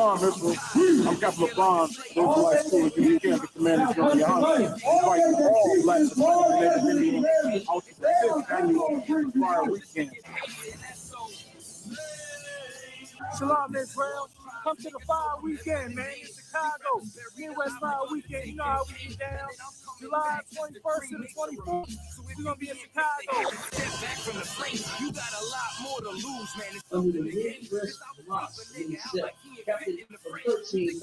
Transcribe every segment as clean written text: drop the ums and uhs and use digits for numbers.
Shalom, Israel. I'm Captain LeBron, Israelite School of U.K. under Commander GEN.YAHANNA. Inviting all Black Native Indians out to the 5th annual Fire Weekend. Shalom, Israel. Come to the Fire Weekend, man, in Chicago. Midwest Fire Weekend. You know how we get down. July 21st to the 24th. We're going to be in Chicago. Step back from the flame. You got a lot more to lose, man. Under the Midwest Mosque in set, captain for $13,000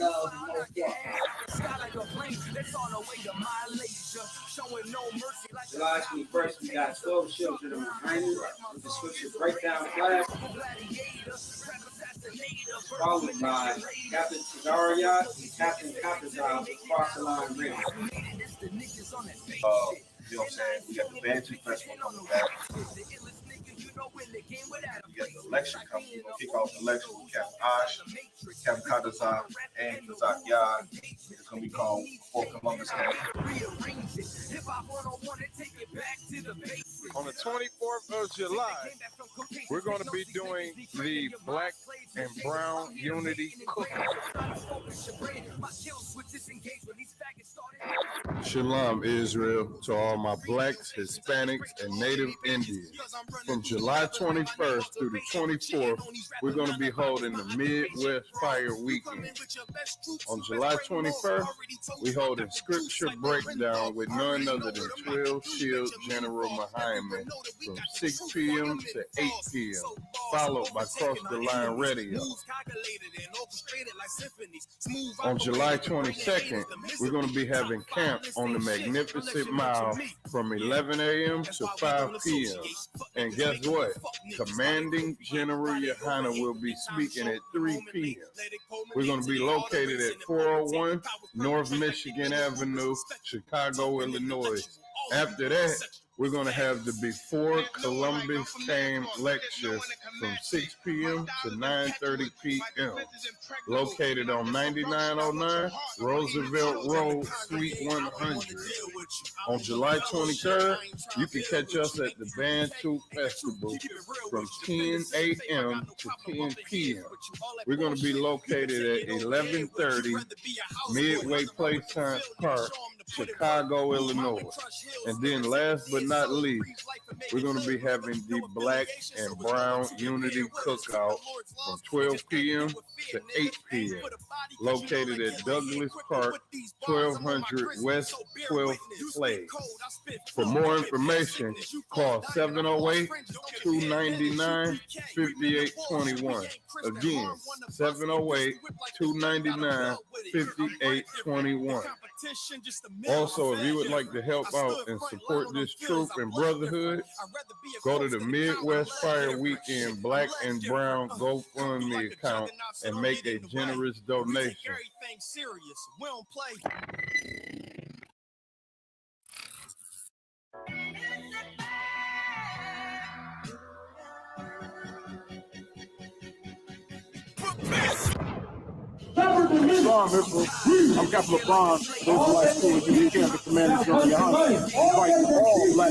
That's on the way to Malaysia. Showing no mercy like July 21st, we got 12 children of Highness with the scripture breakdown class, followed by Captain Tadariat and Captain Kapazal across the line race. You know what I'm saying? We got the Bantu Festival coming back. We got the election coming. We're going to kick off the election with Captain I.S.U.P.K, Captain Kadazak, and Kazak Yad. It's going to be called Fort Columbus Day. On the 24th of July, we're going to be doing the Black and Brown Unity Cookout. Shalom, Israel, to all my Blacks, Hispanics, and Native Indians. From July 21st through the 24th, we're going to be holding the Midwest Fire Weekend. On July 21st, we hold a scripture breakdown with none other than 12 Shield General Muhammad from 6 p.m. to 8 p.m., followed by Cross the Line Radio. On July 22nd, we're going to be having camp on the Magnificent Mile from 11 a.m. to 5 p.m. And guess what? Commanding General Yahanna will be speaking at 3 p.m. We're going to be located at 401 North Michigan Avenue, Chicago, Illinois. After that, we're going to have the Before Columbus Came lecture from 6 p.m. to 9:30 p.m. located on 9909 Roosevelt Road, Suite 100. On July 23rd, you can catch us at the Bantu Festival from 10 a.m. to 10 p.m. We're going to be located at 1130 Midway Place Science Park, Chicago, Illinois. And then last but not least, we're going to be having the Black and Brown Unity Cookout from 12 p.m. to 8 p.m. located at Douglas Park, 1200 West 12th Flag. For more information, call 708-299-5821. Again, 708-299-5821. Also, if you would like to help out and support this troop and brotherhood, go to the Midwest Fire Weekend Black and Brown GoFundMe account and make a generous donation. Shalom, Israel. I'm Captain LeBron, Israelite School of U.K. under Commander GEN.YAHANNA. Inviting all Black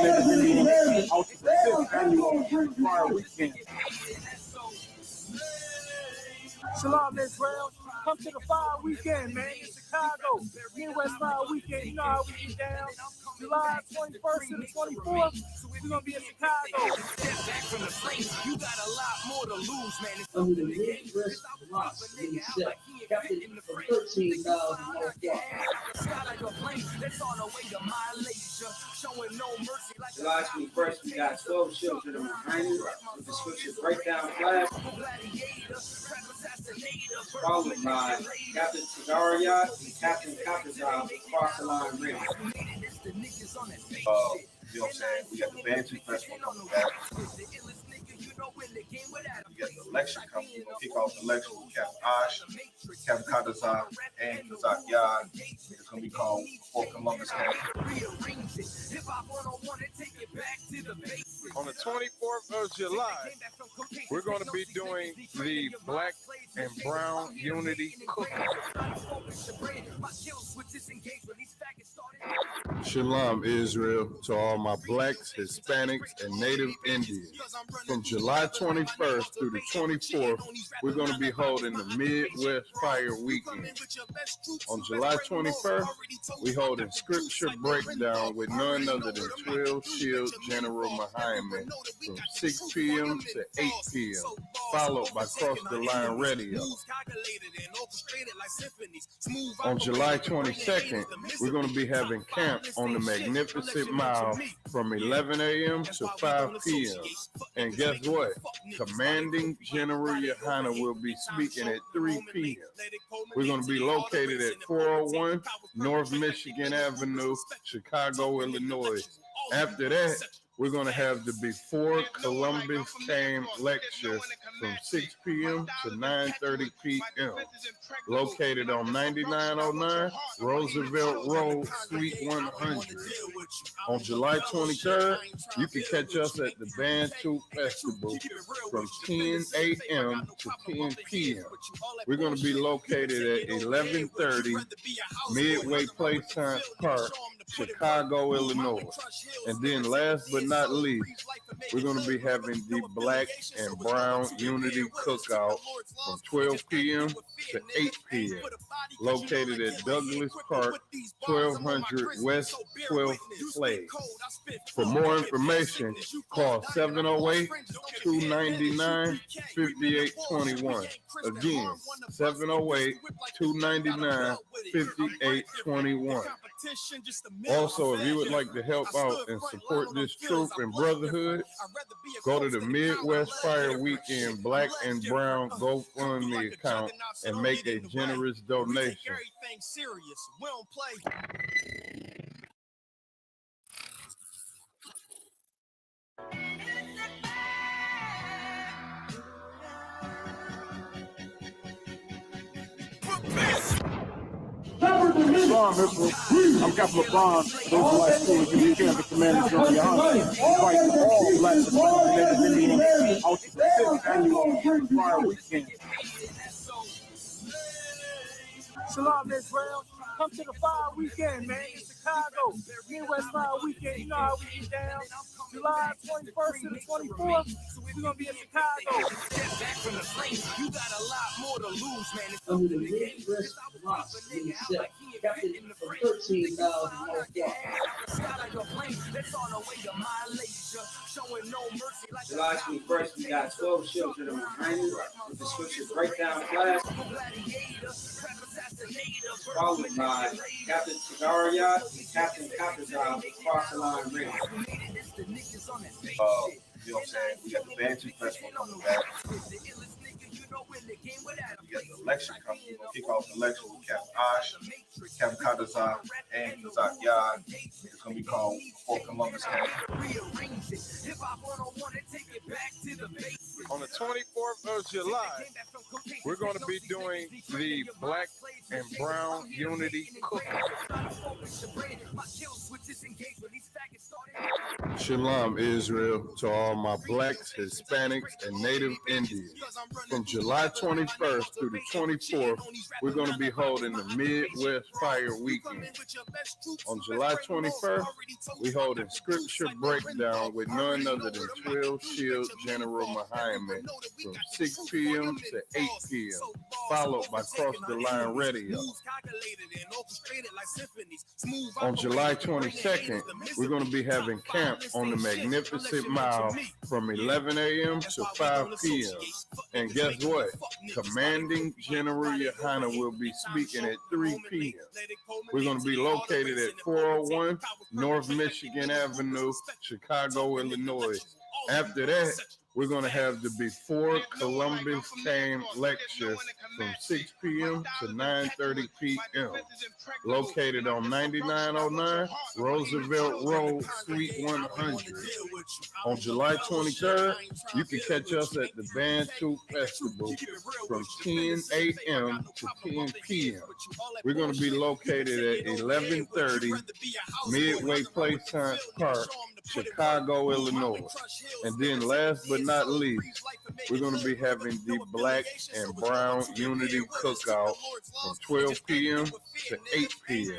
Native Indians out to the 5th annual Fire Weekend. Shalom, Israel. Come to the Fire Weekend, man, in Chicago. Midwest Fire Weekend. You know how we get down. July 21st to the 24th. We're going to be in Chicago. Step back from the flame. You got a lot more to lose, man. Under the Midwest Mosque in set, captain for $13,000 That's on the way to Malaysia. Showing no mercy like July 21st, we got 12 children of Highness with the scripture breakdown class, followed by Captain Tadariat and Captain Kapazal across the line race. You know what I'm saying? We got the Bantu Festival coming back. We got the election coming. We're going to kick off the election with Captain I.S.U.P.K, Captain Kadazak, and Kazak Yad. It's going to be called Fort Columbus Day. On the 24th of July, we're going to be doing the Black and Brown Unity Cookout. Shalom, Israel, to all my blacks, Hispanics, and Native Indians. From July 21st through the 24th, we're going to be holding the Midwest Fire Weekend. On July 21st, we hold a scripture breakdown with none other than 12 Shield General Muhammad from 6 p.m. to 8 p.m., followed by Cross the Line Radio. On July 22nd, we're going to be having camp on the Magnificent Mile from 11 a.m. to 5 p.m. And guess what? Commanding General Yohanna will be speaking at 3 p.m. We're going to be located at 401 North Michigan Avenue, Chicago, Illinois. After that, we're going to have the Before Columbus Came lecture from 6 p.m. to 9:30 p.m. located on 9909 Roosevelt Road, Suite 100. On July 23rd, you can catch us at the I.S.U.P.K Festival from 10 a.m. to 10 p.m. We're going to be located at 1130 Midway Place Science Park, Chicago, Illinois. And then last but not least, we're going to be having the Black and Brown Unity Cookout from 12 p.m. to 8 p.m. located at Douglas Park, 1200 West 12th Place. For more information, call 708-299-5821. Again, 708-299-5821. Also, if you would like to help out and support this troop and brotherhood, go to the Midwest Fire Weekend Black and Brown GoFundMe account and make a generous donation. Shalom, Israel. I'm Captain LeBron, Israelite school of GEN.YAHANNA, the Commander GEN.YAHANNA. Invite all black and Native Indians out to the 5th annual Fire Weekend. Shalom, Israel. Come to the fire weekend, man, in Chicago. Midwest Fire Weekend, you know how we get down. July 21st to the 24th, we're going to be in Chicago. You got a lot more to lose, man. Under the Midwest Mosque in the set, captain for 13,000 more July 21st, we got 12 children of China with the scripture breakdown class, followed by Captain Tagaria and Captain Katazab with Cross the Line Radio. You know what I'm saying? We got the Banshee Festival coming back. We got the election coming. We're going to kick off the election with Captain I.S.U.P.K, Captain Katazab, and GEN.YAHANNA. It's going to be called Before Columbus Came. On the 24th of July, we're going to be doing the Black and Brown Unity Cookout. Shalom, Israel, to all my blacks, Hispanics, and Native Indians. From July 21st through the 24th, we're going to be holding the Midwest Fire Weekend. On July 21st, we hold a scripture breakdown with none other than 12 Shield General Muhammad from 6 p.m. to 8 p.m., followed by Cross the Line Radio. On July 22nd, we're going to be having camp on the Magnificent Mile from 11 a.m. to 5 p.m. And guess what? Commanding General Yohanna will be speaking at 3 p.m. We're going to be located at 401 North Michigan Avenue, Chicago, Illinois. After that, we're going to have the Before Columbus Came lecture from 6 p.m. to 9:30 p.m. located on 9909 Roosevelt Road, Suite 100. On July 23rd, you can catch us at the I.S.U.P.K Festival from 10 a.m. to 10 p.m. We're going to be located at 1130 Midway Place Science Park, Chicago, Illinois. And then last but not least, we're going to be having the Black and Brown Unity Cookout from 12 p.m. to 8 p.m.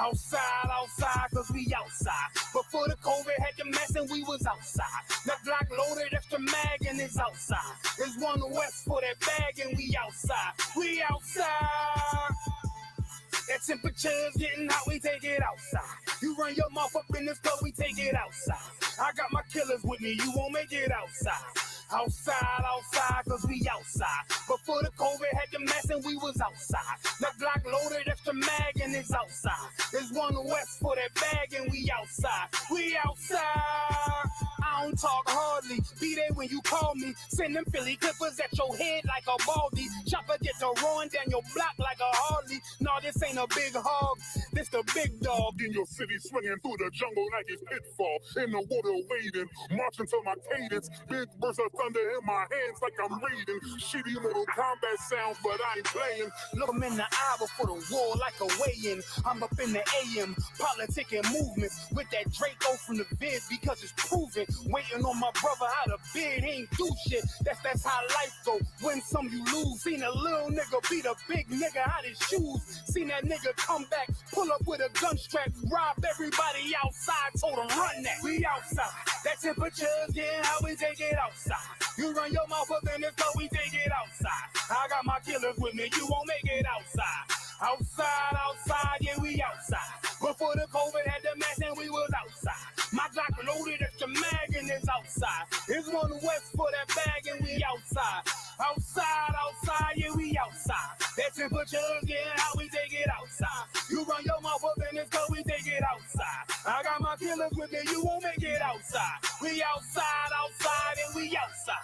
Outside, cause we outside. Before the COVID had the mess and we was outside. The Glock loaded extra mag and it's outside. There's one west for that bag and we outside. We outside. That temperature's getting hot, we take it outside. You run your mouth up in this club, we take it outside. I got my killers with me, you won't make it outside. Outside, cause we outside. Before the COVID had the mess and we was outside. The Glock loaded extra mag and it's outside. There's one west for that bag and we outside. We outside. I don't talk hardly. Be there when you call me. Send them Philly clippers at your head like a baldy. Chopper get the run down your block like a Harley. No, this ain't a big hog. This the big dog. In your city, swinging through the jungle like it's pitfall. In the water wading, marching to my cadence. Big bursts of thunder in my hands like I'm reading. Shitty Mortal Kombat sounds, but I ain't playing. Look 'em in the eye before the war like a weigh-in. I'm up in the AM, politicking movements with that Draco from the vid because it's proven. Waiting on my brother how to bid, he ain't do shit. That's how life go. Win some, you lose. Seen a little nigga beat a big nigga out his shoes. Seen that nigga come back, pull up with a gun strap, rob everybody outside, told him run that. We outside. That temperature's getting hot, we take it outside. You run your mouth up in this club, we take it outside. I got my killers with me, you won't make it outside. Outside, yeah, we outside. Before the COVID had the mess and we was outside. My Glock loaded extra mag and it's outside. There's one west for that bag and we outside. Outside, yeah, we outside. That temperature's getting hot, we take it outside. You run your mouth up in this club, we take it outside. I got my killers with me, you won't make it outside. We outside, and we outside.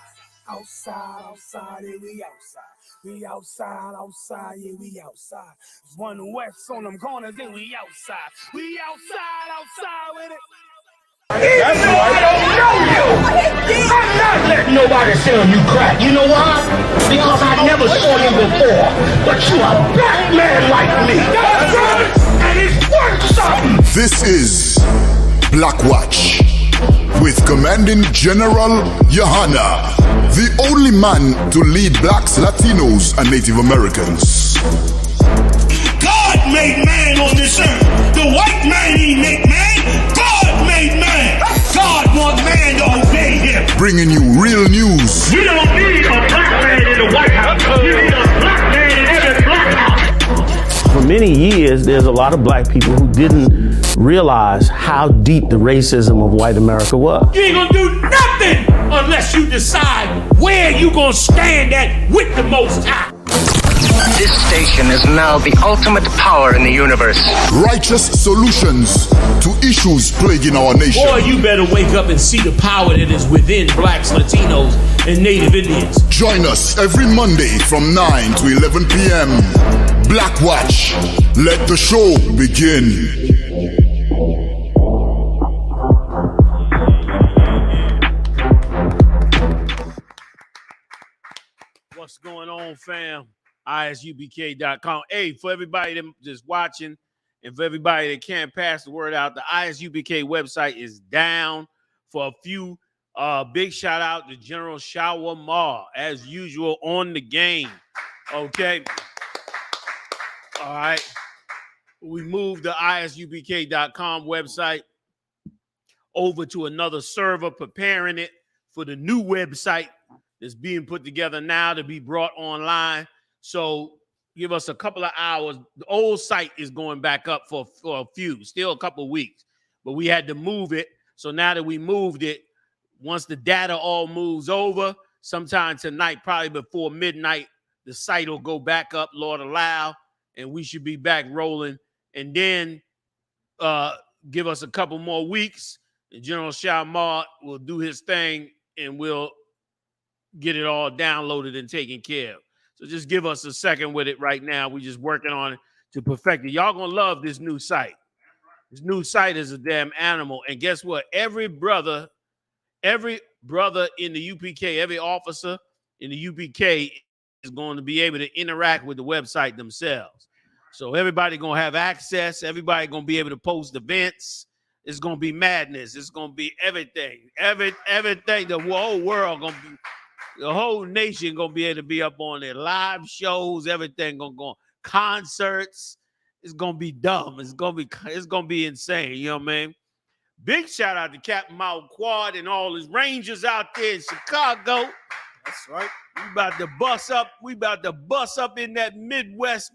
Outside, and we outside. We outside, yeah, we outside. There's one west on them corners, and we outside. We outside with it. Even though I don't know you, I'm not letting nobody sell you crack. You know why? Because I never saw you before. But you a black man like me. That's right, and it's worth something. This is Blackwatch with Commanding General Yahanna, the only man to lead blacks, Latinos, and Native Americans. God made man on this earth. The white man he made man. God made man. God wants man to obey him. Bringing you real news. You don't need a black man in the White House. You need a black man in every black house. For many years, there's a lot of black people who didn't realize how deep the racism of white America was. You ain't gonna do nothing unless you decide where you gonna stand at with the Most High. This station is now the ultimate power in the universe. Righteous solutions to issues plaguing our nation. Boy, you better wake up and see the power that is within blacks, Latinos, and Native Indians. Join us every Monday from 9 to 11 p.m. Blackwatch. Let the show begin. What's going on, fam? ISUPK.com. Hey, for everybody that just watching and for everybody that can't pass the word out, the ISUPK website is down for a few. Big shout out to General SHALAM, as usual, on the game. Okay. All right. We moved the ISUPK.com website over to another server, preparing it for the new website that's being put together now to be brought online. So give us a couple of hours. The old site is going back up for a few, still a couple of weeks, but we had to move it. So now that we moved it, once the data all moves over, sometime tonight, probably before midnight, the site will go back up, Lord allow, and we should be back rolling. And then give us a couple more weeks. And General Shamar will do his thing, and we'll get it all downloaded and taken care of. So just give us a second with it right now. We're just working on it to perfect it. Y'all gonna love this new site. This new site is a damn animal. And guess what? Every brother in the UPK, every officer in the UPK is going to be able to interact with the website themselves. So everybody gonna have access. Everybody gonna be able to post events. It's gonna be madness. It's gonna be everything. Everything. The whole world gonna be. The whole nation gonna be able to be up on their live shows, everything gonna go on. Concerts. it's gonna be dumb. It's gonna be insane. You know what I mean? Big shout out to Captain Mount Quad and all his Rangers out there in Chicago. That's right. We about to bust up. We about to bust up in that Midwest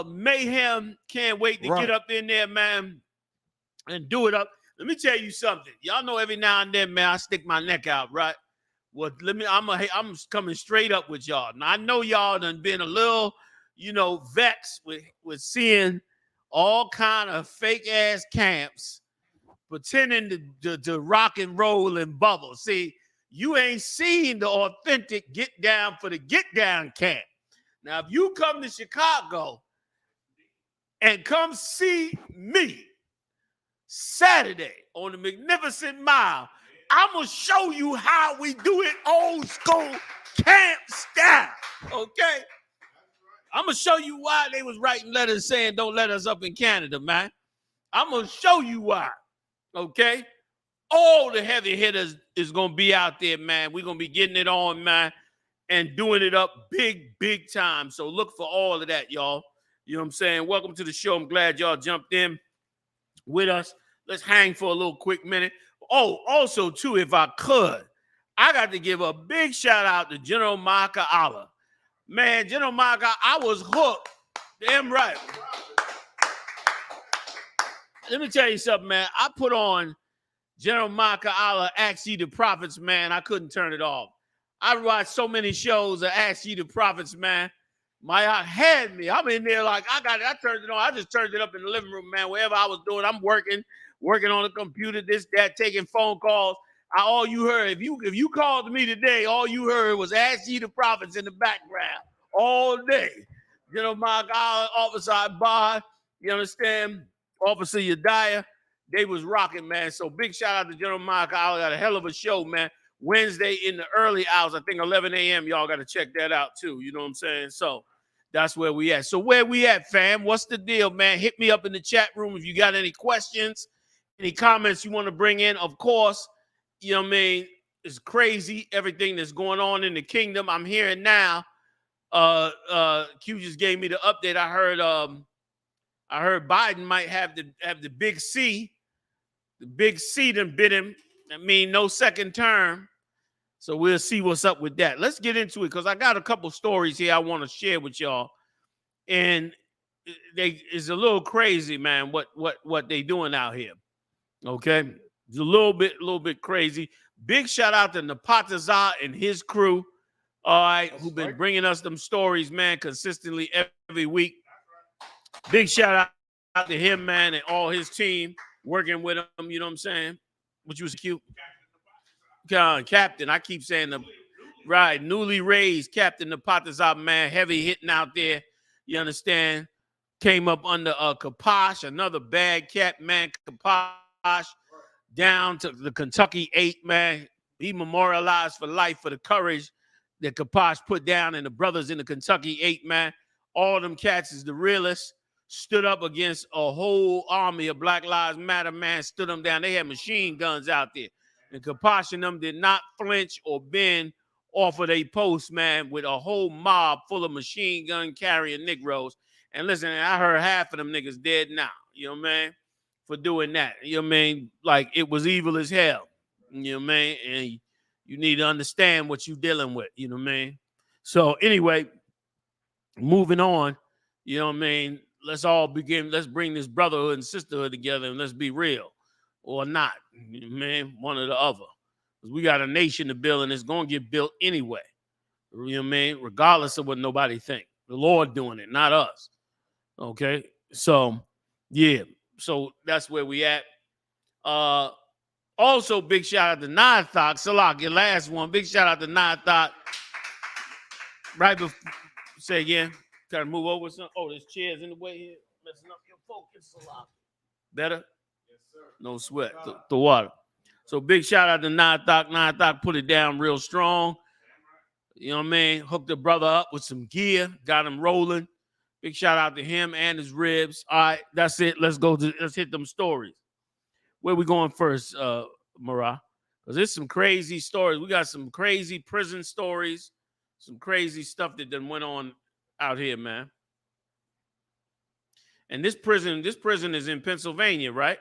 mayhem. Can't wait to get up in there, man, and do it up. Let me tell you something. Y'all know every now and then, man, I stick my neck out, right? Well, I'm coming straight up with y'all. Now I know y'all done been a little, vexed with seeing all kind of fake ass camps pretending to rock and roll and bubble. See, you ain't seen the authentic get down for the get down camp. Now, if you come to Chicago and come see me Saturday on the Magnificent Mile, I'm going to show you how we do it old school camp style, okay? I'm going to show you why they was writing letters saying don't let us up in Canada, man. I'm going to show you why, okay? All the heavy hitters is going to be out there, man. We're going to be getting it on, man, and doing it up big time. So look for all of that, y'all. You know what I'm saying? Welcome to the show. I'm glad y'all jumped in with us. Let's hang for a little quick minute. Oh, also, too, if I could, I got to give a big shout out to General Micah Allah. Man, General Micah, I was hooked. Damn right. Let me tell you something, man. I put on General Micah Allah, Ask Ye the Prophets, man. I couldn't turn it off. I watched so many shows of Ask Ye the Prophets, man. My eye had me. I'm in there like, I got it. I turned it on. I just turned it up in the living room, man. Wherever I was doing, I'm working on the computer, this, that, taking phone calls. All you heard, if you called me today, all you heard was Ask Ye the Prophets in the background all day. You know, my God, Officer Ibar, you understand? Officer Yediah, they was rocking, man. So big shout out to General Mike. I got a hell of a show, man. Wednesday in the early hours, I think 11 a.m. Y'all got to check that out too. You know what I'm saying? So that's where we at. So where we at, fam? What's the deal, man? Hit me up in the chat room if you got any questions, any comments you want to bring in. Of course, you know what I mean? It's crazy, everything that's going on in the kingdom. I'm hearing now. Q just gave me the update. I heard Biden might have the big C. The big C done bit him. I mean, no second term. So we'll see what's up with that. Let's get into it because I got a couple stories here I want to share with y'all. And it's a little crazy, man, what they doing out here. Okay? It's a little bit crazy. Big shout out to Napataza and his crew, all right, who've been bringing us them stories, man, consistently every week. Big shout out to him, man, and all his team working with him, you know what I'm saying? Which was cute. Captain, I keep saying the right, newly raised Captain Napataza, man, heavy hitting out there, you understand? Came up under Kaposh, another bad cat, man, Kaposh, down to the Kentucky 8, man. He memorialized for life for the courage that Kaposh put down and the brothers in the Kentucky 8, man. All them cats is the realest. Stood up against a whole army of Black Lives Matter, man. Stood them down. They had machine guns out there. And Kaposh and them did not flinch or bend off of their post, man, with a whole mob full of machine gun carrying Negroes. And listen, I heard half of them niggas dead now. You know what I mean? For doing that. You know what I mean? Like, it was evil as hell. You know what I mean? And you need to understand what you're dealing with. You know what I mean? So, anyway, moving on. You know what I mean? Let's all begin. Let's bring this brotherhood and sisterhood together and let's be real. Or not. You know what I mean? One or the other. Because we got a nation to build and it's going to get built anyway. You know what I mean? Regardless of what nobody think. The Lord doing it, not us. Okay? So, yeah. So that's where we at. Also, big shout out to Nathok. Salak, your last one. Big shout out to Nathok. Right before, say again. Try to move over some. Oh, there's chairs in the way here. Messing up your focus, Salak. Better? Yes, sir. No sweat. The water. So big shout out to Nathok. Nathok put it down real strong. You know what I mean? Hooked the brother up with some gear. Got him rolling. Big shout out to him and his ribs. All right, that's it. Let's hit them stories. Where we going first, Marah? Because there's some crazy stories. We got some crazy prison stories, some crazy stuff that done went on out here, man. And this prison is in Pennsylvania, right?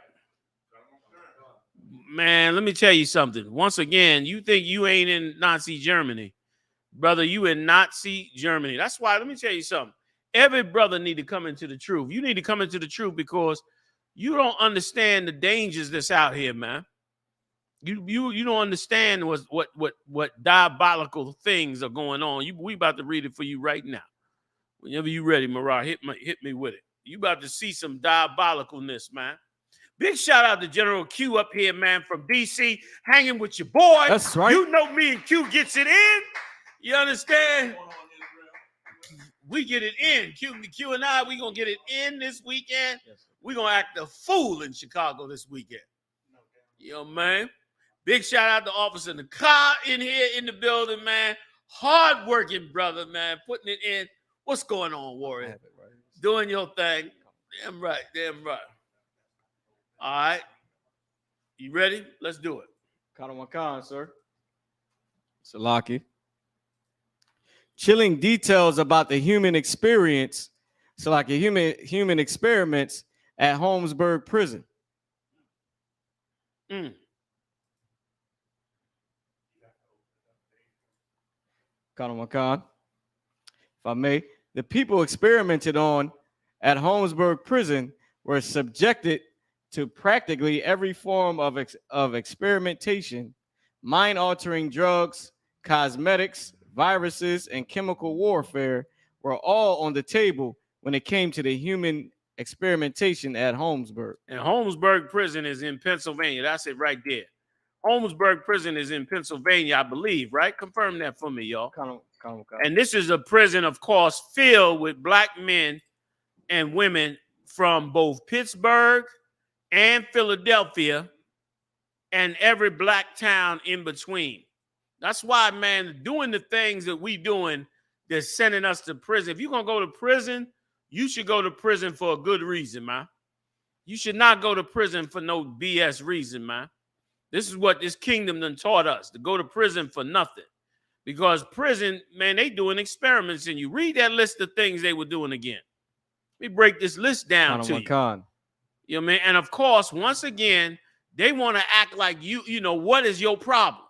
Man, let me tell you something. Once again, you think you ain't in Nazi Germany. Brother, you in Nazi Germany. That's why, let me tell you something. Every brother need to come into the truth. You need to come into the truth because you don't understand the dangers that's out here, man. You don't understand what diabolical things are going on. We about to read it for you right now. Whenever you ready, Marah, hit me with it. You about to see some diabolicalness, man. Big shout out to General Q up here, man, from DC, hanging with your boy. That's right. You know me and Q gets it in. You understand? We get it in. Q and I, we gonna get it in this weekend. We gonna act a fool in Chicago this weekend. You know, man. Big shout out to Officer in the car in here in the building, man. Hard-working brother, man, putting it in. What's going on, Warrior? Doing your thing. Damn right, damn right. All right. You ready? Let's do it. Khan, sir. Salaki. Chilling details about the human experience, Salaki, human experiments at Holmesburg prison. Khan. If I may, the people experimented on at Holmesburg prison were subjected to practically every form of experimentation, mind-altering drugs, cosmetics, viruses, and chemical warfare were all on the table when it came to the human experimentation at Holmesburg. And Holmesburg prison is in Pennsylvania. That's it right there. Holmesburg prison is in Pennsylvania, I believe, right? Confirm that for me, y'all. And this is a prison, of course, filled with black men and women from both Pittsburgh and Philadelphia and every black town in between. That's why, man, doing the things that we doing that's sending us to prison. If you're going to go to prison, you should go to prison for a good reason, man. You should not go to prison for no BS reason, man. This is what this kingdom done taught us, to go to prison for nothing. Because prison, man, they doing experiments in you. Read that list of things they were doing again. Let me break this list down to you. You know what I mean? And of course, once again, they want to act like you know, what is your problem?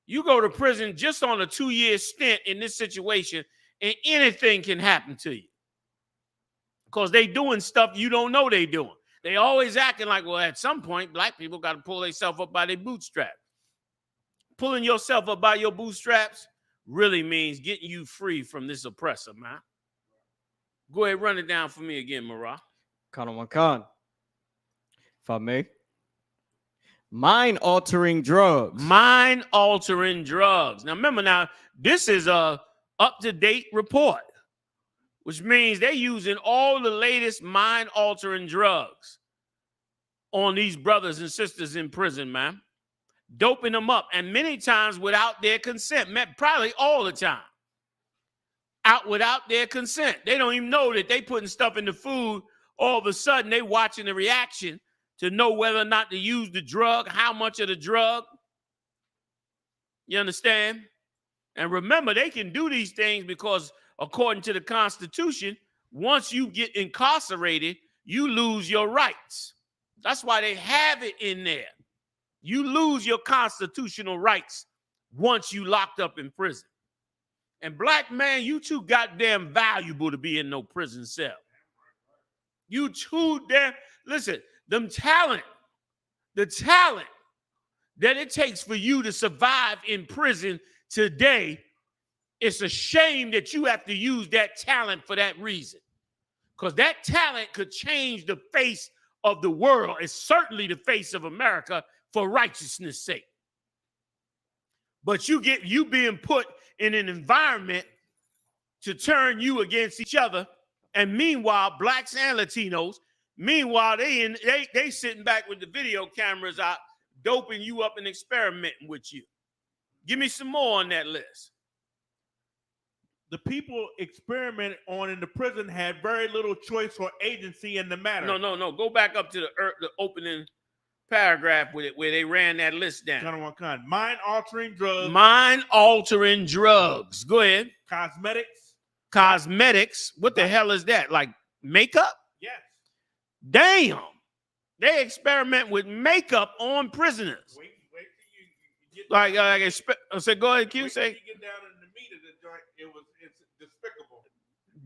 You go to prison just on a 2-year stint in this situation, and anything can happen to you. Because they doing stuff you don't know they doing. They always acting like, well, at some point, black people got to pull themselves up by their bootstraps. Pulling yourself up by your bootstraps really means getting you free from this oppressor, man. Go ahead, run it down for me again, Marah. Khan. If I may. Mind-altering drugs. Mind-altering drugs. Now, remember, this is a up-to-date report, which means they're using all the latest mind-altering drugs on these brothers and sisters in prison, man. Doping them up, and many times without their consent, probably all the time. Out without their consent. They don't even know that they putting stuff in the food. All of a sudden, they watching the reaction to know whether or not to use the drug, how much of the drug. You understand? And remember, they can do these things because according to the Constitution, once you get incarcerated, you lose your rights. That's why they have it in there. You lose your constitutional rights once you locked up in prison. And black man, you too goddamn valuable to be in no prison cell. You too damn, listen, the talent that it takes for you to survive in prison today, it's a shame that you have to use that talent for that reason. Because that talent could change the face of the world. It's certainly the face of America for righteousness' sake. But you being put in an environment to turn you against each other, and meanwhile, blacks and Latinos, meanwhile, they sitting back with the video cameras out, doping you up and experimenting with you. Give me some more on that list. The people experimented on in the prison had very little choice or agency in the matter. No. Go back up to the opening paragraph with it where they ran that list down. Mind-altering drugs. Mind-altering drugs. Go ahead. Cosmetics. Cosmetics. What the hell is that? Like makeup? Yes. Damn. They experiment with makeup on prisoners. Like I said, go ahead, Q. Say. You get down in the meat of the joint, it's despicable.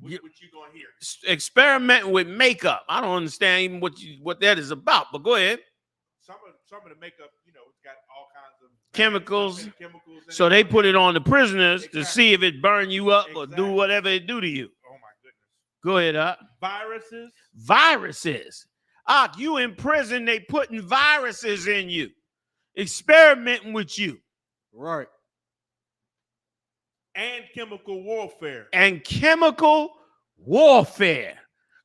What you gonna hear? Experimenting with makeup. I don't understand even what that is about. But go ahead. Some of the makeup, it's got all kinds of chemicals. So they put it on the prisoners to see if it burn you up or do whatever it do to you. Oh my goodness. Go ahead, Viruses. You in prison, they putting viruses in you, experimenting with you. Right. And chemical warfare.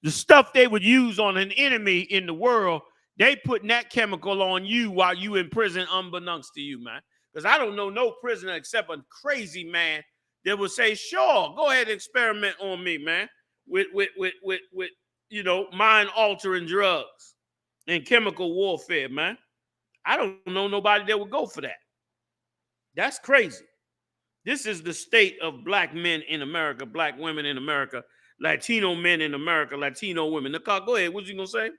The stuff they would use on an enemy in the world, they putting that chemical on you while you in prison unbeknownst to you, man. Because I don't know no prisoner except a crazy man that would say, sure, go ahead and experiment on me, man, with mind-altering drugs and chemical warfare, man. I don't know nobody that would go for that. That's crazy. This is the state of black men in America, black women in America, Latino men in America, Latino women. Nicole, go ahead. What you gonna say?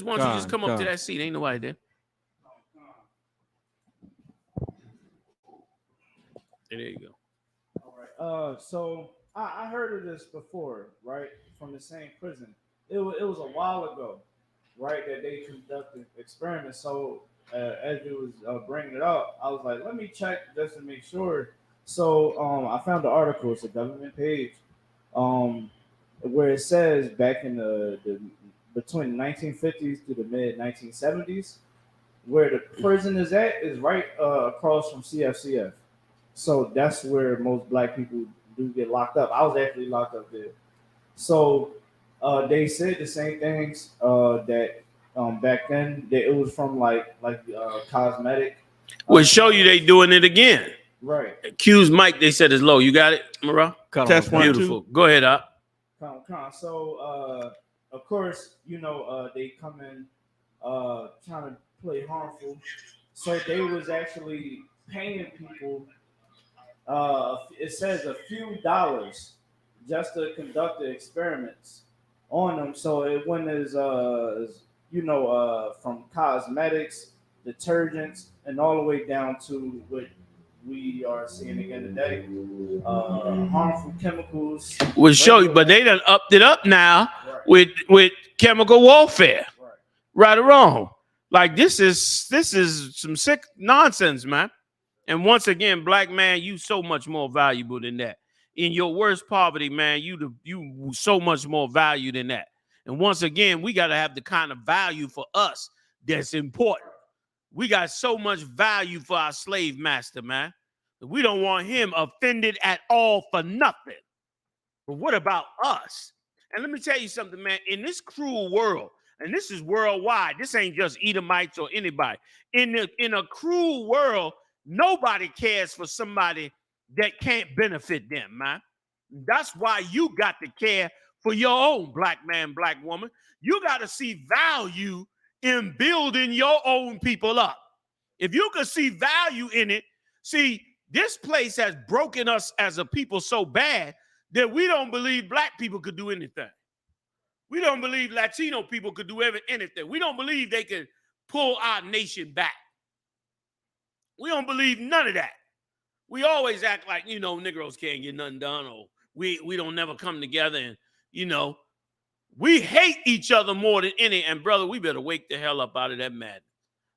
Why don't you just come up to that seat? Ain't nobody there. There you go. All right. So I heard of this before, right? From the same prison. It was a while ago, right? That they conducted experiments. So as you was bringing it up, I was like, let me check just to make sure. So I found the article. It's a government page, where it says back in the between the 1950s to the mid 1970s, where the prison is at is right across from CFCF. So that's where most black people do get locked up. I was actually locked up there. So they said the same things that back then that it was from like cosmetic. We'll show you they doing it again. Right. Q's mic, they said is low. You got it, Mara? Test 1, 2. Beautiful. Go ahead, up. So of course, they come in trying to play harmful. So they was actually paying people. It says a few dollars just to conduct the experiments on them. So it went as from cosmetics, detergents, and all the way down to what we are seeing again today, harmful chemicals. We'll show you, but they done upped it up now with chemical warfare. Right or wrong. Like this is some sick nonsense, man. And once again, black man, you so much more valuable than that. In your worst poverty, man, you so much more value than that. And once again, we got to have the kind of value for us that's important. We got so much value for our slave master, man. We don't want him offended at all for nothing. But what about us? And let me tell you something, man. In this cruel world, and this is worldwide, this ain't just Edomites or anybody. In a cruel world, nobody cares for somebody that can't benefit them, man. That's why you got to care for your own black man, black woman. You got to see value in building your own people up. If you can see value in it, see, this place has broken us as a people so bad that we don't believe black people could do anything. We don't believe Latino people could do anything. We don't believe they could pull our nation back. We don't believe none of that. We always act like, Negroes can't get nothing done, or we don't never come together, and, we hate each other more than any. And, brother, we better wake the hell up out of that madness.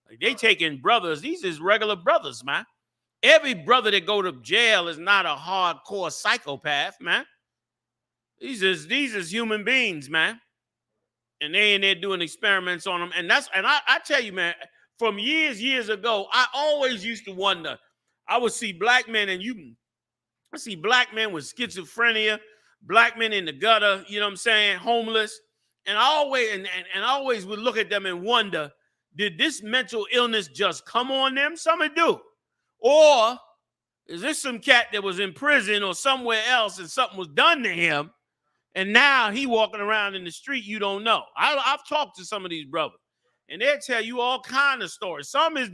Like, they taking brothers. These is regular brothers, man. Every brother that go to jail is not a hardcore psychopath, man. These is human beings, man. And they in there doing experiments on them. And I tell you, man, from years ago, I always used to wonder. I would see black men, and I see black men with schizophrenia, black men in the gutter, you know what I'm saying, homeless. And I always would look at them and wonder, did this mental illness just come on them? Some it do. Or is this some cat that was in prison or somewhere else and something was done to him, and now he walking around in the street, you don't know. I've talked to some of these brothers, and they'll tell you all kind of stories. Some is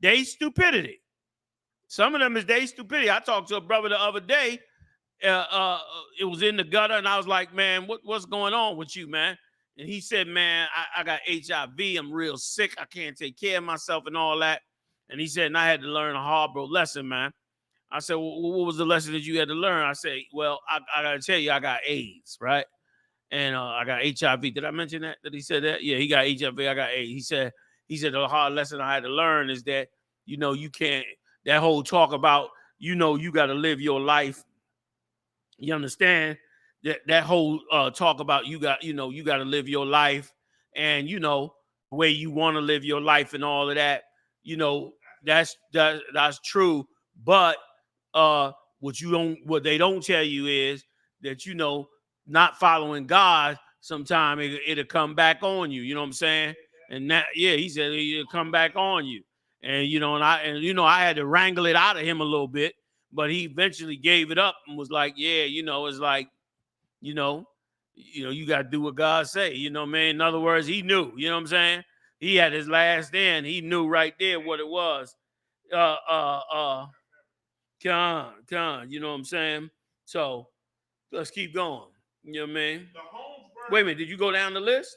they stupidity. Some of them is they stupidity. I talked to a brother the other day. it was in the gutter, and I was like, man, what's going on with you, man? And he said, man, I got HIV. I'm real sick. I can't take care of myself and all that. And he said, and I had to learn a hard lesson, man. I said, well, what was the lesson that you had to learn? I said, well, I got to tell you, I got AIDS, right? And I got HIV. Did I mention that? Did he say that? Yeah, he got HIV. I got AIDS. He said the hard lesson I had to learn is that, you can't, that whole talk about, you got to live your life. You understand that whole talk about you got to live your life, and the way you want to live your life and all of that. That's true. But what they don't tell you is that not following God, sometime it'll come back on you. You know what I'm saying? And that, yeah, he said it'll come back on you. And I had to wrangle it out of him a little bit. But he eventually gave it up and was like, yeah, it's like, you got to do what God say. You know what I mean? In other words, he knew, you know what I'm saying? He had his last stand. He knew right there what it was. You know what I'm saying? So let's keep going. You know what I mean? Wait a minute, did you go down the list?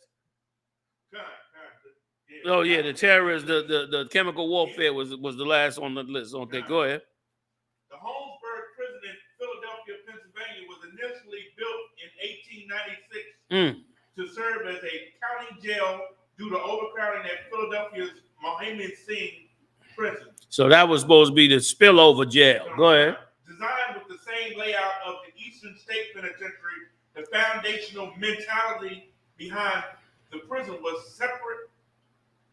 Oh, yeah, the terrorists, the chemical warfare was the last on the list. Okay, go ahead. The Holmesburg prison in Philadelphia, Pennsylvania was initially built in 1896 to serve as a county jail due to overcrowding at Philadelphia's Mohammed Singh prison. So that was supposed to be the spillover jail. Go ahead. Designed with the same layout of the Eastern State Penitentiary, the foundational mentality behind the prison was separate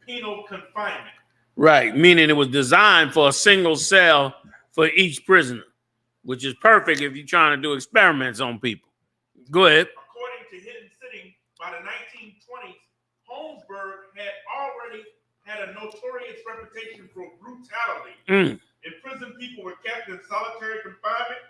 penal confinement. Right, meaning it was designed for a single cell for each prisoner, which is perfect if you're trying to do experiments on people. Go ahead. According to Hidden City, by the 1920s, Holmesburg had already had a notorious reputation for brutality. Imprisoned people were kept in solitary confinement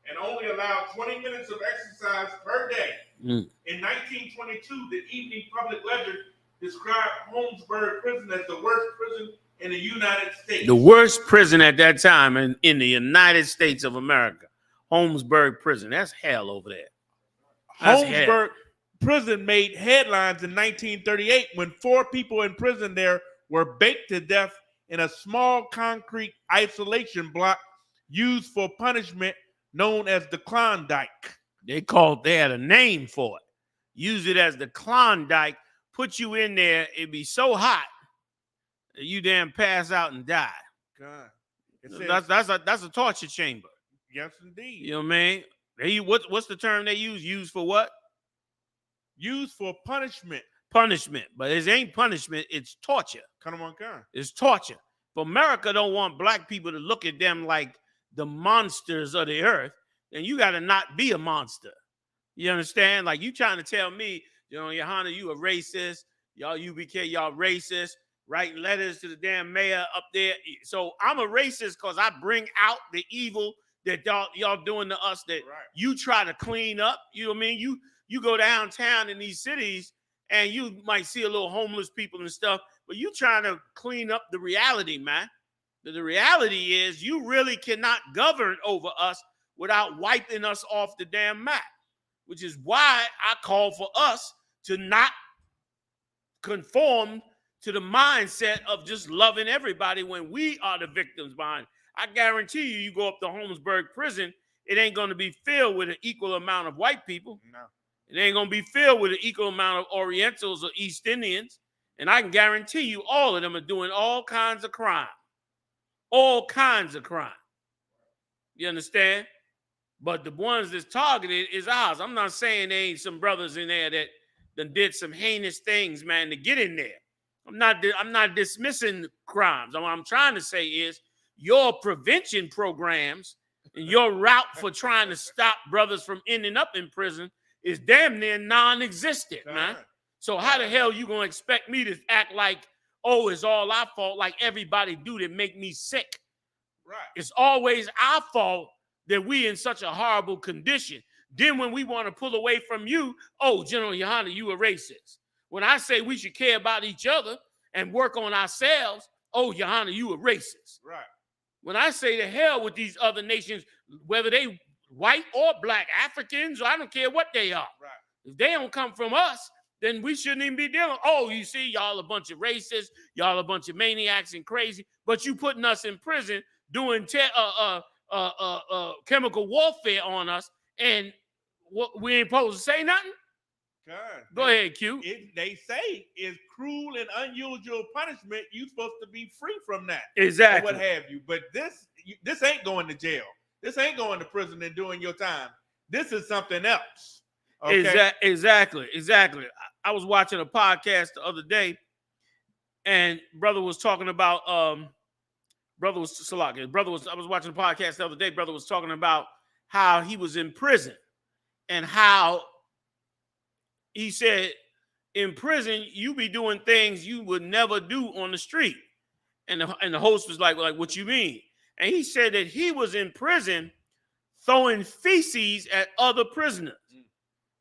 and only allowed 20 minutes of exercise per day. In 1922, the Evening Public Ledger described Holmesburg prison as the worst prison in the United States. The worst prison at that time in the United States of America. Holmesburg prison. That's hell over there. Holmesburg prison made headlines in 1938 when 4 people in prison there were baked to death in a small concrete isolation block used for punishment known as the Klondike. They had a name for it. Use it as the Klondike. Put you in there. It'd be so hot that you damn pass out and die. God. That's a torture chamber. Yes, indeed. You know what I mean? What's the term they use? Used for what? Used for punishment. Punishment. But it ain't punishment. It's torture. Come on, God. It's torture. But America don't want black people to look at them like the monsters of the earth. And you got to not be a monster. You understand? Like you trying to tell me, Johanna, you a racist. Y'all UBK, y'all racist. Writing letters to the damn mayor up there. So I'm a racist because I bring out the evil that y'all doing to us that you try to clean up. You know what I mean? You go downtown in these cities and you might see a little homeless people and stuff, but you trying to clean up the reality, man. The reality is you really cannot govern over us without wiping us off the damn map, which is why I call for us to not conform to the mindset of just loving everybody when we are the victims behind it. I guarantee you go up to Holmesburg prison, it ain't going to be filled with an equal amount of white people. No. It ain't going to be filled with an equal amount of Orientals or East Indians. And I can guarantee you all of them are doing all kinds of crime. All kinds of crime. You understand? But the ones that's targeted is ours. I'm not saying there ain't some brothers in there that did some heinous things, man, to get in there. I'm not dismissing crimes. What I'm trying to say is your prevention programs and your route for trying to stop brothers from ending up in prison is damn near non-existent, man. So how the hell you gonna expect me to act like, oh, it's all our fault, like everybody do that make me sick? Right. It's always our fault that we in such a horrible condition. Then when we want to pull away from you, oh, Gen.YAHANNA, you a racist. When I say we should care about each other and work on ourselves, oh, YAHANNA, you a racist. Right. When I say to hell with these other nations, whether they white or black, Africans, or I don't care what they are. Right. If they don't come from us, then we shouldn't even be dealing. Oh, you see, y'all a bunch of racists, y'all a bunch of maniacs and crazy, but you putting us in prison doing chemical warfare on us, and what we ain't supposed to say nothing? Go ahead, Q. They say is cruel and unusual punishment. You're supposed to be free from that. Exactly. Or what have you. But this ain't going to jail. This ain't going to prison and doing your time. This is something else. Okay? Exactly. I was watching a podcast the other day, and brother was talking about I was watching a podcast the other day. Brother was talking about how he was in prison and how he said in prison you be doing things you would never do on the street. And the host was like, what you mean? And he said that he was in prison throwing feces at other prisoners.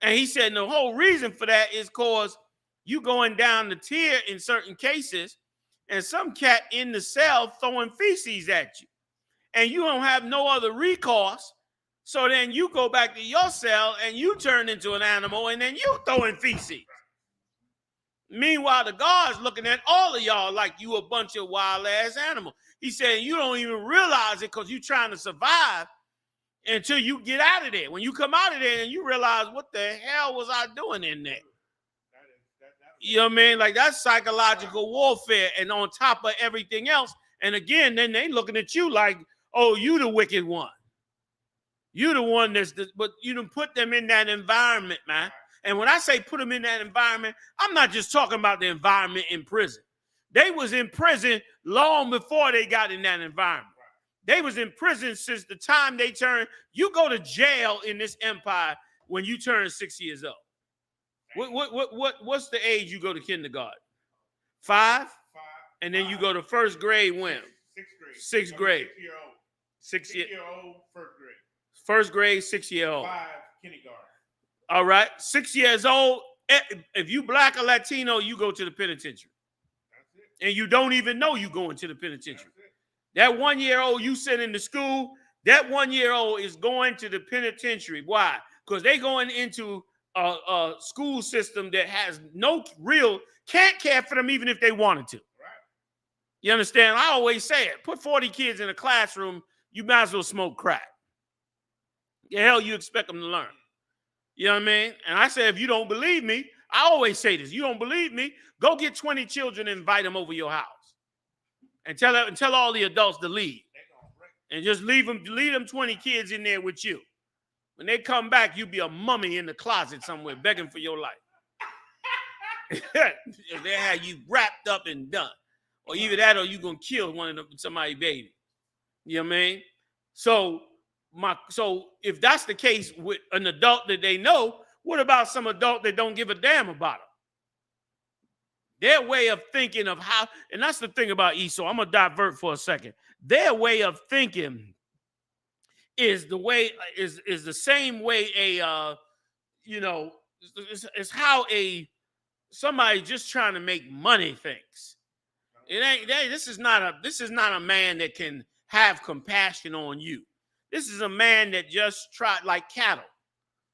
And he said the whole reason for that is because you going down the tier in certain cases, and some cat in the cell throwing feces at you. And you don't have no other recourse. So then you go back to your cell and you turn into an animal, and then you throwing feces. Meanwhile, the guard's looking at all of y'all like you a bunch of wild-ass animals. He said you don't even realize it because you're trying to survive until you get out of there. When you come out of there and you realize, what the hell was I doing in there? You know what I mean? Like, that's psychological warfare, and on top of everything else. And again, then they looking at you like, oh, you the wicked one. You the one but you done put them in that environment, man. And when I say put them in that environment, I'm not just talking about the environment in prison. They was in prison long before they got in that environment. They was in prison since the time they turned. You go to jail in this empire when you turn 6 years old. What's the age you go to kindergarten? 5? And then you go to first grade when? Sixth grade. 6 year old, first grade. First grade, 6 year old. 5 kindergarten. All right, 6 years old. If you black or Latino, you go to the penitentiary. And you don't even know you going to the penitentiary. That 1 year old you send into school, that 1 year old is going to the penitentiary. Why? Because they going into a school system that has can't care for them even if they wanted to. You understand? I always say it. Put 40 kids in a classroom, you might as well smoke crack. The hell you expect them to learn? You know what I mean? And I say, if you don't believe me, I always say this. You don't believe me? Go get 20 children and invite them over your house. And tell all the adults to leave. And just leave them 20 kids in there with you. When they come back, you'll be a mummy in the closet somewhere begging for your life. They have you wrapped up and done. Or either that or you're going to kill somebody's baby. You know what I mean? So if that's the case with an adult that they know, what about some adult that don't give a damn about them? Their way of thinking of how, and that's the thing about ESO. I'm gonna divert for a second. Their way of thinking is the same way it's how somebody just trying to make money thinks. This is not a man that can have compassion on you. This is a man that just tried like cattle.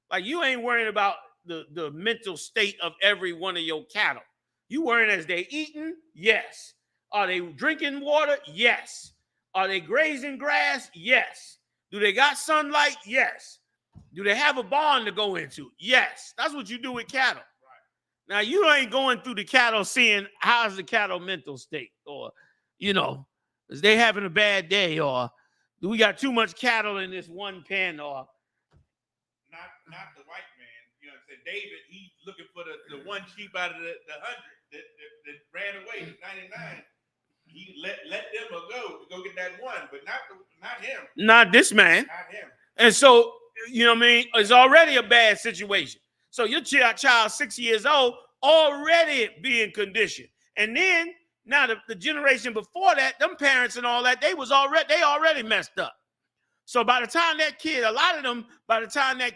Like, you ain't worrying about the mental state of every one of your cattle. You worrying as they eating? Yes. Are they drinking water? Yes. Are they grazing grass? Yes. Do they got sunlight? Yes. Do they have a barn to go into? Yes. That's what you do with cattle. Now, you ain't going through the cattle seeing how's the cattle mental state, or, is they having a bad day, or do we got too much cattle in this one pen, or not the white man. You know what I'm saying? David, he's looking for the one sheep out of the 100 that ran away, the 99. He let them go to go get that one, but not him. Not this man. Not him. And so, you know what I mean? It's already a bad situation. So your child 6 years old already being conditioned. And then now the generation before that, them parents and all that, they already messed up. So by the time that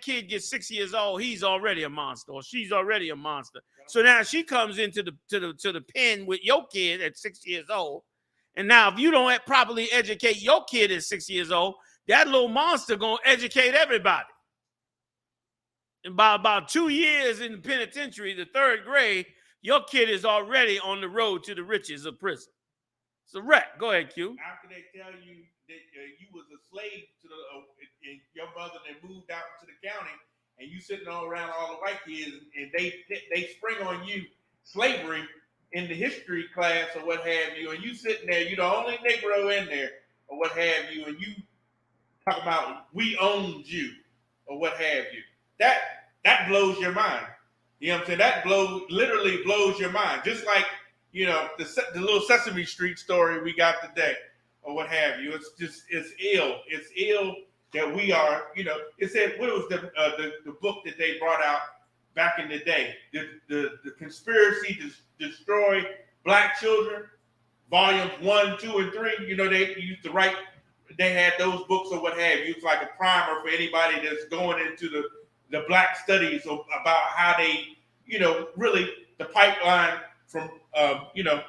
kid gets 6 years old, he's already a monster, or she's already a monster. So now she comes into the pen with your kid at 6 years old. And now if you don't properly educate your kid at 6 years old, that little monster gonna educate everybody. And by about 2 years in the penitentiary, the 3rd grade, your kid is already on the road to the riches of prison. It's a wreck. Go ahead, Q. After they tell you that you was a slave to the and your mother that moved out to the county, and you sitting all around all the white kids, and they spring on you slavery in the history class or what have you, and you sitting there, you the only Negro in there or what have you, and you talk about we owned you or what have you. That blows your mind. You know what I'm saying? That literally blows your mind. Just like, you know, the little Sesame Street story we got today or what have you. It's ill. It's ill that we are, you know, it said, what was the book that they brought out back in the day? The Conspiracy to Destroy Black Children, volumes 1, 2, and 3. You know, they used to write, they had those books or what have you. It's like a primer for anybody that's going into the Black studies about how they, you know, really the pipeline from, you know,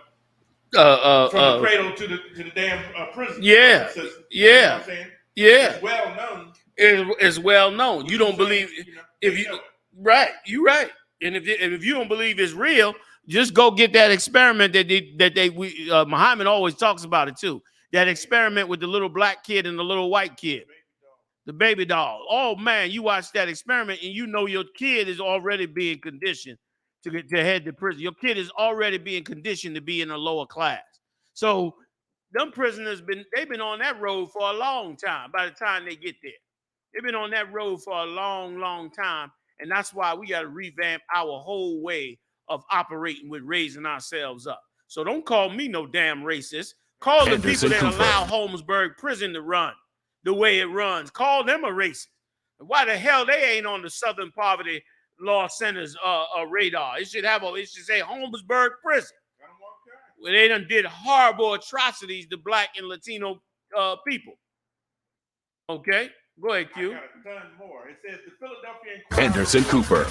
from the cradle to the damn prison. Yeah, system. yeah, You know what I'm saying? yeah. It's well known. It's well known. You don't believe if you right. You're right. And if you don't believe it's real, just go get that experiment that Muhammad always talks about it too. That experiment with the little black kid and the little white kid. The baby doll. Oh man, you watch that experiment and you know your kid is already being conditioned to head to prison. Your kid is already being conditioned to be in a lower class. So them prisoners they've been on that road for a long time. By the time they get there, they've been on that road for a long, long time, and that's why we got to revamp our whole way of operating with raising ourselves up. So don't call me no damn racist. Call the people that allow Holmesburg prison to run the way it runs. Call them a racist. Why the hell they ain't on the Southern Poverty Law Center's radar? It should say Holmesburg Prison, where they done did horrible atrocities to Black and Latino people. Okay, go ahead, Q. I got a ton more. It says the Philadelphia Anderson Cooper.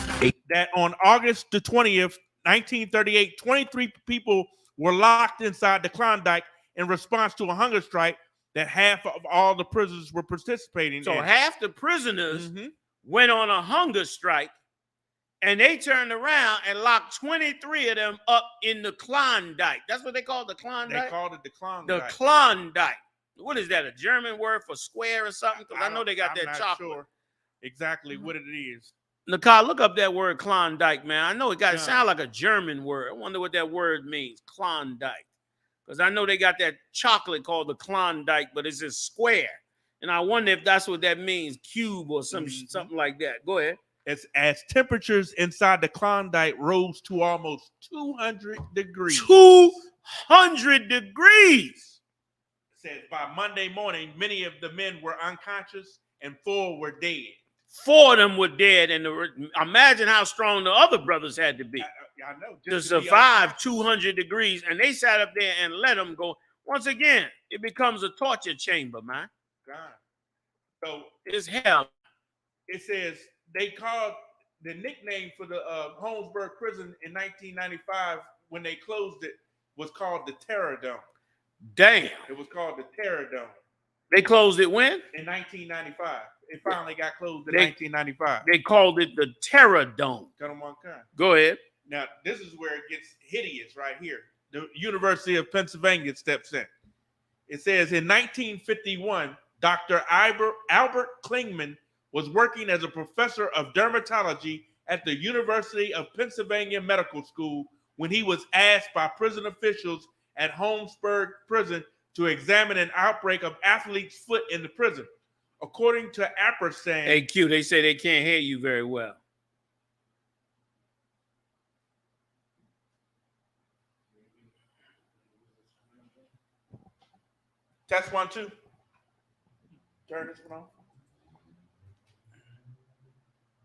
That on August the 20th, 1938, 23 people were locked inside the Klondike in response to a hunger strike that half of all the prisoners were participating in. So half the prisoners went on a hunger strike, and they turned around and locked 23 of them up in the Klondike. That's what they call the Klondike? They called it the Klondike. The Klondike. What is that, a German word for square or something? Because I know they got that chocolate. Sure exactly what it is. Nicole, look up that word Klondike, man. I know it sound like a German word. I wonder what that word means, Klondike. Because I know they got that chocolate called the Klondike, but it's a square. And I wonder if that's what that means, cube or something like that. Go ahead. As temperatures inside the Klondike rose to almost 200 degrees. 200 degrees! It says by Monday morning, many of the men were unconscious and 4 were dead. 4 of them were dead. And imagine how strong the other brothers had to be. I know. To survive 200 degrees, and they sat up there and let them go. Once again, it becomes a torture chamber, man. God. So it's hell. It says they called the nickname for the Holmesburg prison in 1995 when they closed it was called the Terror Dome. Damn. It was called the Terror Dome. They closed it when? In 1995. It finally got closed in 1995. They called it the Terror Dome. Go ahead. Now, this is where it gets hideous right here. The University of Pennsylvania steps in. It says in 1951, Dr. Albert Klingman was working as a professor of dermatology at the University of Pennsylvania Medical School when he was asked by prison officials at Holmesburg Prison to examine an outbreak of athlete's foot in the prison. According to Apperson. Hey, Q, they say they can't hear you very well. Test 1, 2. Turn this one on.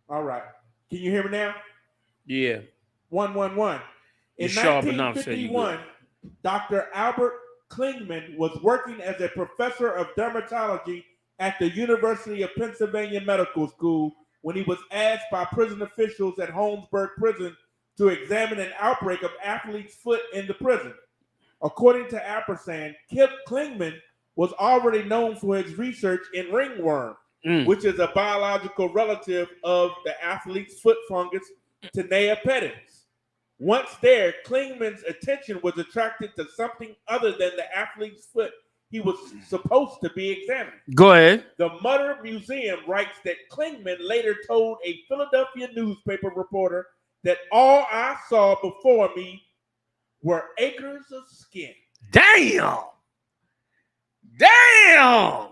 All right. Can you hear me now? Yeah. 1, 1, 1. In 1951, Dr. Albert Klingman was working as a professor of dermatology at the University of Pennsylvania Medical School when he was asked by prison officials at Holmesburg Prison to examine an outbreak of athlete's foot in the prison. According to Apperson, Klingman was already known for his research in ringworm, which is a biological relative of the athlete's foot fungus, Tinea pedis. Once there, Klingman's attention was attracted to something other than the athlete's foot he was supposed to be examining. Go ahead. The Mutter Museum writes that Klingman later told a Philadelphia newspaper reporter that all I saw before me were acres of skin. Damn. Damn.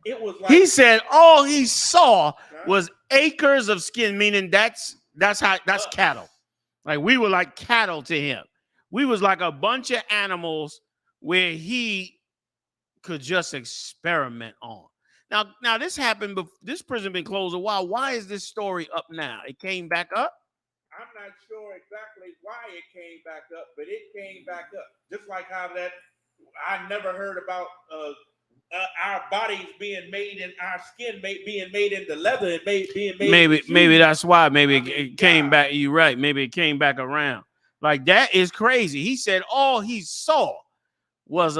It was like he said all he saw was acres of skin, meaning that's cattle. Like we were like cattle to him. We was like a bunch of animals where he could just experiment on. Now this happened. This prison been closed a while. Why is this story up now? It came back up. I'm not sure exactly why it came back up, but it came back up. Just like how that I never heard about our bodies being made in our skin, being made into leather, and being made. Maybe that's why. Maybe it came back. You're right. Maybe it came back around. Like that is crazy. He said all he saw was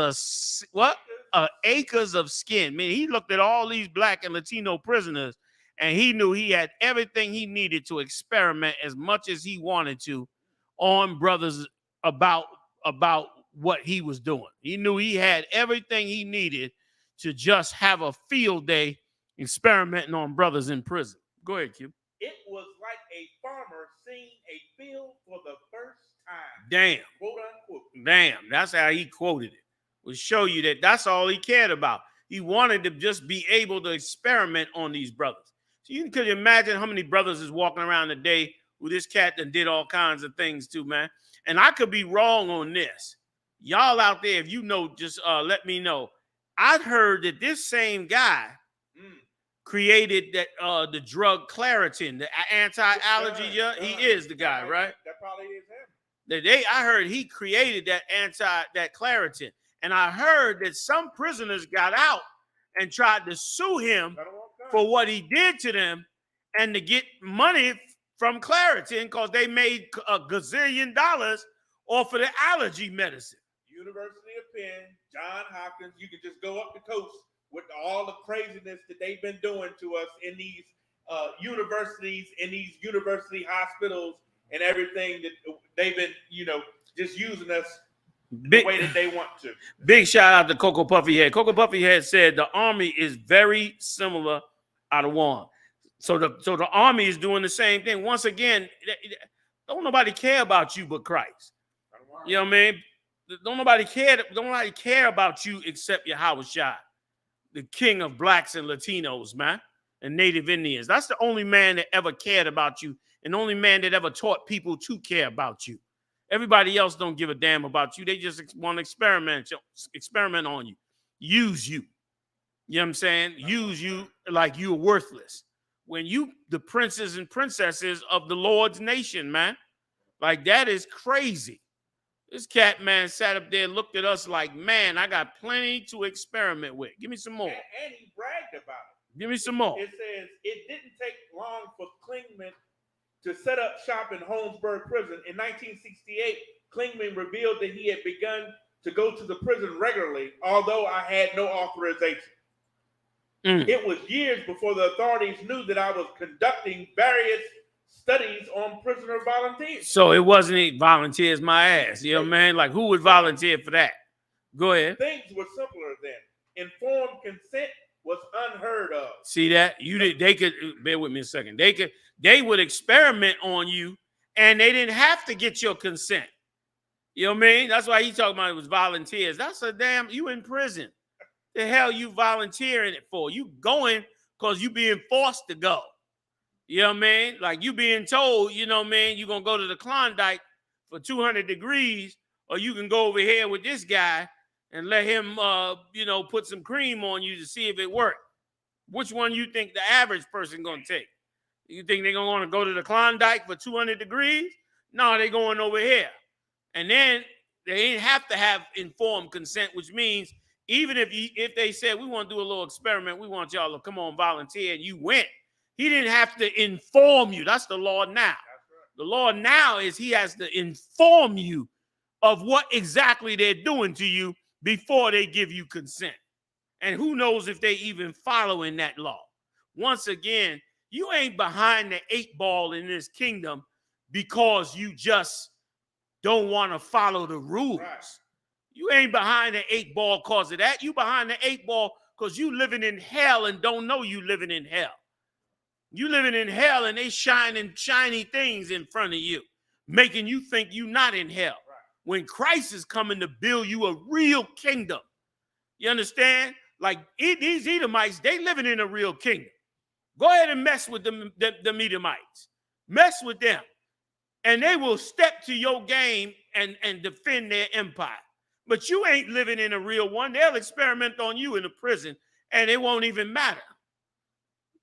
acres of skin. I mean, he looked at all these black and Latino prisoners, and he knew he had everything he needed to experiment as much as he wanted to on brothers about what he was doing. He knew he had everything he needed to just have a field day experimenting on brothers in prison. Go ahead, Q. It was like a farmer seeing a field for the first time. Damn. Quote unquote. Damn. That's how he quoted it. Would show you that that's all he cared about. He wanted to just be able to experiment on these brothers. So you could imagine how many brothers is walking around today who this cat that did all kinds of things to, man. And I could be wrong on this. Y'all out there, if you know, just let me know. I'd heard that this same guy created that the drug Claritin, the anti-allergy. He is the guy, right? That probably is him. I heard he created that Claritin. And I heard that some prisoners got out and tried to sue him for what he did to them and to get money from Claritin because they made a gazillion dollars off of the allergy medicine. University of Penn, Johns Hopkins, you can just go up the coast with all the craziness that they've been doing to us in these universities, in these university hospitals and everything that they've been, just using us the way that they want to. Big shout out to Coco Puffy Head. Coco Puffy Head said the Army is very similar out of one. So the Army is doing the same thing. Once again, don't nobody care about you but Christ. You know what I mean? Don't nobody care about you except Yahawashi, the king of blacks and Latinos, man, and Native Indians. That's the only man that ever cared about you and the only man that ever taught people to care about you. Everybody else don't give a damn about you. They just want to experiment on you, use you. You know what I'm saying? Use you like you're worthless. When you the princes and princesses of the Lord's nation, man. Like that is crazy. This cat, man, sat up there and looked at us like, man, I got plenty to experiment with. Give me some more. And he bragged about it. Give me some more. It says it didn't take long for Klingman to set up shop in Holmesburg prison. In 1968, Klingman revealed that he had begun to go to the prison regularly, although I had no authorization. It was years before the authorities knew that I was conducting various studies on prisoner volunteers. So it wasn't volunteers, my ass. You know what I mean? Like, who would volunteer for that? Go ahead. Things were simpler then. Informed consent was unheard of. See that? They could bear with me a second. They would experiment on you, and they didn't have to get your consent. You know what I mean? That's why he talking about it was volunteers. That's a damn, you in prison. The hell you volunteering it for? You going because you being forced to go. You know what I mean? Like you being told, you know what I mean, you're going to go to the Klondike for 200 degrees, or you can go over here with this guy and let him, put some cream on you to see if it worked. Which one you think the average person going to take? You think they're going to want to go to the Klondike for 200 degrees? No, they're going over here. And then they didn't have to have informed consent, which means even if they said, we want to do a little experiment, we want y'all to come on volunteer, and you went, he didn't have to inform you. That's the law now. Right. The law now is he has to inform you of what exactly they're doing to you before they give you consent. And who knows if they even following that law. Once again, you ain't behind the 8 ball in this kingdom because you just don't want to follow the rules. Right. You ain't behind the 8 ball because of that. You behind the 8 ball because you living in hell and don't know you living in hell. You living in hell and they shining shiny things in front of you, making you think you not in hell. Right. When Christ is coming to build you a real kingdom. You understand? Like these Edomites, they living in a real kingdom. Go ahead and mess with the Edomites. Mess with them. And they will step to your game and defend their empire. But you ain't living in a real one. They'll experiment on you in the prison, and it won't even matter.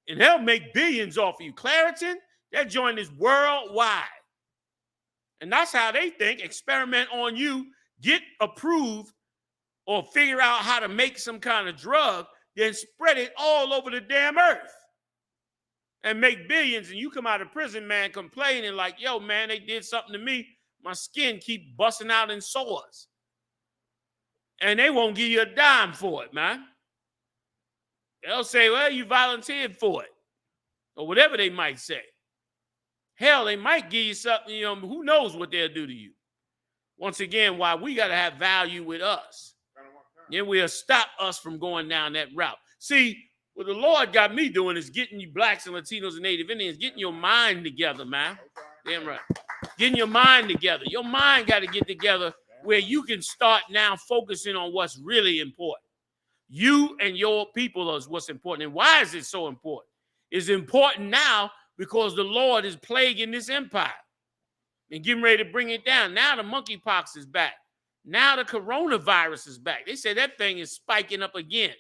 And they'll make billions off of you. Claritin, that joint is worldwide. And that's how they think. Experiment on you, get approved, or figure out how to make some kind of drug, then spread it all over the damn earth. And make billions, and you come out of prison, man, complaining like, yo, man, they did something to me. My skin keep busting out in sores. And they won't give you a dime for it, man. They'll say, well, you volunteered for it. Or whatever they might say. Hell, they might give you something, you know, who knows what they'll do to you. Once again, why we got to have value with us. Then we'll stop us from going down that route. See, what the Lord got me doing is getting you blacks and Latinos and Native Indians, getting your mind together, man. Damn right. Getting your mind together. Your mind got to get together where you can start now focusing on what's really important. You and your people is what's important. And why is it so important? It's important now because the Lord is plaguing this empire and getting ready to bring it down. Now the monkeypox is back. Now the coronavirus is back. They say that thing is spiking up again.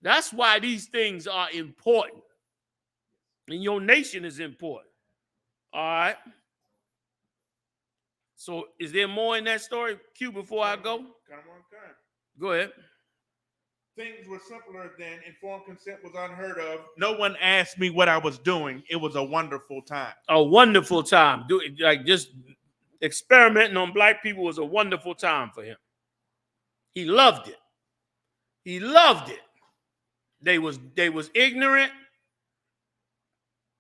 That's why these things are important. And your nation is important. All right. So is there more in that story, Q, before I go? Go ahead. Things were simpler then. Informed consent was unheard of. No one asked me what I was doing. It was a wonderful time. A wonderful time. Like just experimenting on black people was a wonderful time for him. He loved it. He loved it. They was ignorant,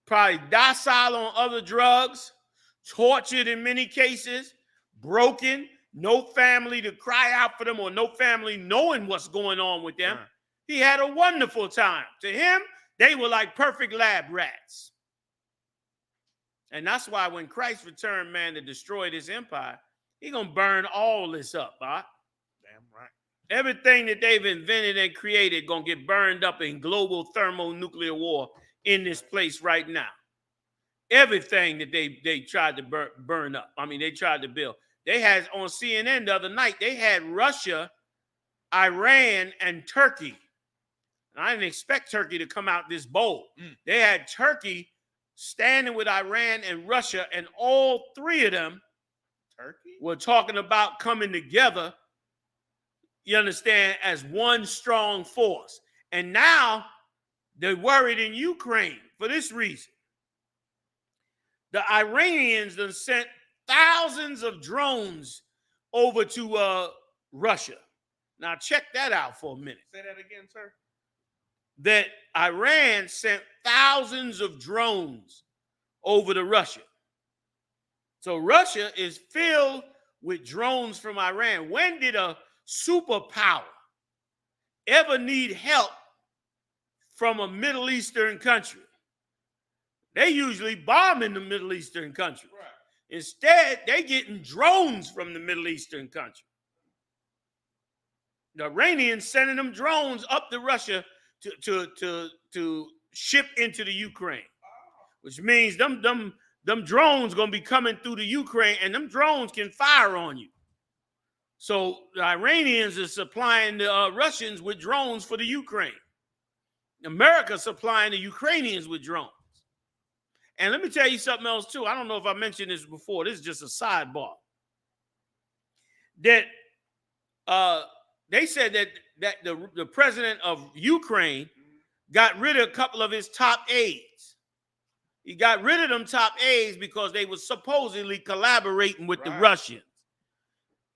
probably docile on other drugs, tortured in many cases, broken, no family to cry out for them or no family knowing what's going on with them. Right. He had a wonderful time. To him, they were like perfect lab rats. And that's why when Christ returned, man, to destroy this empire, he's going to burn all this up, huh? Damn right. Everything that they've invented and created going to get burned up in global thermonuclear war in this place right now. Everything that they tried to burn up. I mean, they tried to build. They had on CNN the other night, they had Russia, Iran, and Turkey. And I didn't expect Turkey to come out this bold. They had Turkey standing with Iran and Russia, and all three of them were talking about coming together, you understand, as one strong force. And now they're worried in Ukraine for this reason. The Iranians have sent thousands of drones over to Russia. Now check that out for a minute. Say that again, sir. That Iran sent thousands of drones over to Russia. So Russia is filled with drones from Iran. When did a superpower ever need help from a Middle Eastern country? They usually bomb in the Middle Eastern country. Right. Instead, they getting drones from the Middle Eastern country. The Iranians sending them drones up to Russia to ship into the Ukraine, which means them drones gonna be coming through the Ukraine, and them drones can fire on you. So the Iranians are supplying the Russians with drones for the Ukraine. America supplying the Ukrainians with drones. And let me tell you something else too. I don't know if I mentioned this before. This is just a sidebar. That they said that the president of Ukraine got rid of a couple of his top aides. He got rid of them top aides because they were supposedly collaborating with the Russians.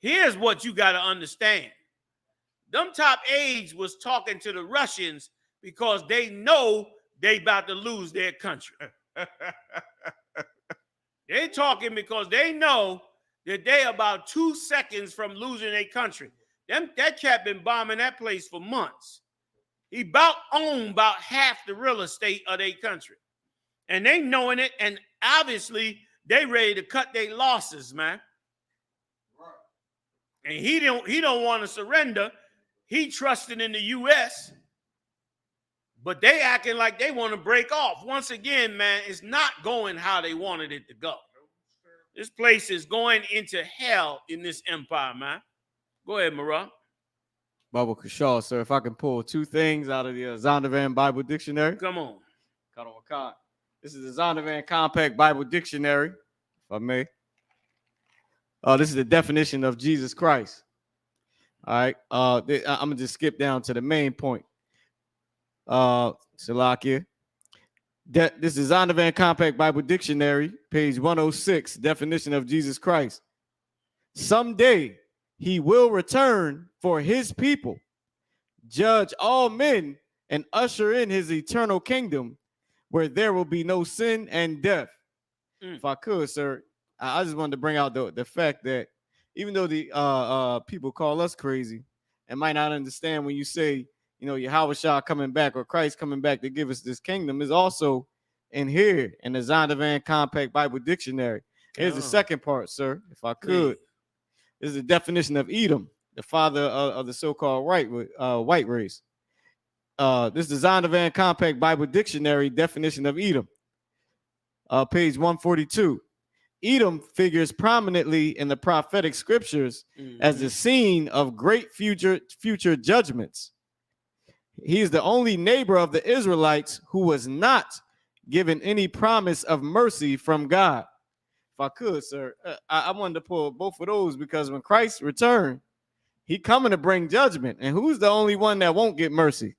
Here's what you got to understand. Them top aides was talking to the Russians because they know they about to lose their country. They talking because they know that they about 2 seconds from losing their country. That cat been bombing that place for months. He owned about half the real estate of their country. And they knowing it, and obviously they ready to cut their losses, man. And he don't want to surrender. He trusting in the U.S., but they acting like they want to break off. Once again, man, it's not going how they wanted it to go. This place is going into hell in this empire, man. Go ahead, Marah. Baba Kashaw, sir. If I can pull 2 things out of the Zondervan Bible Dictionary. Come on. This is the Zondervan Compact Bible Dictionary, if I may. This is the definition of Jesus Christ. All right. I'm going to just skip down to the main point. Salakia. This is Zondervan Compact Bible Dictionary, page 106, definition of Jesus Christ. Someday he will return for his people, judge all men, and usher in his eternal kingdom where there will be no sin and death. If I could, sir, I just wanted to bring out the fact that even though the people call us crazy and might not understand when you say, you know, Yahweh coming back or Christ coming back to give us this kingdom, is also in here in the Zondervan Compact Bible Dictionary. Here's the second part, sir, if I could. This is the definition of Edom, the father of the so-called white race. This is the Zondervan Compact Bible Dictionary definition of Edom, page 142. Edom figures prominently in the prophetic scriptures as the scene of great future judgments. He is the only neighbor of the Israelites who was not given any promise of mercy from God. If I could, sir, I wanted to pull both of those because when Christ returned, he coming to bring judgment. And who's the only one that won't get mercy?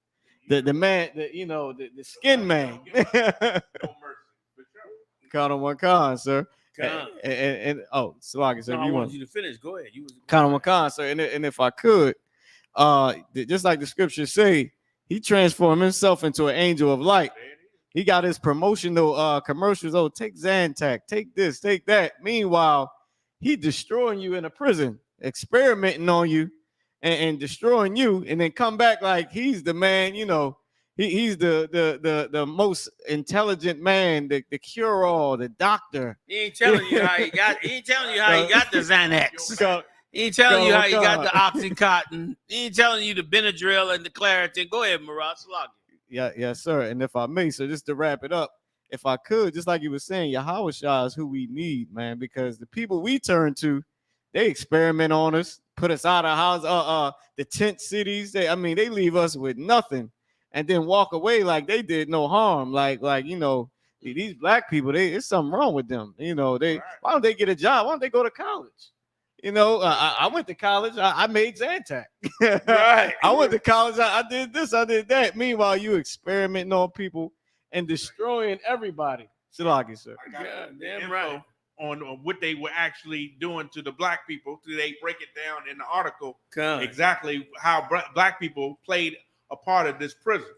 The man, the skin man. Count on one con, sir. And Salaki, sir. No, I want you to finish. Go ahead. Count on one con, sir. And if I could, just like the scriptures say, he transformed himself into an angel of light. He got his promotional commercials. Oh, take Zantac, take this, take that. Meanwhile, he destroying you in a prison, experimenting on you and destroying you, and then come back like he's the man, he's the most intelligent man, the cure-all, the doctor. He ain't telling you how he got the Xanax. He ain't telling you how he got the Oxycontin. He ain't telling you the Benadryl and the Claritin. Go ahead, Marah. Yes, sir. And if I may, so just to wrap it up, if I could, just like you were saying, Yahweh Shah is who we need, man, because the people we turn to, they experiment on us, put us out of house, the tent cities. They leave us with nothing and then walk away like they did no harm. Like these black people, there's something wrong with them. Why don't they get a job? Why don't they go to college? I went to college. I made Zantac. Right. I went to college. I did this. I did that. Meanwhile, you experimenting on people and destroying everybody. Salaki, sir. Damn right. On what they were actually doing to the black people. They break it down in the article exactly how black people played a part of this prison.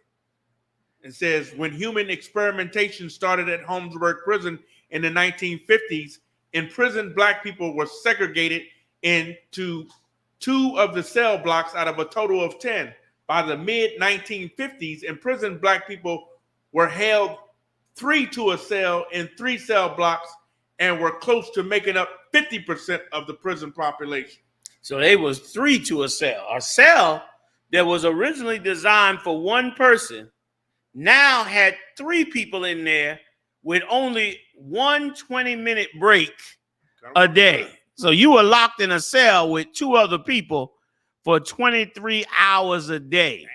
It says when human experimentation started at Holmesburg prison in the 1950s, in prison, black people were segregated into 2 of the cell blocks out of a total of 10. By the mid-1950s, in prison, black people were held 3 to a cell in 3 cell blocks and were close to making up 50% of the prison population. So they was 3 to a cell. A cell that was originally designed for 1 person now had 3 people in there with only 1 20-minute break a day. So you were locked in a cell with 2 other people for 23 hours a day.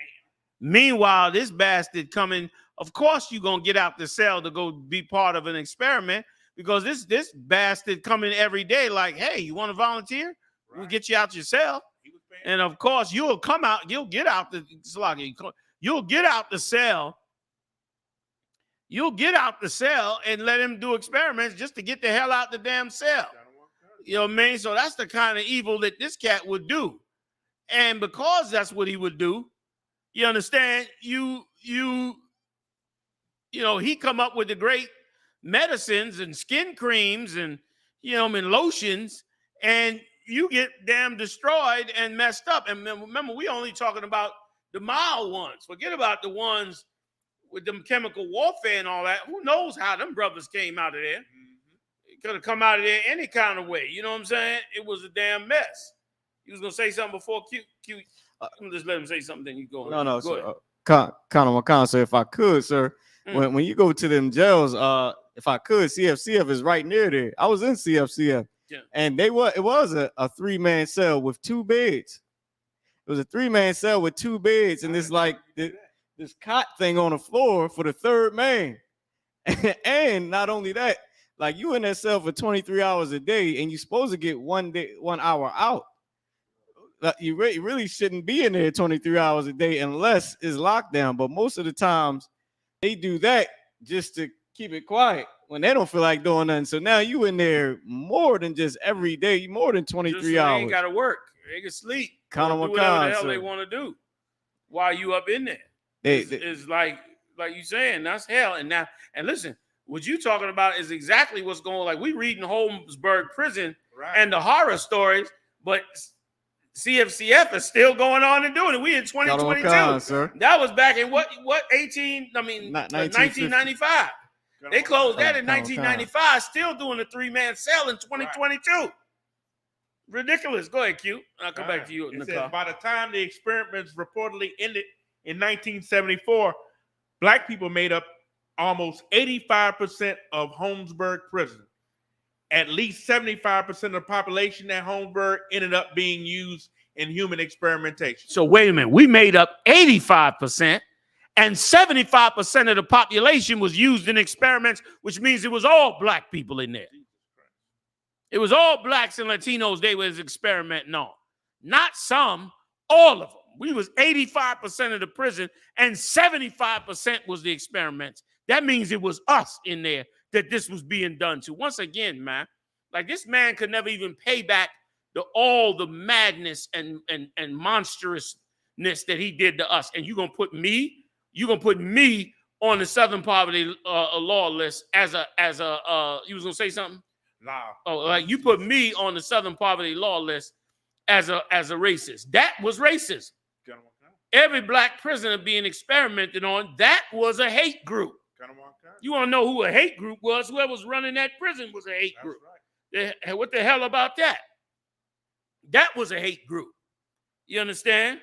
Meanwhile, this bastard coming, of course you're going to get out the cell to go be part of an experiment because this bastard coming every day like, hey, you want to volunteer? We'll get you out your cell. And of course you'll come out, you'll get out the cell. You'll get out the cell and let him do experiments just to get the hell out the damn cell. You know what I mean? So that's the kind of evil that this cat would do. And because that's what he would do, you understand, you know, he come up with the great medicines and skin creams and, you know, and lotions, and you get damn destroyed and messed up. And remember, we only talking about the mild ones. Forget about the ones with them chemical warfare and all that. Who knows how them brothers came out of there? It could have come out of there any kind of way. You know what I'm saying? It was a damn mess. You was gonna say something before Q. I'm gonna just let him say something. Then you go. No, go sir. ahead. Kind, sir. If I could, sir, when you go to them jails, if I could, CFCF is right near there. I was in CFCF, and it was a 3-man cell with 2 beds. It was a 3-man cell with 2 beds, and it's like this cot thing on the floor for the 3rd man. And not only that, like you in that cell for 23 hours a day, and you're supposed to get 1 hour out. You really shouldn't be in there 23 hours a day unless it's lockdown. But most of the times they do that just to keep it quiet when they don't feel like doing nothing. So now you in there more than just every day, more than 23 just so hours. They ain't got to work. They can sleep. Kind Do whatever the hell they want to do while you up in there. It's like you saying, that's hell. And now, and listen, what you talking about is exactly what's going on. Like we reading Holmesburg prison and the horror stories, but CFCF is still going on and doing it. We in 2022. Sir. That was back in what 1995. They closed that in 1995, still doing a 3-man cell in 2022. Ridiculous. Go ahead, Q. I'll come back to you in the car. By the time the experiments reportedly ended in 1974, black people made up almost 85% of Holmesburg prison. At least 75% of the population at Holmesburg ended up being used in human experimentation. So wait a minute. We made up 85%, and 75% of the population was used in experiments, which means it was all black people in there. It was all blacks and Latinos they was experimenting on. Not some, all of them. We was 85% of the prison, and 75% was the experiments. That means it was us in there that this was being done to. Once again, man, like this man could never even pay back all the madness and monstrousness that he did to us. And you're gonna put me on the Southern Poverty Law list as a you was gonna say something? Nah. Oh, like you put me on the Southern Poverty Law list as a racist. That was racism. Every black prisoner being experimented on, that was a hate group. You want to know who a hate group was? Whoever was running that prison was a hate group. Right. What the hell about that? That was a hate group. You understand?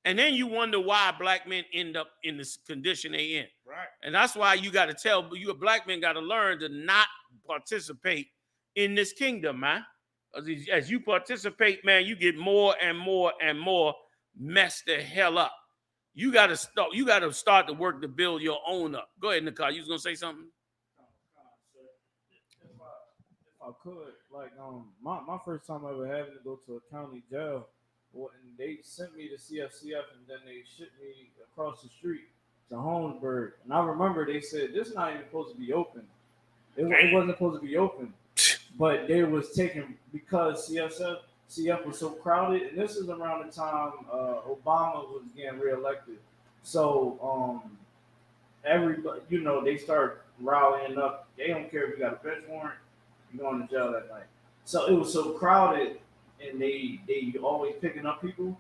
And then you wonder why black men end up in this condition they in. Right. And that's why you got to tell you black men got to learn to not participate in this kingdom, man. As you participate, man, you get more and more and more messed the hell up. You got to start the work to build your own up. Go ahead, Nicole. You was gonna say something? If I could, like my first time ever having to go to a county jail, and they sent me to CFCF, and then they shipped me across the street to Holmesburg. And I remember they said this is not even supposed to be open. It wasn't supposed to be open, but they was taking because CF was so crowded, and this is around the time Obama was getting reelected. So everybody, they start rallying up. They don't care if you got a bench warrant, you're going to jail that night. So it was so crowded, and they always picking up people.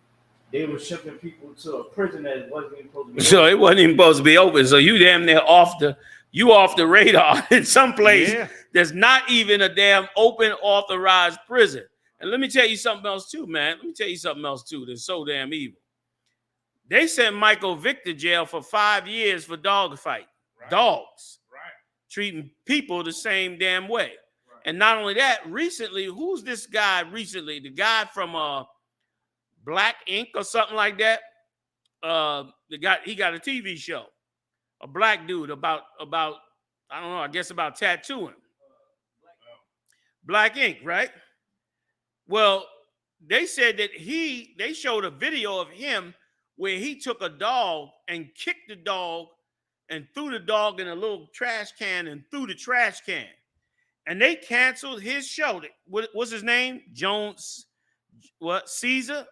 They were shipping people to a prison that wasn't even supposed to be open. So it wasn't even supposed to be open. So you damn near off the radar in some place. There's not even a damn open authorized prison. And let me tell you something else too, man. Let me tell you something else too that's so damn evil. They sent Michael Vick to jail for 5 years for dog fight. Right. Dogs. Right. Treating people the same damn way. Right. And not only that, recently, who's this guy recently? The guy from Black Ink or something like that. He got a TV show. A black dude about I don't know, I guess about tattooing. Black Ink, right? Well, they said that they showed a video of him where he took a dog and kicked the dog and threw the dog in a little trash can and threw the trash can. And they canceled his show. What's his name? Jones, Caesar?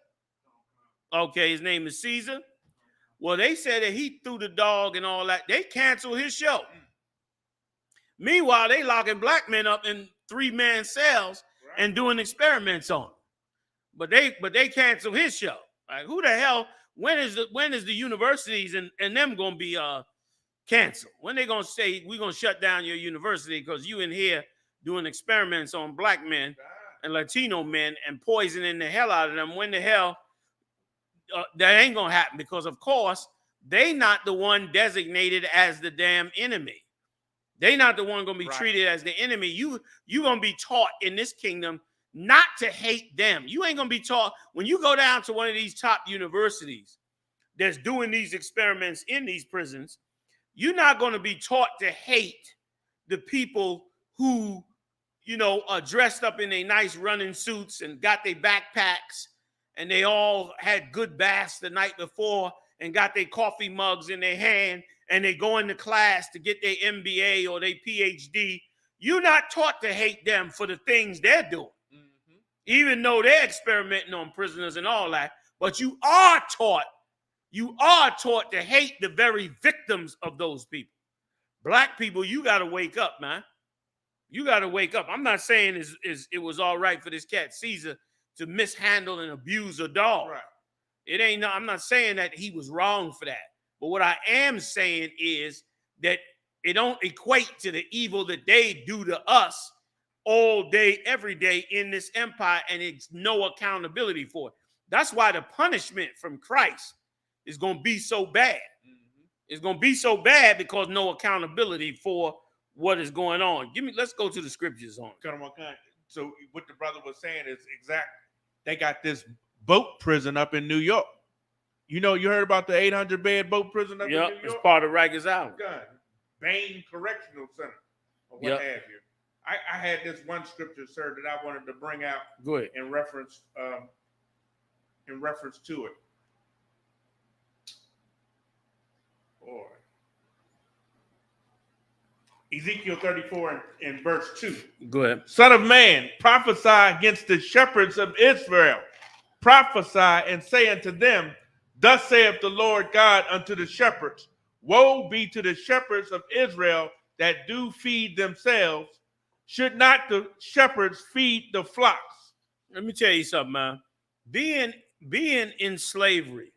Okay, his name is Caesar. Well, they said that he threw the dog and all that. They canceled his show. Meanwhile, they locking black men up in 3-man cells and doing experiments on them. But they canceled his show. Like, who the hell? When is the universities and them gonna be canceled? When they gonna say we're gonna shut down your university because you in here doing experiments on black men and Latino men and poisoning the hell out of them? When the hell that ain't gonna happen? Because of course they not the one designated as the damn enemy. They not the one gonna be treated as the enemy. You gonna be taught in this kingdom not to hate them. You ain't gonna be taught when you go down to one of these top universities that's doing these experiments in these prisons. You're not gonna be taught to hate the people who, you know, are dressed up in their nice running suits and got their backpacks and they all had good baths the night before and got their coffee mugs in their hand and they go into class to get their MBA or their PhD. You're not taught to hate them for the things they're doing, even though they're experimenting on prisoners and all that. But you are taught to hate the very victims of those people. Black people, you got to wake up, man. You got to wake up. I'm not saying it was all right for this cat Caesar to mishandle and abuse a dog. Right. It ain't. I'm not saying that he was wrong for that. But what I am saying is that it don't equate to the evil that they do to us all day, every day in this empire, and it's no accountability for it. That's why the punishment from Christ is going to be so bad. It's going to be so bad because no accountability for what is going on. Let's go to the scriptures on. So what the brother was saying is exact. They got this boat prison up in New York. You know, you heard about the 800-bed boat prison up in New York? It's part of Rikers Island. Bain Correctional Center, or what have you. I had this one scripture, sir, that I wanted to bring out. Go ahead. In reference to it. Boy. Ezekiel 34 and verse 2. Go ahead. Son of man, prophesy against the shepherds of Israel. Prophesy and say unto them, thus saith the Lord God unto the shepherds, woe be to the shepherds of Israel that do feed themselves. Should not the shepherds feed the flocks? Let me tell you something, man. Being in slavery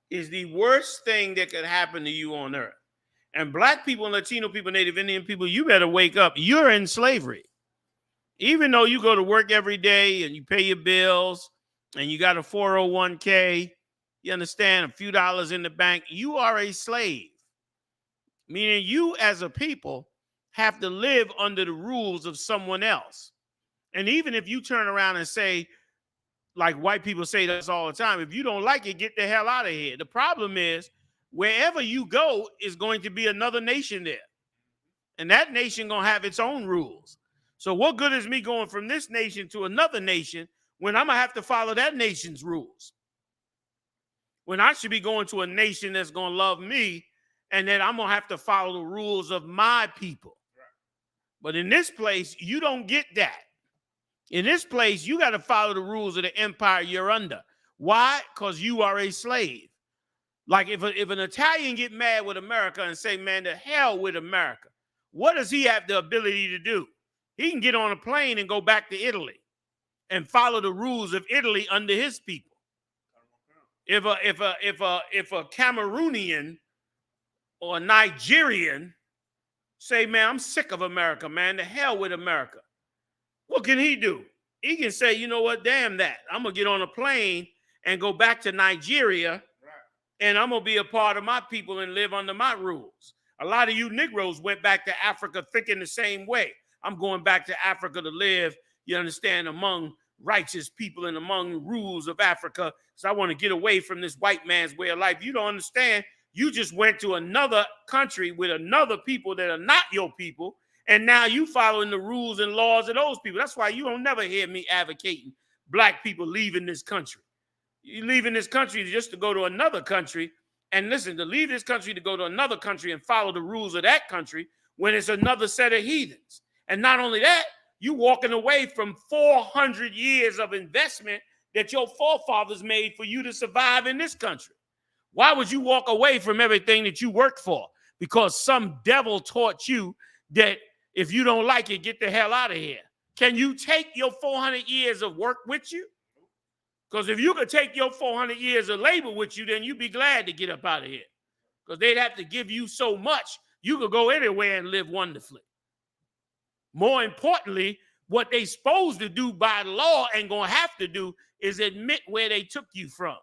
is the worst thing that could happen to you on earth. And black people, Latino people, Native Indian people, you better wake up. You're in slavery. Even though you go to work every day and you pay your bills and you got a 401k, you understand, a few dollars in the bank, you are a slave. Meaning you as a people have to live under the rules of someone else. And even if you turn around and say, like white people say this all the time, if you don't like it, get the hell out of here. The problem is, wherever you go is going to be another nation there. And that nation going to have its own rules. So what good is me going from this nation to another nation when I'm going to have to follow that nation's rules? When I should be going to a nation that's going to love me and then I'm going to have to follow the rules of my people. But in this place, you don't get that. In this place, you got to follow the rules of the empire you're under. Why? Because you are a slave. Like if an Italian get mad with America and say, man, to hell with America, what does he have the ability to do? He can get on a plane and go back to Italy and follow the rules of Italy under his people. If a Cameroonian or a Nigerian say, man, I'm sick of America, man, to hell with America, what can he do? He can say, you know what, damn that. I'm going to get on a plane and go back to Nigeria, and I'm going to be a part of my people and live under my rules. A lot of you Negroes went back to Africa thinking the same way. I'm going back to Africa to live, you understand, among righteous people and among the rules of Africa. So I want to get away from this white man's way of life. You don't understand. You just went to another country with another people that are not your people, and now you following the rules and laws of those people. That's why you don't never hear me advocating black people leaving this country. You leaving this country just to go to another country. And listen, to leave this country to go to another country and follow the rules of that country when it's another set of heathens. And not only that, you walking away from 400 years of investment that your forefathers made for you to survive in this country? Why would you walk away from everything that you worked for? Because some devil taught you that if you don't like it, get the hell out of here. Can you take your 400 years of work with you? Because if you could take your 400 years of labor with you, then you'd be glad to get up out of here. Because they'd have to give you so much, you could go anywhere and live wonderfully. More importantly, what they supposed to do by law and gonna have to do is admit where they took you from.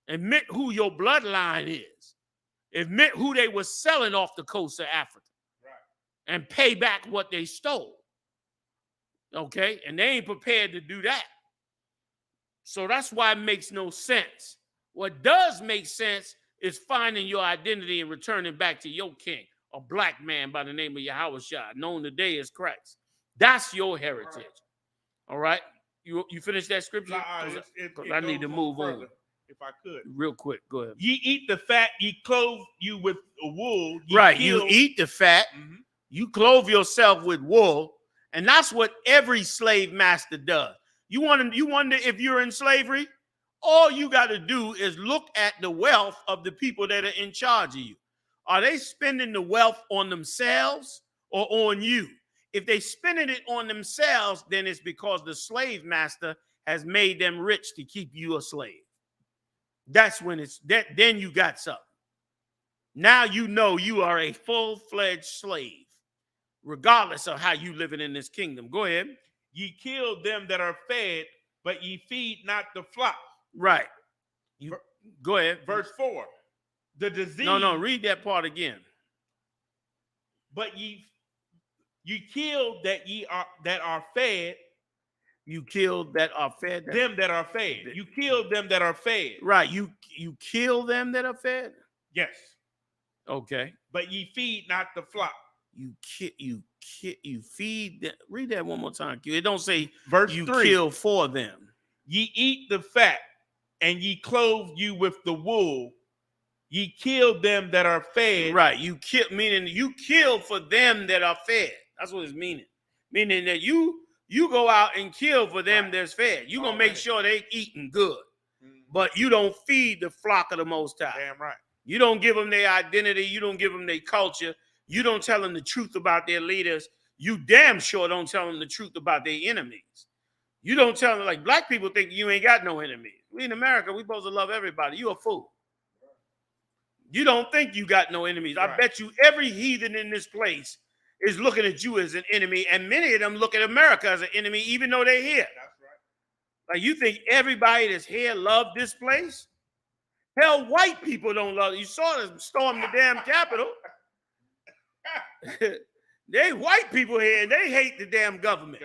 Admit who your bloodline is. Admit who they were selling off the coast of Africa. Right. And pay back what they stole. Okay? And they ain't prepared to do that. So that's why it makes no sense. What does make sense is finding your identity and returning back to your king, a black man by the name of Yahawashi, known today as Christ. That's your heritage. All right? You finish that scripture? Because I need to move on. If I could. Real quick, go ahead. Ye eat the fat, ye clothe you with wool. Right, you eat the fat, you clothe yourself with wool, and that's what every slave master does. You wonder if you're in slavery? All you got to do is look at the wealth of the people that are in charge of you. Are they spending the wealth on themselves or on you? If they spending it on themselves, then it's because the slave master has made them rich to keep you a slave. That's when it's that. Then you got something. Now you know you are a full-fledged slave, regardless of how you living in this kingdom. Go ahead. Ye kill them that are fed, but ye feed not the flock. Right. You go ahead. Verse 4. The disease. No, read that part again. But ye kill that are fed. You killed that are fed. Them that are fed. You kill them that are fed. Right. You kill them that are fed? Yes. Okay. But ye feed not the flock. You feed them. Read that one more time. It don't say verse you 3. Kill for them. Ye eat the fat, and ye clothe you with the wool. Ye kill them that are fed. Right. You kill, meaning you kill for them that are fed. That's what it's meaning. Meaning that you go out and kill for them that's fed. You're going to make sure they eating good. But you don't feed the flock of the Most High. Damn right. You don't give them their identity. You don't give them their culture. You don't tell them the truth about their leaders. You damn sure don't tell them the truth about their enemies. You don't tell them, like black people think you ain't got no enemies. We in America, we supposed to love everybody. You a fool. You don't think you got no enemies. Right. I bet you every heathen in this place is looking at you as an enemy, and many of them look at America as an enemy, even though they're here. That's right. Like, you think everybody that's here love this place? Hell, white people don't love it. You saw them storm the damn Capitol. They white people here, and they hate the damn government.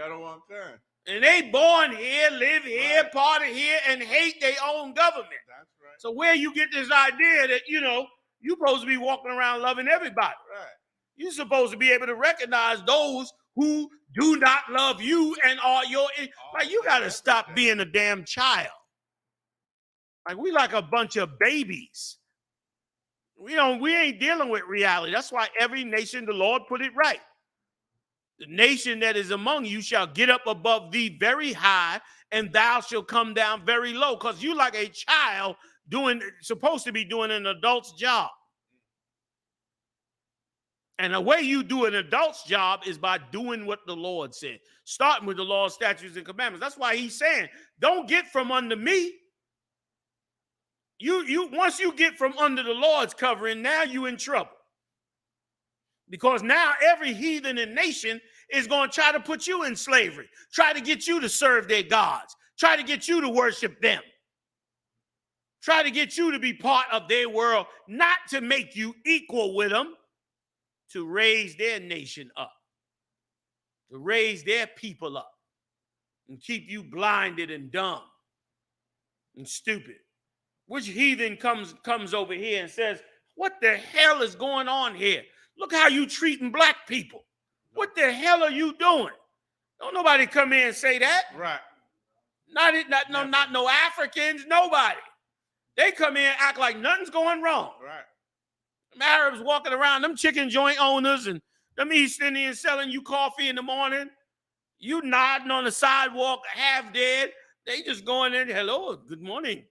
And they born here, live here, right. Party here, and hate their own government. That's right. So where you get this idea that, you're supposed to be walking around loving everybody. Right. You're supposed to be able to recognize those who do not love you and are your... Like, you got to stop being a damn child. Like, we like a bunch of babies. We ain't dealing with reality. That's why every nation, the Lord put it right. The nation that is among you shall get up above thee very high, and thou shalt come down very low. Because you like a child supposed to be doing an adult's job. And the way you do an adult's job is by doing what the Lord said. Starting with the law, statutes, and commandments. That's why he's saying, don't get from under me. Once you get from under the Lord's covering, now you in trouble. Because now every heathen and nation is going to try to put you in slavery, try to get you to serve their gods, try to get you to worship them, try to get you to be part of their world, not to make you equal with them, to raise their nation up, to raise their people up, and keep you blinded and dumb and stupid. Which heathen comes over here and says, what the hell is going on here? Look how you treating black people. What the hell are you doing? Don't nobody come in and say that. Right. Not no Africans, nobody. They come in and act like nothing's going wrong. Right. Them Arabs walking around, them chicken joint owners and them East Indians selling you coffee in the morning. You nodding on the sidewalk, half dead. They just go in there, hello, good morning.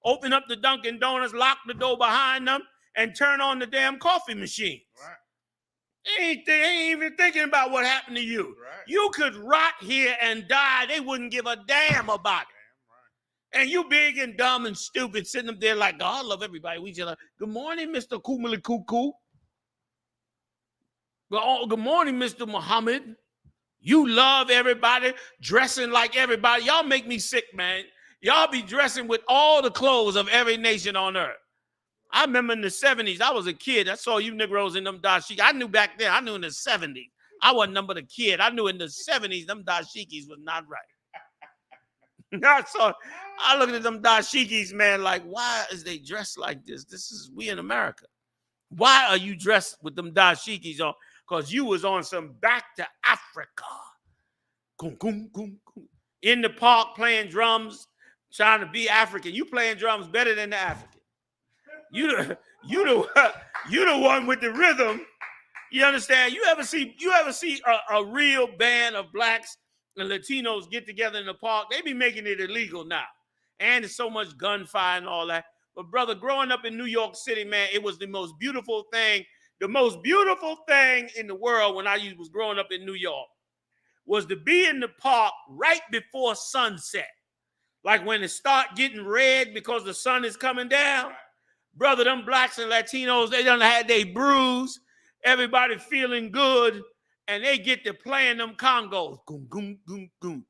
Open up the Dunkin' Donuts, lock the door behind them, and turn on the damn coffee machines. Right. They ain't even thinking about what happened to you. Right. You could rot here and die. They wouldn't give a damn about it. Right. And you big and dumb and stupid sitting up there like, God, I love everybody. We just like, good morning, Mr. Kumali Cuckoo. Good morning, Mr. Muhammad. You love everybody, dressing like everybody. Y'all make me sick, man. Y'all be dressing with all the clothes of every nation on earth. I remember in the 70s, I was a kid. I saw you Negroes in them dashikis. I knew back then. I knew in the 70s. I wasn't number the kid. I knew in the 70s, them dashikis was not right. I looked at them dashikis, man, like, why is they dressed like this? We in America. Why are you dressed with them dashikis on? Because you was on some back to Africa. In the park playing drums, trying to be African. You playing drums better than the African. You the one with the rhythm. You understand? You ever see a real band of blacks and Latinos get together in the park? They be making it illegal now. And there's so much gunfire and all that. But brother, growing up in New York City, man, it was the most beautiful thing. The most beautiful thing in the world when I was growing up in New York was to be in the park right before sunset. Like when it start getting red because the sun is coming down. Brother, them blacks and Latinos, they done had their brews. Everybody feeling good. And they get to playing them congos. Goom, goom, goom, goom.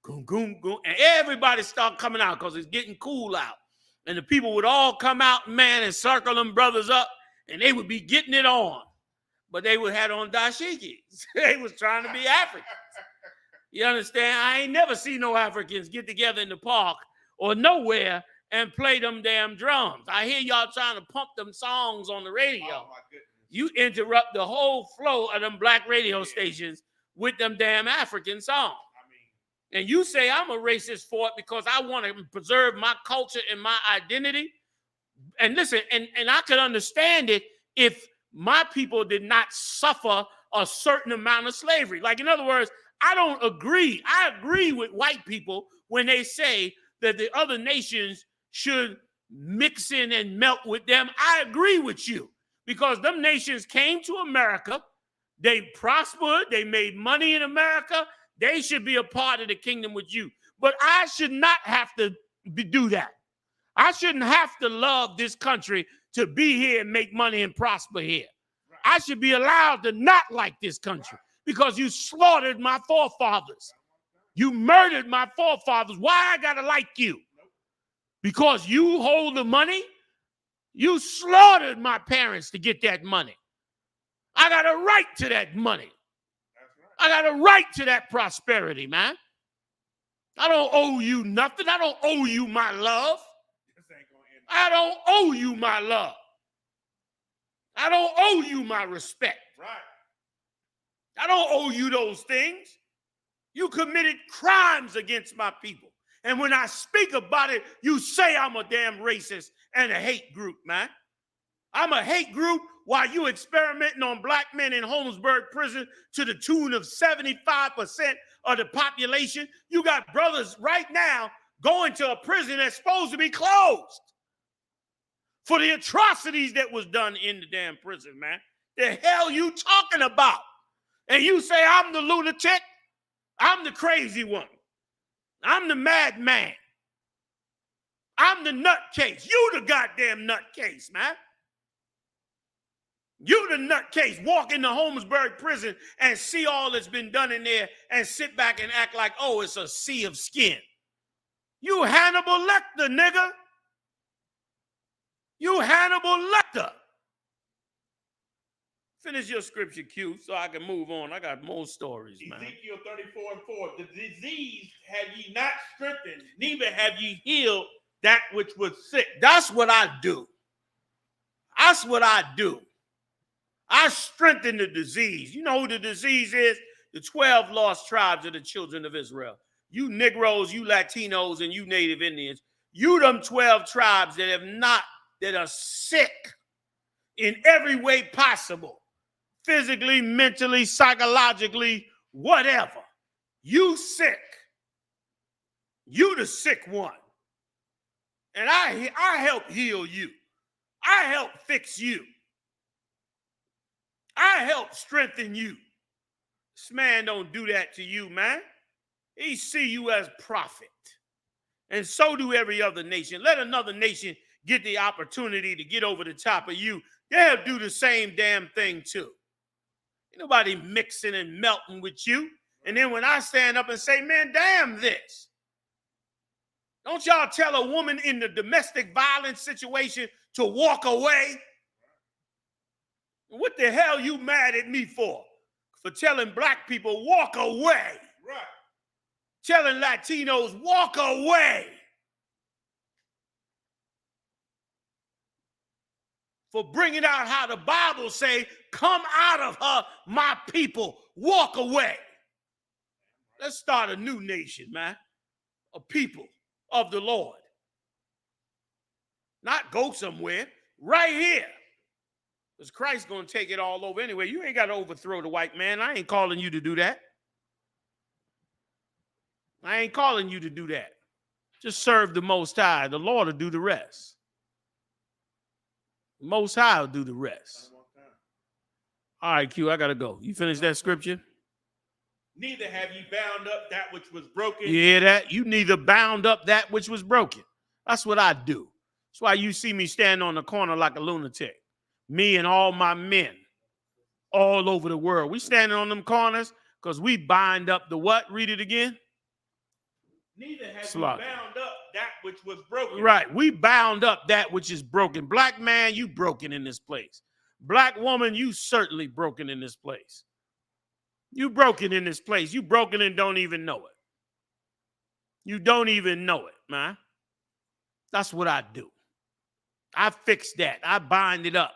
Goom, goom, goom. And everybody start coming out because it's getting cool out. And the people would all come out, man, and circle them brothers up. And they would be getting it on. But they would have on dashikis. They was trying to be Africans. You understand? I ain't never seen no Africans get together in the park or nowhere and play them damn drums. I hear y'all trying to pump them songs on the radio. Oh, my goodness. You interrupt the whole flow of them black radio stations with them damn African songs. And you say I'm a racist for it because I want to preserve my culture and my identity. And listen, and I could understand it if my people did not suffer a certain amount of slavery. Like, in other words, I don't agree. I agree with white people when they say that the other nations should mix in and melt with them. I agree with you because them nations came to America. They prospered. They made money in America. They should be a part of the kingdom with you. But I should not have to do that. I shouldn't have to love this country to be here and make money and prosper here. I should be allowed to not like this country because you slaughtered my forefathers. You murdered my forefathers. Why I gotta like you? Because you hold the money? You slaughtered my parents to get that money. I got a right to that money. I got a right to that prosperity, man. I don't owe you nothing. I don't owe you my love. I don't owe you my love. I don't owe you my respect. Right. I don't owe you those things. You committed crimes against my people. And when I speak about it, you say I'm a damn racist and a hate group, man. I'm a hate group while you experimenting on black men in Holmesburg prison to the tune of 75% of the population. You got brothers right now going to a prison that's supposed to be closed for the atrocities that was done in the damn prison, man. The hell you talking about? And you say I'm the lunatic? I'm the crazy one. I'm the madman. I'm the nutcase. You the goddamn nutcase, man. You the nutcase. Walk into Holmesburg prison and see all that's been done in there and sit back and act like, oh, it's a sea of skin. You Hannibal Lecter, nigga. You Hannibal Lecter. Finish your scripture, Q, so I can move on. I got more stories, man. Ezekiel 34:4. The disease have ye not strengthened, neither have ye healed that which was sick. That's what I do. That's what I do. I strengthen the disease. You know who the disease is? The 12 lost tribes of the children of Israel. You Negroes, you Latinos, and you Native Indians. You them 12 tribes that are sick in every way possible. Physically, mentally, psychologically, whatever. You sick. You the sick one. And I help heal you. I help fix you. I help strengthen you. This man don't do that to you, man. He see you as prophet. And so do every other nation. Let another nation get the opportunity to get over the top of you. They'll do the same damn thing too. Ain't nobody mixing and melting with you. And then when I stand up and say, man, damn this. Don't y'all tell a woman in the domestic violence situation to walk away? What the hell you mad at me for? For telling black people, walk away. Right. Telling Latinos, walk away. For bringing out how the Bible say, come out of her, my people, walk away. Let's start a new nation, man. A people of the Lord. Not go somewhere, right here. Because Christ's going to take it all over anyway. You ain't got to overthrow the white man. I ain't calling you to do that. I ain't calling you to do that. Just serve the Most High. The Lord will do the rest. The Most High will do the rest. All right, Q, I got to go. You finish that scripture? Neither have ye bound up that which was broken. You hear that? You neither bound up that which was broken. That's what I do. That's why you see me stand on the corner like a lunatic. Me and all my men all over the world. We standing on them corners because we bind up the what? Read it again. Neither have you bound up that which was broken. Right. We bound up that which is broken. Black man, you broken in this place. Black woman, you certainly broken in this place. You broken in this place. You broken and don't even know it. You don't even know it, man. That's what I do. I fix that. I bind it up.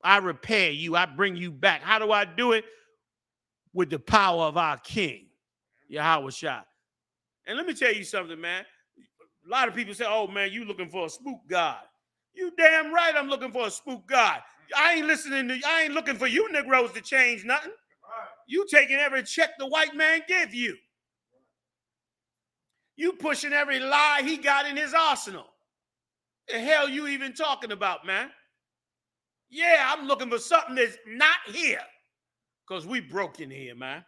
I repair you. I bring you back. How do I do it? With the power of our King, Yahawashi. And let me tell you something, man. A lot of people say, oh, man, you looking for a spook God. You damn right I'm looking for a spook God. I ain't looking for you Negroes to change nothing. You taking every check the white man give you. You pushing every lie he got in his arsenal. The hell you even talking about, man? Yeah, I'm looking for something that's not here. Because we broke in here, man.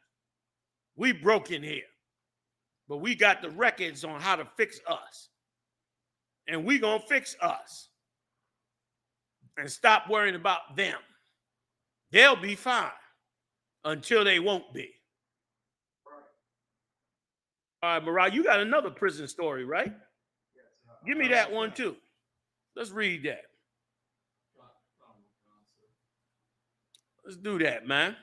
We broke in here. But we got the records on how to fix us. And we gonna fix us. And stop worrying about them. They'll be fine. Until they won't be. All right, Mariah, you got another prison story, right? Give me that one too. Let's read that. Let's do that, man.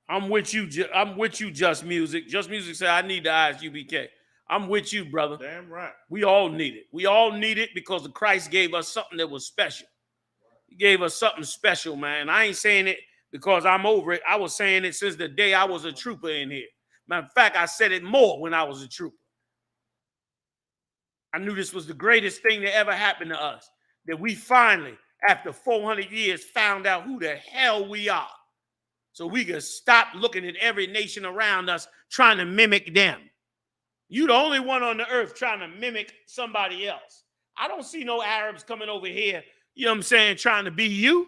I'm with you, Just Music. Just Music said, I need the I.S.U.P.K. I'm with you, brother. Damn right. We all need it. We all need it because Christ gave us something that was special. He gave us something special, man. I ain't saying it because I'm over it. I was saying it since the day I was a trooper in here. Matter of fact, I said it more when I was a trooper. I knew this was the greatest thing that ever happened to us. That we finally, after 400 years, found out who the hell we are. So we could stop looking at every nation around us trying to mimic them. You the only one on the earth trying to mimic somebody else. I don't see no Arabs coming over here, you know what I'm saying, trying to be you.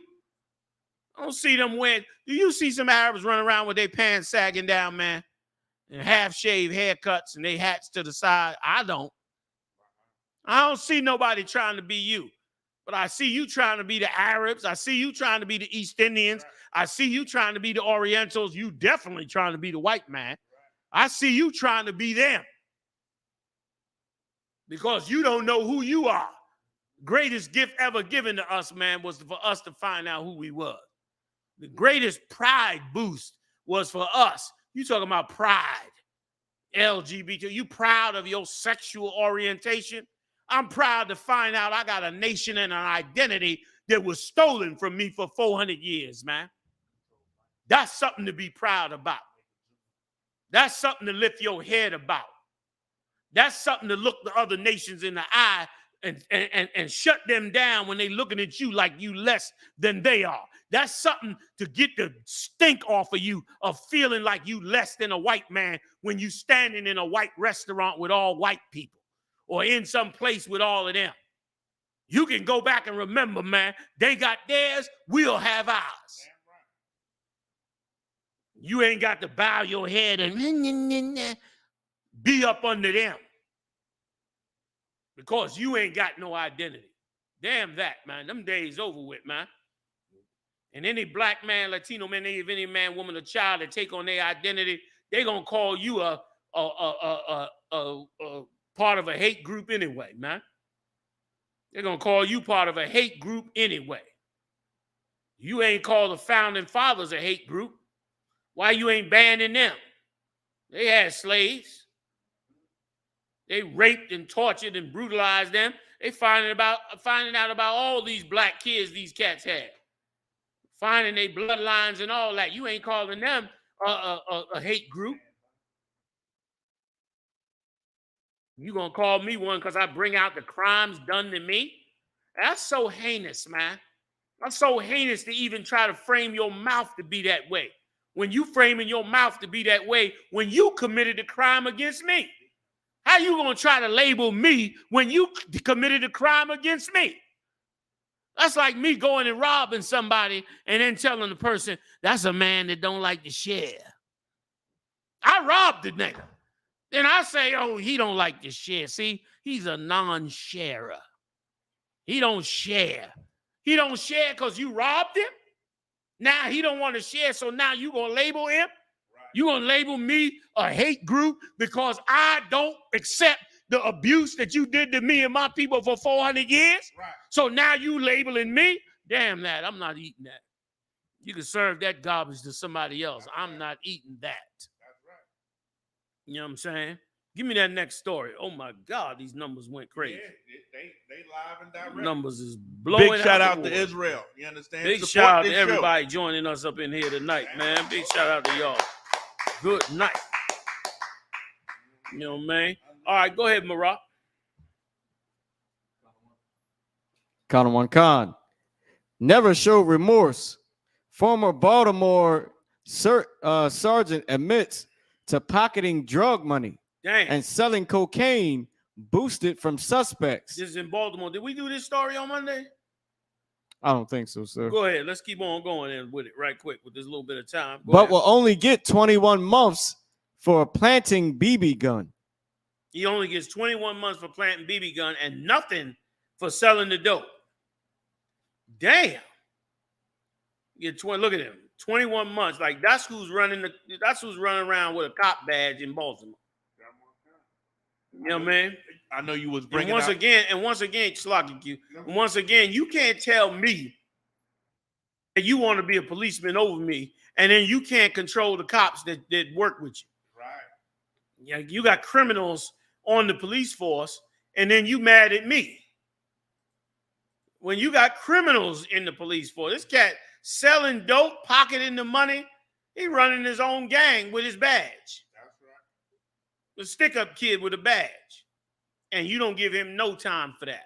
I don't see them wearing. Do you see some Arabs running around with their pants sagging down, man? And half-shaved haircuts and their hats to the side? I don't. I don't see nobody trying to be you. But I see you trying to be the Arabs. I see you trying to be the East Indians. I see you trying to be the Orientals. You definitely trying to be the white man. I see you trying to be them. Because you don't know who you are. Greatest gift ever given to us, man, was for us to find out who we were. The greatest pride boost was for us. You talking about pride. LGBT. You proud of your sexual orientation? I'm proud to find out I got a nation and an identity that was stolen from me for 400 years, man. That's something to be proud about. That's something to lift your head about. That's something to look the other nations in the eye and shut them down when they looking at you like you less than they are. That's something to get the stink off of you of feeling like you less than a white man when you standing in a white restaurant with all white people or in some place with all of them. You can go back and remember, man, they got theirs, we'll have ours. You ain't got to bow your head and be up under them because you ain't got no identity. Damn that, man. Them days over with, man. And any black man, Latino man, any man, woman, or child that take on their identity, they gonna call you a part of a hate group anyway, man. They're gonna call you part of a hate group anyway. You ain't called the founding fathers a hate group. Why you ain't banning them? They had slaves. They raped and tortured and brutalized them. They finding out about all these black kids these cats had. Finding their bloodlines and all that. You ain't calling them a hate group. You gonna call me one because I bring out the crimes done to me? That's so heinous, man. That's so heinous to even try to frame your mouth to be that way. When you framing your mouth to be that way, when you committed a crime against me. How you gonna try to label me when you committed a crime against me? That's like me going and robbing somebody and then telling the person, that's a man that don't like to share. I robbed the nigga. Then I say, oh, he don't like to share. See, he's a non-sharer. He don't share. He don't share because you robbed him. Now he don't want to share, so now you going to label him? You going to label me a hate group because I don't accept the abuse that you did to me and my people for 400 years? Right. So now you labeling me? Damn that. I'm not eating that. You can serve that garbage to somebody else. I'm not eating that. That's right. You know what I'm saying? Give me that next story. Oh, my God, these numbers went crazy. Yeah, they live and direct. Numbers is blowing out. Big shout out to Israel. You understand? Big shout out to everybody joining us up in here tonight, man. Big shout out to y'all. Good night. You know what I mean? All right, go ahead, Marat. Khan. Never showed remorse. Former Baltimore sergeant admits to pocketing drug money and selling cocaine boosted from suspects. This is in Baltimore. Did we do this story on Monday? I don't think so, sir. Go ahead. Let's keep on going in with it right quick with this little bit of time. But will only get 21 months for planting BB gun. He only gets 21 months for planting BB gun and nothing for selling the dope. Damn. Look at him. 21 months. Like that's who's running around with a cop badge in Baltimore. You know what I mean? I know you was bringing once again, Slocking Q. Once again, you can't tell me that you want to be a policeman over me, and then you can't control the cops that work with you. Right. Yeah, you got criminals on the police force, and then you mad at me. When you got criminals in the police force, this cat selling dope, pocketing the money, he running his own gang with his badge. That's right. The stick-up kid with a badge. And you don't give him no time for that.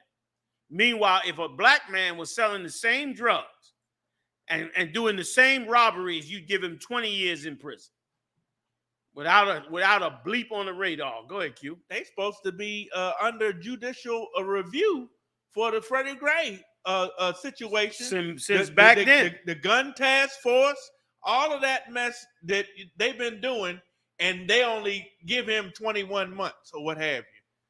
Meanwhile, if a black man was selling the same drugs and doing the same robberies, you'd give him 20 years in prison. Without a bleep on the radar. Go ahead, Q. They supposed to be under judicial review for the Freddie Gray situation. Since back then. The gun task force, all of that mess that they've been doing, and they only give him 21 months or what have you.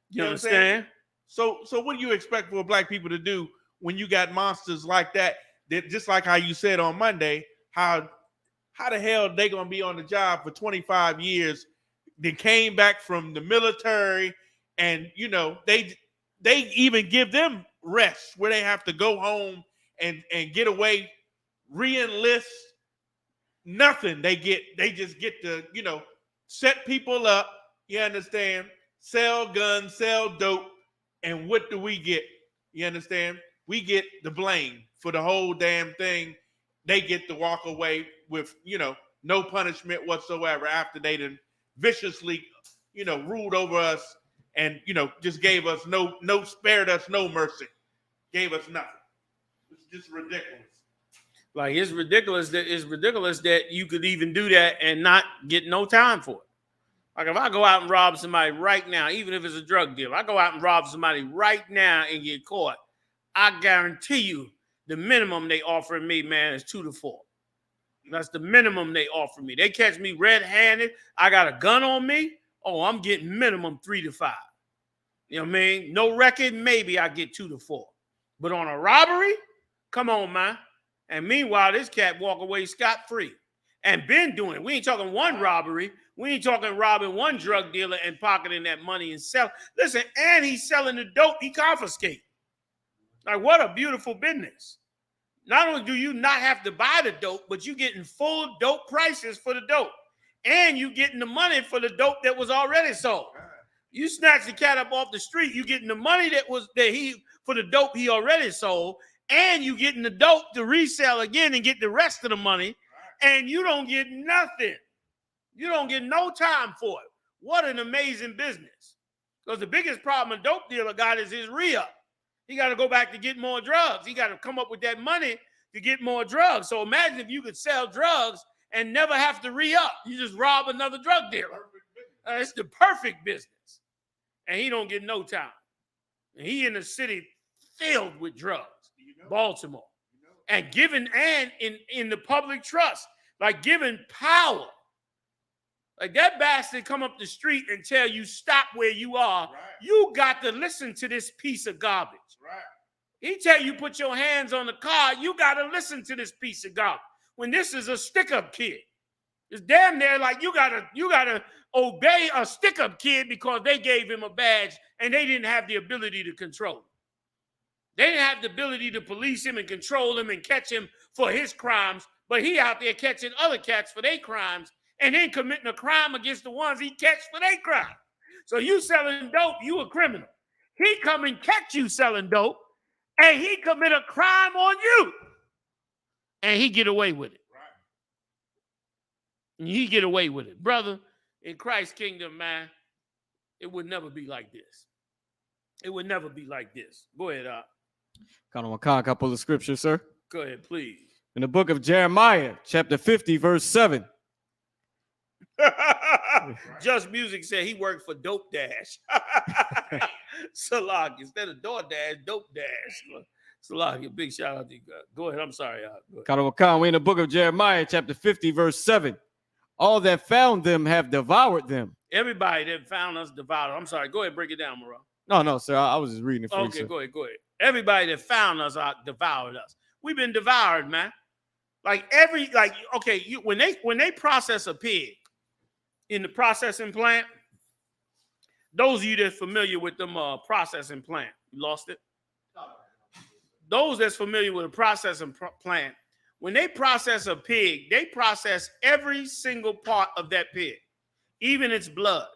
You understand? So what do you expect for black people to do when you got monsters like that? That just like how you said on Monday, how the hell they gonna be on the job for 25 years? They came back from the military, and you know they even give them rest where they have to go home and get away, re-enlist. Nothing. They just get to set people up. You understand? Sell guns, sell dope, and what do we get? You understand? We get the blame for the whole damn thing. They get to walk away with, no punishment whatsoever after they done viciously, ruled over us and just gave us no spared us no mercy, gave us nothing. It's just ridiculous. Like it's ridiculous that you could even do that and not get no time for it. Like if I go out and rob somebody right now, even if it's a drug deal, I go out and rob somebody right now and get caught, I guarantee you the minimum they offering me, man, is 2 to 4. That's the minimum they offer me. They catch me red-handed, I got a gun on me, oh, I'm getting minimum 3 to 5. You know what I mean? No record, maybe I get 2 to 4. But on a robbery, come on, man. And meanwhile, this cat walk away scot-free. And been doing it. We ain't talking one robbery. We ain't talking robbing one drug dealer and pocketing that money and sell. Listen, and he's selling the dope he confiscated. Like, what a beautiful business. Not only do you not have to buy the dope, but you're getting full dope prices for the dope. And you getting the money for the dope that was already sold. You snatch the cat up off the street, you getting the money for the dope he already sold, and you getting the dope to resell again and get the rest of the money, and you don't get nothing. You don't get no time for it. What an amazing business. Because the biggest problem a dope dealer got is his re-up. He got to go back to get more drugs. He got to come up with that money to get more drugs. So imagine if you could sell drugs and never have to re-up. You just rob another drug dealer. It's the perfect business. And he don't get no time. And he in a city filled with drugs, Baltimore. And given in the public trust, like giving power. Like that bastard come up the street and tell you stop where you are. Right. You got to listen to this piece of garbage. Right. He tell you put your hands on the car. You got to listen to this piece of garbage. When this is a stick-up kid, it's damn near like you gotta obey a stick-up kid because they gave him a badge and they didn't have the ability to control him. They didn't have the ability to police him and control him and catch him for his crimes, but he out there catching other cats for their crimes and then committing a crime against the ones he catch for their crime. So you selling dope, you a criminal. He come and catch you selling dope, and he commit a crime on you, and he get away with it. And he get away with it. Brother, in Christ's kingdom, man, it would never be like this. It would never be like this. Go ahead, A couple of scriptures, sir. Go ahead, please. In the book of Jeremiah, chapter 50, verse 7. Just Music said he worked for Dope Dash. Salak, instead of DoorDash, Dope Dash. Salak, a big shout out to you. Go ahead, I'm sorry. We're in the book of Jeremiah, chapter 50, verse 7. All that found them have devoured them. Everybody that found us devoured. I'm sorry. Go ahead, break it down, Moreau. No, sir. I was just reading it for you. Okay, go ahead. Everybody that found us devoured us. We've been devoured, man. When they process a pig in the processing plant, those of you that's familiar with them processing plant, you lost it? Those that's familiar with a processing plant, when they process a pig, they process every single part of that pig, even its blood.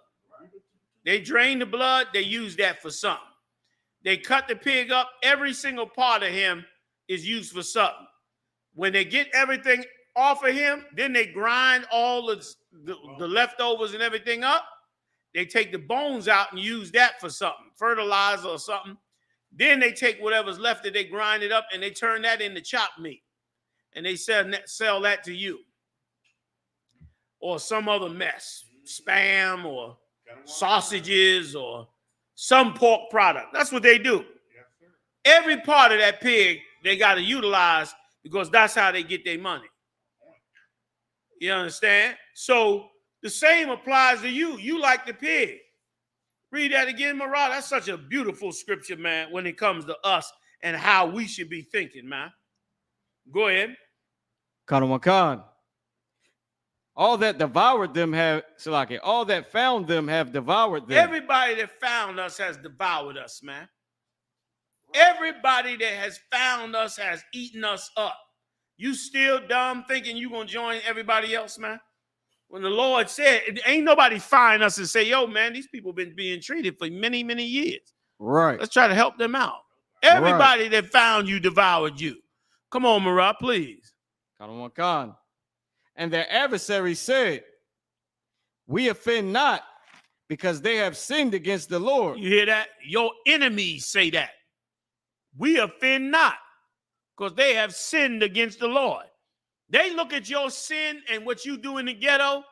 They drain the blood, they use that for something. They cut the pig up, every single part of him is used for something. When they get everything off of him, then they grind all the leftovers and everything up. They take the bones out and use that for something, fertilizer or something. Then they take whatever's left that they grind it up and they turn that into chopped meat. And they sell that to you. Or some other mess, spam or sausages or some pork product. That's what they do. Every part of that pig they got to utilize because that's how they get their money. You understand? So the same applies to you. You like the pig. Read that again, Marah. That's such a beautiful scripture, man, when it comes to us and how we should be thinking, man. Go ahead. Khan. All that devoured them have, Salaki, all that found them have devoured them. Everybody that found us has devoured us, man. Everybody that has found us has eaten us up. You still dumb thinking you're going to join everybody else, man? When the Lord said, ain't nobody find us and say, yo, man, these people been being treated for many, many years. Right. Let's try to help them out. Everybody that found you devoured you. Come on, Marah, please. Khan. And their adversary said, we offend not because they have sinned against the Lord. You hear that? Your enemies say that. We offend not, because they have sinned against the Lord. They look at your sin and what you do in the ghetto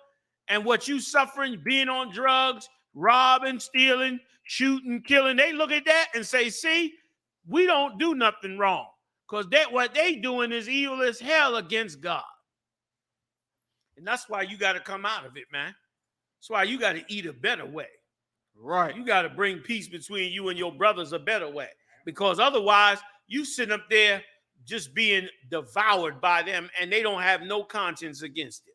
and what you suffering, being on drugs, robbing, stealing, shooting, killing. They look at that and say, see, we don't do nothing wrong, because what they doing is evil as hell against God. And that's why you got to come out of it, man. That's why you got to eat a better way. Right. You got to bring peace between you and your brothers a better way, because otherwise you sit up there just being devoured by them and they don't have no conscience against it.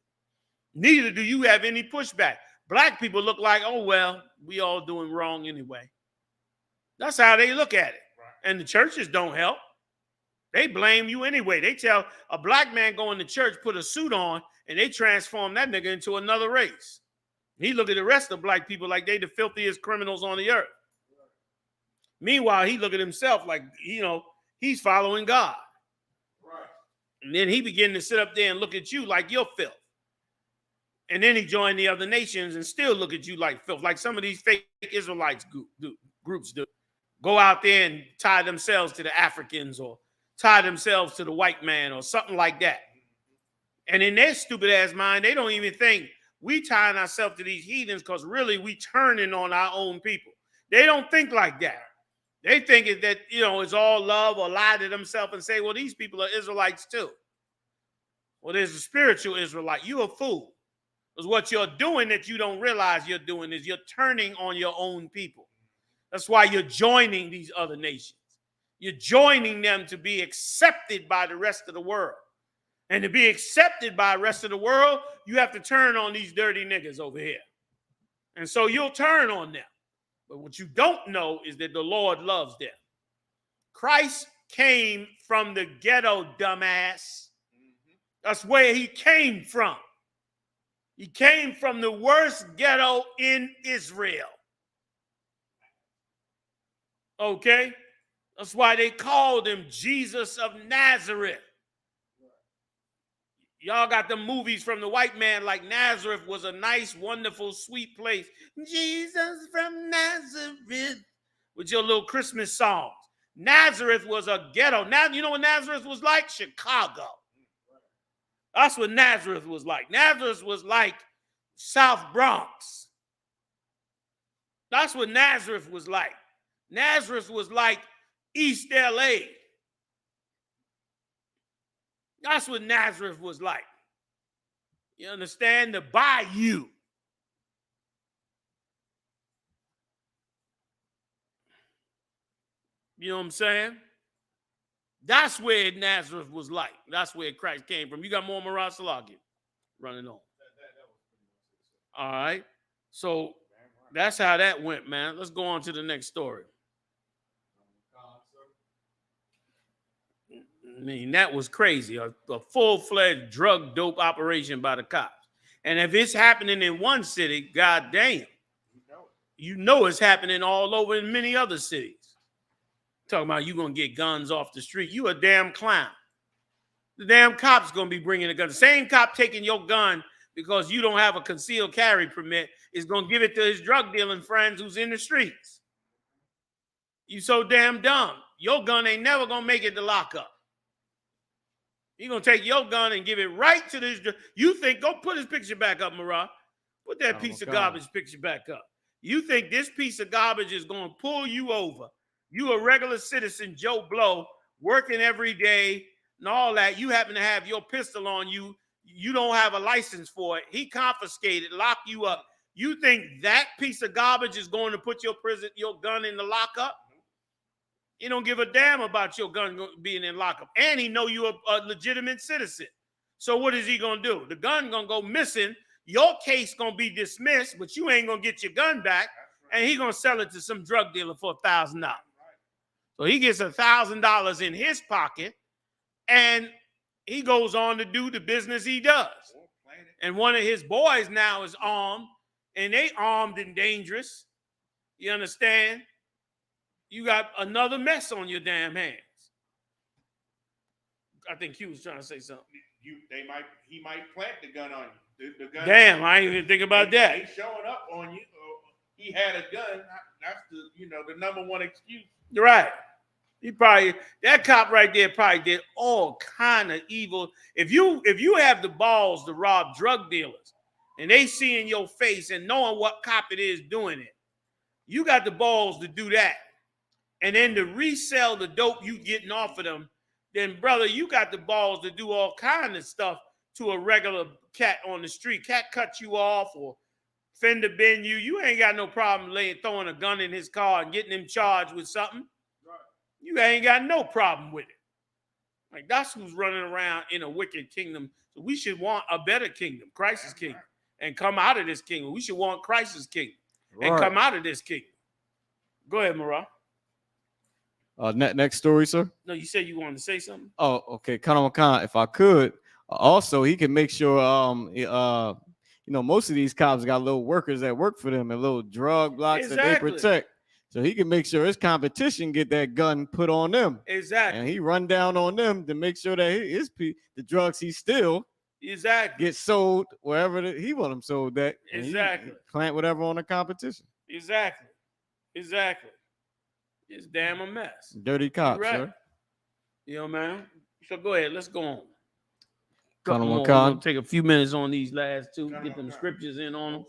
Neither do you have any pushback. Black people look like, oh, well, we all doing wrong anyway. That's how they look at it. And the churches don't help. They blame you anyway. They tell a black man going to church, put a suit on, and they transform that nigga into another race. He look at the rest of black people like they the filthiest criminals on the earth. Meanwhile, he look at himself like, he's following God. Right. And then he begin to sit up there and look at you like you're filth. And then he joined the other nations and still look at you like filth, like some of these fake Israelites groups do. Go out there and tie themselves to the Africans or tie themselves to the white man or something like that. And in their stupid ass mind, they don't even think we tying ourselves to these heathens because really we turning on our own people. They don't think like that. They think that, it's all love, or lie to themselves and say, well, these people are Israelites too. Well, there's a spiritual Israelite. You a fool. Because what you're doing that you don't realize you're doing is you're turning on your own people. That's why you're joining these other nations. You're joining them to be accepted by the rest of the world. And to be accepted by the rest of the world, you have to turn on these dirty niggas over here. And so you'll turn on them. But what you don't know is that the Lord loves them. Christ came from the ghetto, dumbass. That's where he came from. He came from the worst ghetto in Israel. Okay? That's why they called him Jesus of Nazareth. Y'all got the movies from the white man like Nazareth was a nice, wonderful, sweet place. Jesus from Nazareth. With your little Christmas songs. Nazareth was a ghetto. Now, you know what Nazareth was like? Chicago. That's what Nazareth was like. Nazareth was like South Bronx. That's what Nazareth was like. Nazareth was like East LA. That's what Nazareth was like. You understand? The bayou. You know what I'm saying? That's where Nazareth was like. That's where Christ came from. You got more Marah Salaki running on. All right. So that's how that went, man. Let's go on to the next story. I mean, that was crazy. A full-fledged drug dope operation by the cops. And if it's happening in one city, goddamn, you know it's happening all over in many other cities. Talking about you going to get guns off the street. You a damn clown. The damn cop's going to be bringing a gun. The same cop taking your gun because you don't have a concealed carry permit is going to give it to his drug dealing friends who's in the streets. You so damn dumb. Your gun ain't never going to make it to lockup. He's going to take your gun and give it right to this. You think, go put his picture back up, Marah. Put that piece of garbage picture back up. You think this piece of garbage is going to pull you over? You a regular citizen, Joe Blow, working every day and all that. You happen to have your pistol on you. You don't have a license for it. He confiscated, locked you up. You think that piece of garbage is going to put your gun in the lockup? He don't give a damn about your gun being in lockup. And he know you're a legitimate citizen. So what is he going to do? The gun going to go missing. Your case going to be dismissed, but you ain't going to get your gun back. And he going to sell it to some drug dealer for $1,000. So he gets $1,000 in his pocket, and he goes on to do the business he does. And one of his boys now is armed, and they armed and dangerous. You understand? You got another mess on your damn hands. I think Q was trying to say something. He might plant the gun on you. The gun. Damn, I ain't even think about that. They showing up on you. he had a gun. That's the number one excuse. You're right. That cop right there probably did all kind of evil. If you have the balls to rob drug dealers and they see in your face and knowing what cop it is doing it, you got the balls to do that. And then to resell the dope you getting off of them, then brother, you got the balls to do all kind of stuff to a regular cat on the street. Cat cut you off or fender bend you. You ain't got no problem throwing a gun in his car and getting him charged with something. You ain't got no problem with it. Like, that's who's running around in a wicked kingdom. So we should want a better kingdom, Christ's kingdom, and come out of this kingdom. We should want Christ's kingdom and come out of this kingdom. Go ahead, Marah. Next story, sir. No, you said you wanted to say something. Oh, okay. Khan, if I could, also he can make sure, most of these cops got little workers that work for them and little drug blocks that they protect. So he can make sure his competition get that gun put on them. Exactly. And he run down on them to make sure that the drugs he steal get sold wherever he want them sold at. Exactly. He plant whatever on the competition. Exactly. It's damn a mess. Dirty cops, right. sir. You know, man. So go ahead. Let's go on. We'll take a few minutes on these last two, get them scriptures in on them,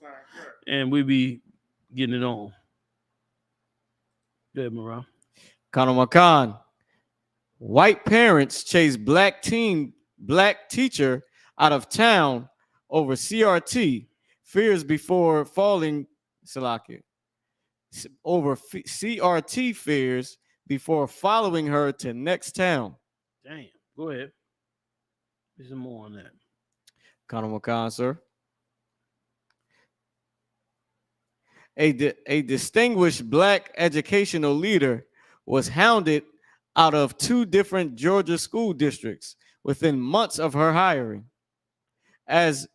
and we be getting it on. Good, Marah. Khan. White parents chase black teacher out of town over CRT. Fears before falling. Salakia. Over CRT fears before following her to next town. Damn. Go ahead. There's some more on that. Khan, sir. A distinguished black educational leader was hounded out of 2 different Georgia school districts within months of her hiring. As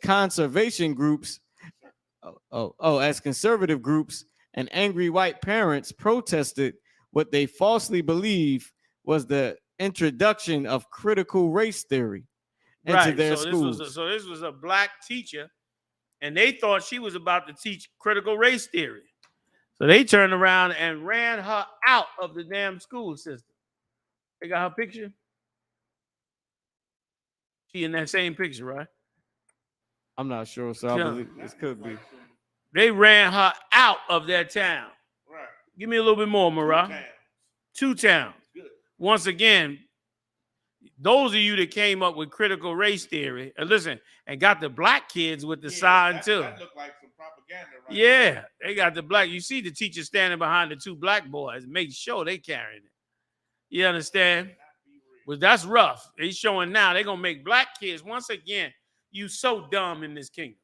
conservation groups, as conservative groups and angry white parents protested what they falsely believe was the introduction of critical race theory into their schools. This was a black teacher, and they thought she was about to teach critical race theory. So they turned around and ran her out of the damn school system. They got her picture. She in that same picture, right? I'm not sure, so I believe this could be. They ran her out of that town. Right. Give me a little bit more, Marah. 2 towns. Once again, those of you that came up with critical race theory, and listen, and got the black kids with the sign too. That looked like some propaganda, right? Yeah, they got the black. You see the teacher standing behind the 2 black boys, make sure they carrying it. You understand? Well, that's rough. They showing now they're gonna make black kids once again. You so dumb in this kingdom.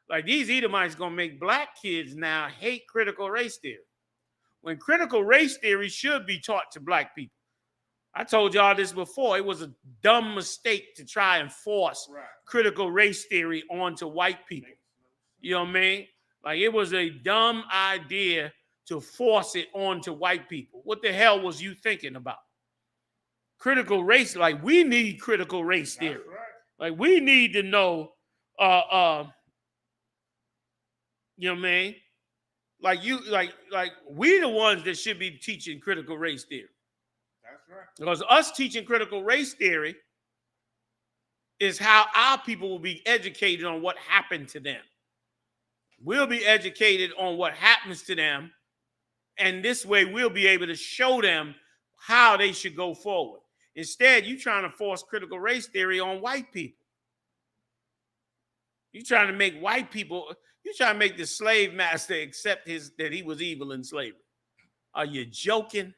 Like, these Edomites gonna make black kids now hate critical race theory, when critical race theory should be taught to black people. I told y'all this before. It was a dumb mistake to try and force critical race theory onto white people. You know what I mean? Like, it was a dumb idea to force it onto white people. What the hell was you thinking about? Critical race, like, we need critical race theory. Like, we need to know, you know what I mean? Like we the ones that should be teaching critical race theory. That's right. Because us teaching critical race theory is how our people will be educated on what happened to them. We'll be educated on what happens to them, and this way we'll be able to show them how they should go forward. Instead, you're trying to force critical race theory on white people. You're trying to make white people, you're trying to make the slave master accept that he was evil in slavery. Are you joking?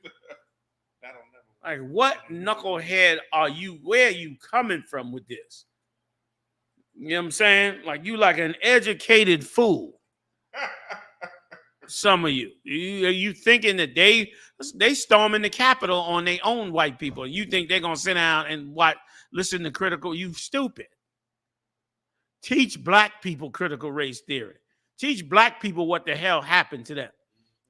Like, what knucklehead are you? Where are you coming from with this? You know what I'm saying? Like, you like an educated fool. Some of you. Are you thinking that they storming the Capitol on their own white people? You think they're going to sit down and listen to critical? You stupid. Teach black people critical race theory. Teach black people what the hell happened to them.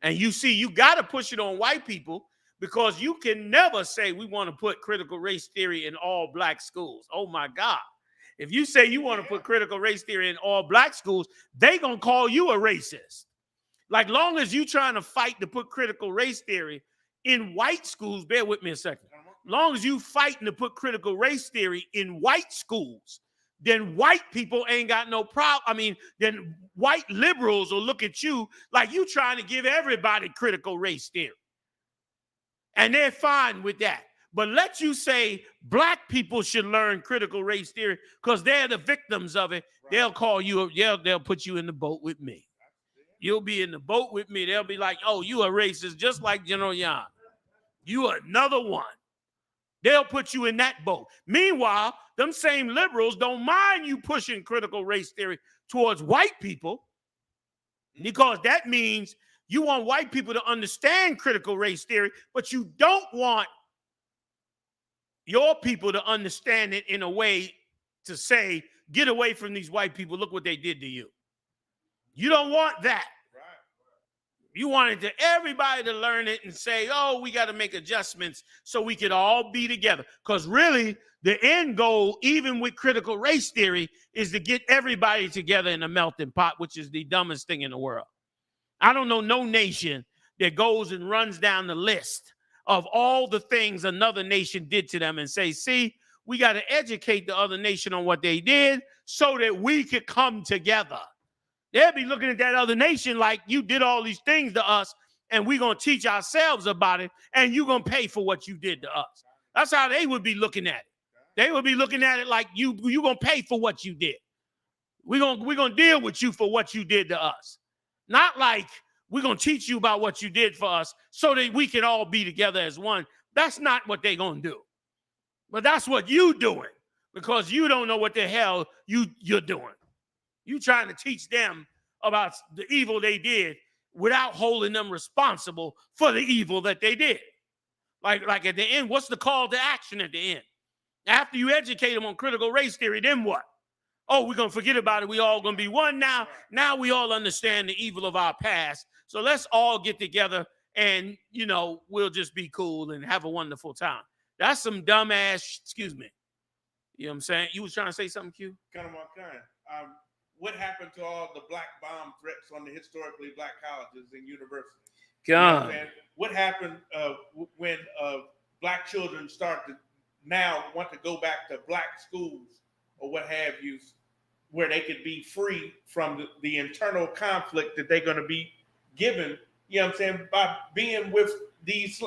And you see, you got to push it on white people, because you can never say we want to put critical race theory in all black schools. Oh, my God. If you say you want to put critical race theory in all black schools, they going to call you a racist. Like, long as you trying to fight to put critical race theory in white schools, bear with me a second. Long as you fighting to put critical race theory in white schools, then white people ain't got no problem. I mean, then white liberals will look at you like you trying to give everybody critical race theory. And they're fine with that. But let you say black people should learn critical race theory because they're the victims of it. They'll call you, they'll put you in the boat with me. You'll be in the boat with me. They'll be like, oh, you a racist just like Gen.YAHANNA. You another one. They'll put you in that boat. Meanwhile, them same liberals don't mind you pushing critical race theory towards white people because that means you want white people to understand critical race theory, but you don't want your people to understand it in a way to say, get away from these white people. Look what they did to you. You don't want that. You wanted everybody to learn it and say, oh, we got to make adjustments so we could all be together. Because really, the end goal, even with critical race theory, is to get everybody together in a melting pot, which is the dumbest thing in the world. I don't know no nation that goes and runs down the list of all the things another nation did to them and say, see, we got to educate the other nation on what they did so that we could come together. They'll be looking at that other nation like you did all these things to us and we're going to teach ourselves about it and you're going to pay for what you did to us. That's how they would be looking at it. They would be looking at it like you're going to pay for what you did. We're going to deal with you for what you did to us. Not like we're going to teach you about what you did for us so that we can all be together as one. That's not what they're going to do. But that's what you doing because you don't know what the hell you're doing. You trying to teach them about the evil they did without holding them responsible for the evil that they did. Like at the end, what's the call to action at the end? After you educate them on critical race theory, then what? Oh, we're going to forget about it. We all going to be one now. Now we all understand the evil of our past. So let's all get together and, we'll just be cool and have a wonderful time. That's some dumbass, excuse me. You know what I'm saying? You was trying to say something, Q? Kind of my kind. What happened to all the black bomb threats on the historically black colleges and universities? God. What happened when black children start to now want to go back to black schools or what have you, where they could be free from the internal conflict that they're going to be given, by being with these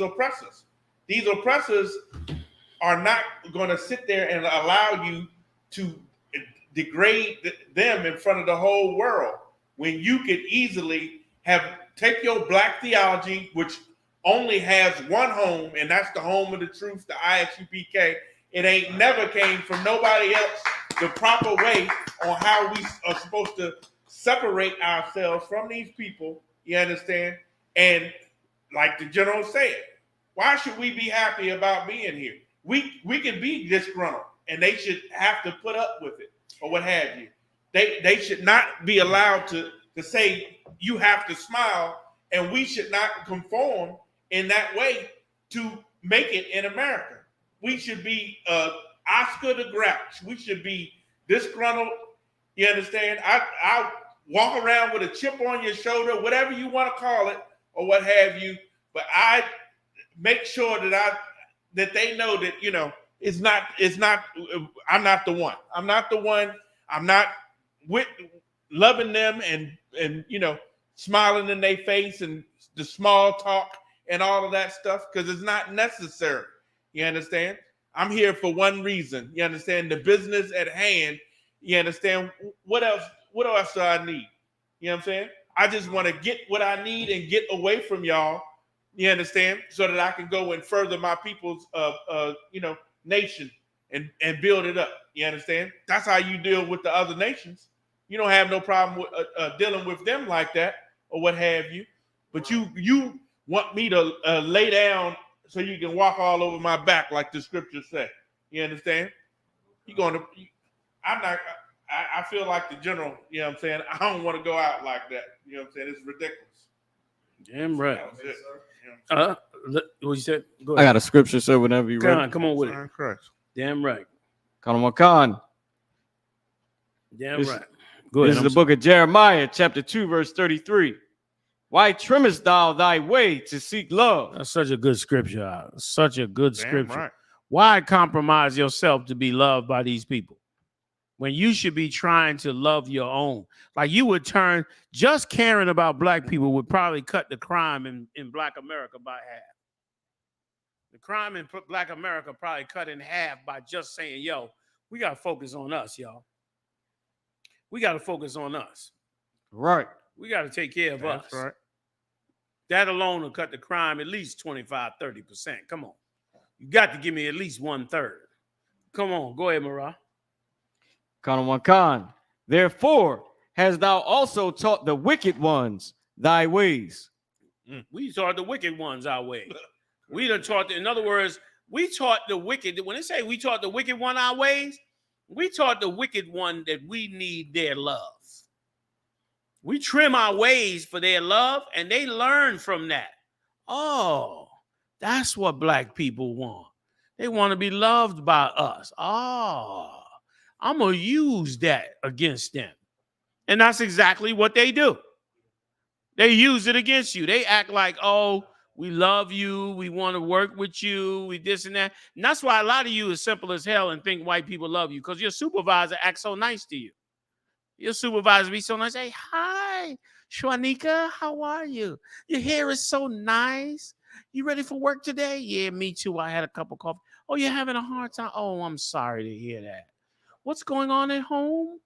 oppressors. These oppressors are not going to sit there and allow you to degrade them in front of the whole world when you could easily take your black theology, which only has one home, and that's the home of the truth, the I.S.U.P.K. It ain't never came from nobody else the proper way on how we are supposed to separate ourselves from these people, you understand? And like the general said, why should we be happy about being here? We can be disgruntled, and they should have to put up with it or what have you. They should not be allowed to say you have to smile, and we should not conform in that way to make it in America. We should be Oscar the Grouch. We should be disgruntled. You understand? I walk around with a chip on your shoulder, whatever you want to call it, or what have you. But I make sure that they know that it's not. I'm not the one. I'm not the one. I'm not with loving them and smiling in their face and the small talk and all of that stuff because it's not necessary. You understand? I'm here for one reason. You understand? The business at hand. You understand? What else do I need? You know what I'm saying? I just want to get what I need and get away from y'all. You understand? So that I can go and further my people's nation and build it up. You understand? That's how you deal with the other nations. You don't have no problem with dealing with them like that or what have you. But you want me to lay down so you can walk all over my back like the scriptures say. You understand? I feel like the general, you know what I'm saying? I don't want to go out like that. You know what I'm saying? It's ridiculous. Damn right. What you said? Go I ahead. got a scripture, sir, whenever you're ready. Come on with it. Correct. Damn right. Khan. Damn right. Go ahead. This is the book of Jeremiah, chapter 2, verse 33. Why trimmest thou thy way to seek love? That's such a good scripture. Such a good Damn scripture. right. Why compromise yourself to be loved by these people when you should be trying to love your own? Like you would turn, just caring about black people would probably cut the crime in Black America by half. The crime in Black America probably cut in half by just saying, yo, we got to focus on us, y'all. We got to focus on us. Right. We got to take care of us. That's right. That alone will cut the crime at least 25, 30%. Come on. You got to give me at least 1/3. Come on. Go ahead, Marah. Khan. Therefore, hast thou also taught the wicked ones thy ways. We taught the wicked ones our way. We done taught, in other words, we taught the wicked. When they say we taught the wicked one our ways, we taught the wicked one that we need their love. We trim our ways for their love, and they learn from that. Oh, that's what black people want. They want to be loved by us. Oh, I'm going to use that against them. And that's exactly what they do. They use it against you. They act like, oh, we love you. We want to work with you. We this and that. And that's why a lot of you is simple as hell and think white people love you, because your supervisor acts so nice to you. Your supervisor be so nice. Hey, hi, Shwanika, how are you? Your hair is so nice. You ready for work today? Yeah, me too. I had a cup of coffee. Oh, you're having a hard time? Oh, I'm sorry to hear that. What's going on at home?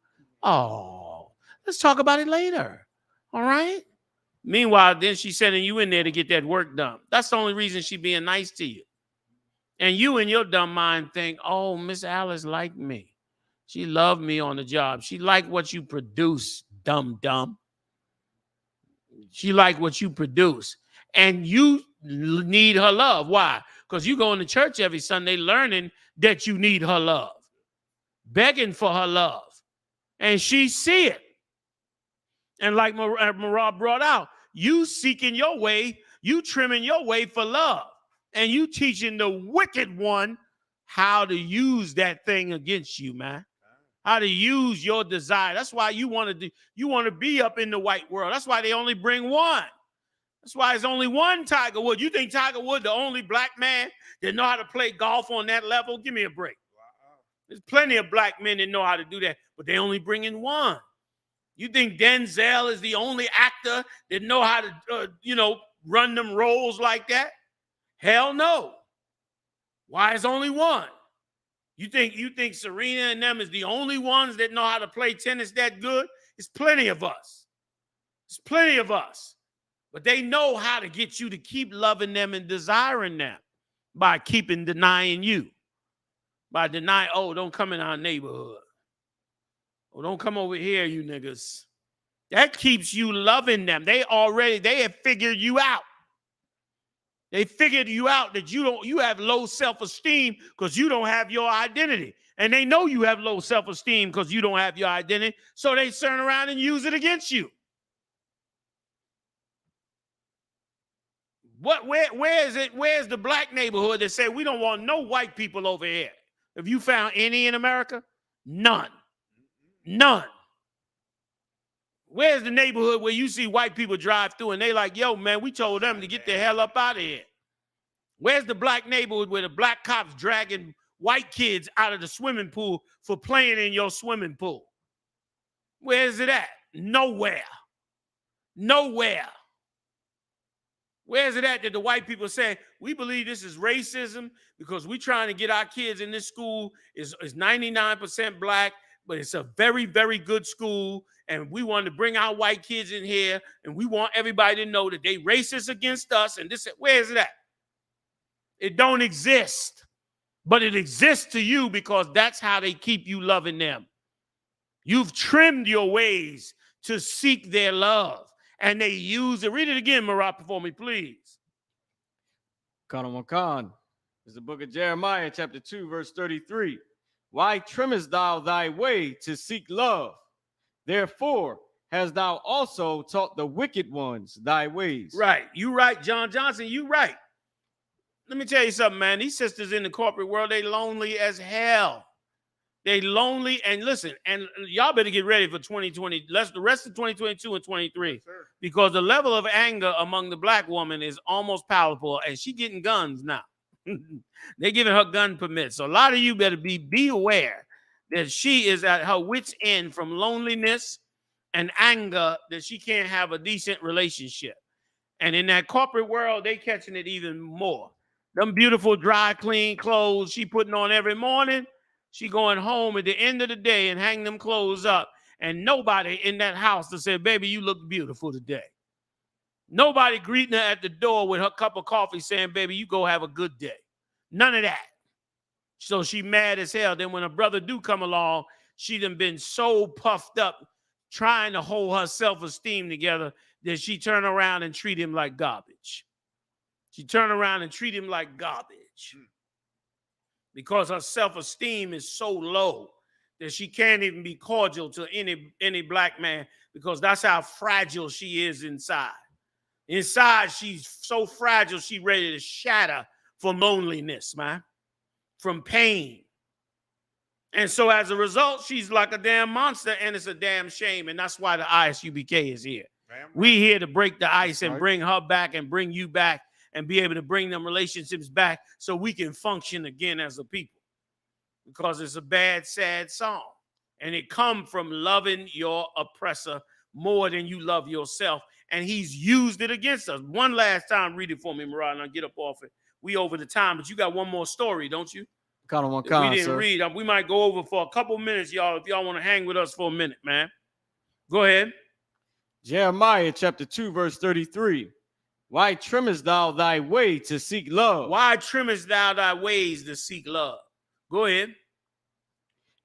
Oh, let's talk about it later. All right? Meanwhile, then she's sending you in there to get that work done. That's the only reason she's being nice to you. And you in your dumb mind think, oh, Miss Alice liked me. She loved me on the job. She liked what you produce, dumb. She liked what you produce. And you need her love. Why? Because you going to church every Sunday learning that you need her love, begging for her love. And she see it. And like Marah brought out, you seeking your way, you trimming your way for love. And you teaching the wicked one how to use that thing against you, man. How to use your desire. That's why you want to be up in the white world. That's why they only bring one. That's why it's only one Tiger Woods. You think Tiger Woods the only black man that know how to play golf on that level? Give me a break. There's plenty of black men that know how to do that, but they only bring in one. You think Denzel is the only actor that know how to, run them roles like that? Hell no. Why is only one? You think Serena and them is the only ones that know how to play tennis that good? It's plenty of us. It's plenty of us. But they know how to get you to keep loving them and desiring them by keeping denying you. By denying, oh, don't come in our neighborhood. Oh, don't come over here, you niggas. That keeps you loving them. They have figured you out. They figured you out that you have low self-esteem because you don't have your identity. And they know you have low self-esteem because you don't have your identity. So they turn around and use it against you. Where is it? Where's the black neighborhood that say we don't want no white people over here? Have you found any in America? None. None. Where's the neighborhood where you see white people drive through and they like, yo, man, we told them to get the hell up out of here? Where's the black neighborhood where the black cops dragging white kids out of the swimming pool for playing in your swimming pool? Where is it at? Nowhere. Nowhere. Where is it at that the white people say, we believe this is racism because we're trying to get our kids in this school is 99% black, but it's a very, very good school, and we want to bring our white kids in here, and we want everybody to know that they racist against us, and this, where is it at? It don't exist, but it exists to you because that's how they keep you loving them. You've trimmed your ways to seek their love, and they use it. Read it again, Marah, for me, please. Khan. It's the book of Jeremiah, chapter 2, verse 33. Why trimmest thou thy way to seek love? Therefore hast thou also taught the wicked ones thy ways. Right. You right, John Johnson. You right. Let me tell you something, man. These sisters in the corporate world, they lonely as hell. They lonely, and listen, and y'all better get ready for 2020. The rest of 2022 and 23, because the level of anger among the black woman is almost powerful, and she getting guns now. They're giving her gun permits. So a lot of you better be aware that she is at her wit's end from loneliness and anger, that she can't have a decent relationship. And in that corporate world, they catching it even more. Them beautiful dry clean clothes she putting on every morning, she going home at the end of the day and hang them clothes up, and nobody in that house to say, baby, you look beautiful today. Nobody greeting her at the door with her cup of coffee saying, baby, you go have a good day. None of that. So she mad as hell. Then when a brother do come along, she done been so puffed up trying to hold her self-esteem together that she turn around and treat him like garbage. She turn around and treat him like garbage because her self-esteem is so low that she can't even be cordial to any black man, because that's how fragile she is inside. Inside, she's so fragile, she ready to shatter from loneliness, man, from pain. And so as a result, she's like a damn monster, and it's a damn shame. And that's why the ISUPK is here. We here to break the ice and bring her back and bring you back and be able to bring them relationships back so we can function again as a people. Because it's a bad, sad song. And it come from loving your oppressor more than you love yourself. And he's used it against us. One last time, read it for me, Mariah, and I'll get up off it. We over the time, but you got one more story, don't you? We didn't read. We might go over for a couple minutes, y'all, if y'all want to hang with us for a minute, man. Go ahead. Jeremiah chapter 2, verse 33. Why trimmest thou thy way to seek love? Why trimmest thou thy ways to seek love? Go ahead.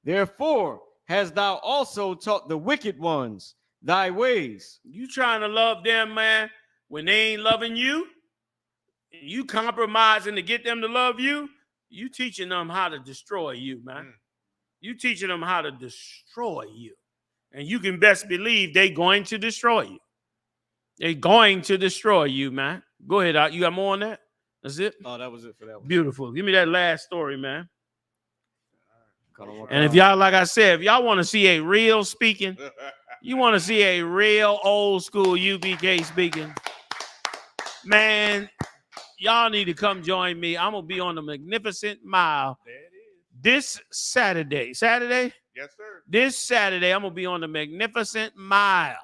Therefore hast thou also taught the wicked ones thy ways. You trying to love them, man, when they ain't loving you? You compromising to get them to love you? You teaching them how to destroy you, man. You teaching them how to destroy you. And you can best believe they going to destroy you. They're going to destroy you, man. Go ahead. You got more on that? That's it? Oh, that was it for that one. Beautiful. Give me that last story, man. And if y'all, like I said, if y'all want to see a real speaking, you want to see a real old school UPK speaking, man, y'all need to come join me. I'm going to be on the Magnificent Mile this Saturday. Saturday? Yes, sir. This Saturday, I'm going to be on the Magnificent Mile,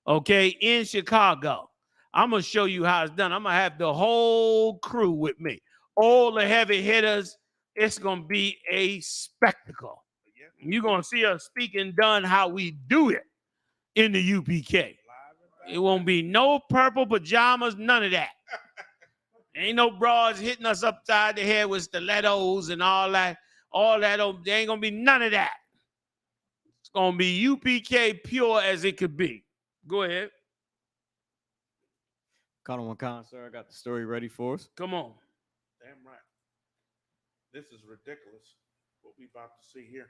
okay, in Chicago. I'm going to show you how it's done. I'm going to have the whole crew with me. All the heavy hitters. It's going to be a spectacle. You're going to see us speaking done how we do it in the UPK. It won't be no purple pajamas, none of that. Ain't no bras hitting us upside the head with stilettos and all that. There ain't going to be none of that. It's going to be UPK pure as it could be. Go ahead. Khan, sir, I got the story ready for us. Come on. Damn right. This is ridiculous, what we about to see here.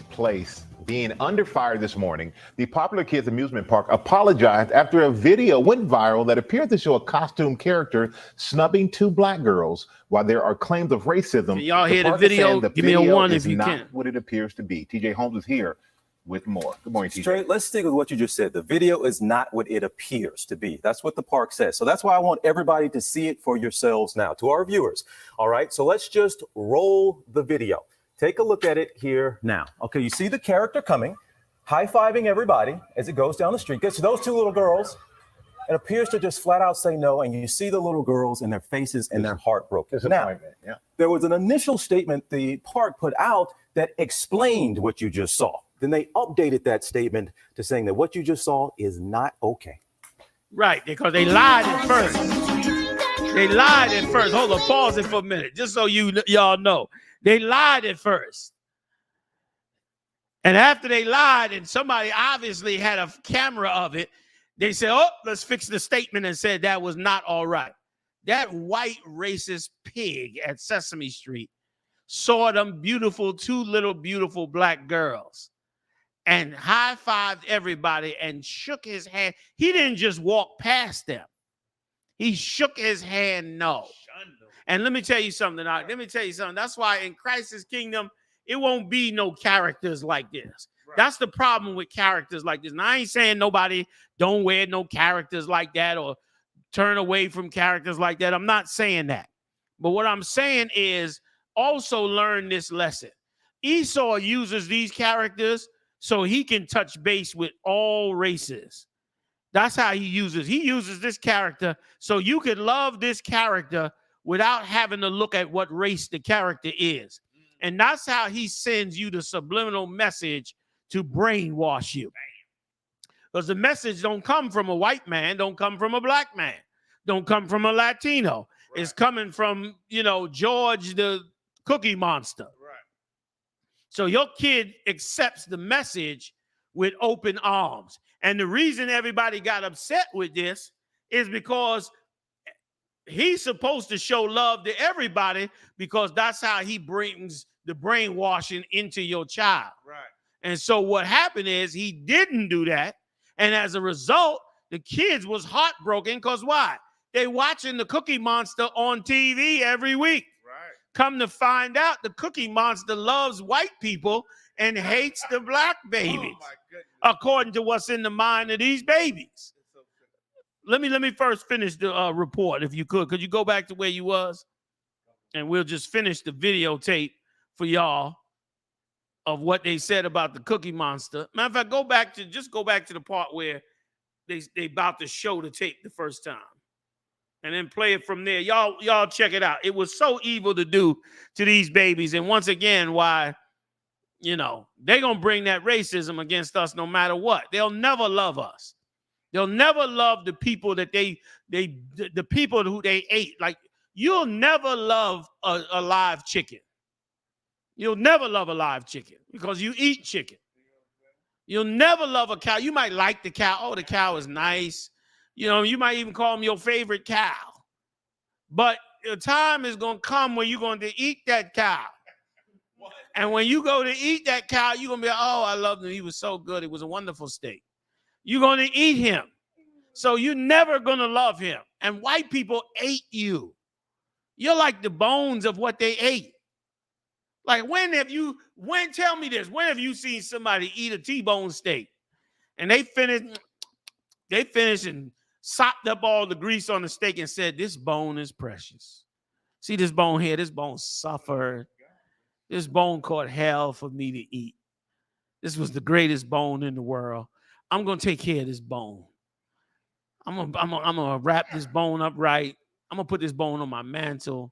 Place being under fire this morning, the Popular Kids Amusement Park apologized after a video went viral that appeared to show a costume character snubbing two black girls. While there are claims of racism, can y'all hear the video? Give me a one if you can. What it appears to be. TJ Holmes is here with more. Good morning, TJ. Straight, let's stick with what you just said. The video is not what it appears to be. That's what the park says. So that's why I want everybody to see it for yourselves now, to our viewers. All right, so let's just roll the video. Take a look at it here now. Okay, you see the character coming, high-fiving everybody as it goes down the street. Gets to those two little girls. It appears to just flat out say no, and you see the little girls and their faces and their heartbroken. Now, there was an initial statement the park put out that explained what you just saw. Then they updated that statement to saying that what you just saw is not okay. Right, because they lied at first. They lied at first. Hold on, pause it for a minute, just so y'all know. They lied at first. And after they lied, and somebody obviously had a camera of it, they said, oh, let's fix the statement, and said that was not all right. That white racist pig at Sesame Street saw them two little beautiful black girls and high-fived everybody and shook his hand. He didn't just walk past them. He shook his hand, no. And let me tell you something. That's why in Christ's kingdom, it won't be no characters like this. That's the problem with characters like this. And I ain't saying nobody don't wear no characters like that or turn away from characters like that. I'm not saying that. But what I'm saying is also learn this lesson. Esau uses these characters so he can touch base with all races. That's how he uses this character so you could love this character without having to look at what race the character is. And that's how he sends you the subliminal message to brainwash you. Because the message don't come from a white man, don't come from a black man, don't come from a Latino. Right. It's coming from, George the Cookie Monster. Right. So your kid accepts the message with open arms. And the reason everybody got upset with this is because he's supposed to show love to everybody because that's how he brings the brainwashing into your child. Right. And so what happened is he didn't do that. And as a result, the kids was heartbroken because why? They watching the Cookie Monster on TV every week. Right. Come to find out, the Cookie Monster loves white people and hates the black babies, according to what's in the mind of these babies. Let me first finish the report, if you could. Could you go back to where you was? And we'll just finish the videotape for y'all of what they said about the Cookie Monster. Matter of fact, go back to the part where they about to show the tape the first time. And then play it from there. Y'all check it out. It was so evil to do to these babies. And once again, why, they're going to bring that racism against us no matter what. They'll never love us. They'll never love the people that the people who they ate. Like, you'll never love a live chicken. You'll never love a live chicken because you eat chicken. You'll never love a cow. You might like the cow. Oh, the cow is nice. You might even call them your favorite cow. But the time is going to come when you're going to eat that cow. And when you go to eat that cow, you're going to be, oh, I loved him. He was so good. It was a wonderful steak. You're going to eat him. So you're never going to love him. And white people ate you. You're like the bones of what they ate. Like, tell me this, when have you seen somebody eat a T-bone steak and they finished and sopped up all the grease on the steak and said, this bone is precious. See this bone here? This bone suffered. This bone caught hell for me to eat. This was the greatest bone in the world. I'm going to take care of this bone. I'm gonna wrap this bone up right. I'm going to put this bone on my mantle.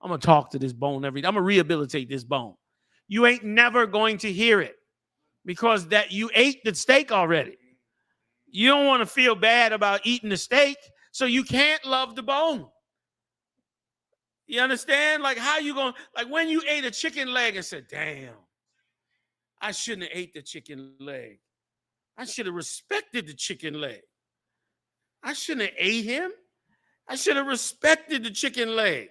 I'm going to talk to this bone every day. I'm going to rehabilitate this bone. You ain't never going to hear it because that you ate the steak already. You don't want to feel bad about eating the steak, so you can't love the bone. You understand? Like, how you going to, like when you ate a chicken leg and said, damn, I shouldn't have ate the chicken leg. I should have respected the chicken leg. I shouldn't have ate him. I should have respected the chicken leg.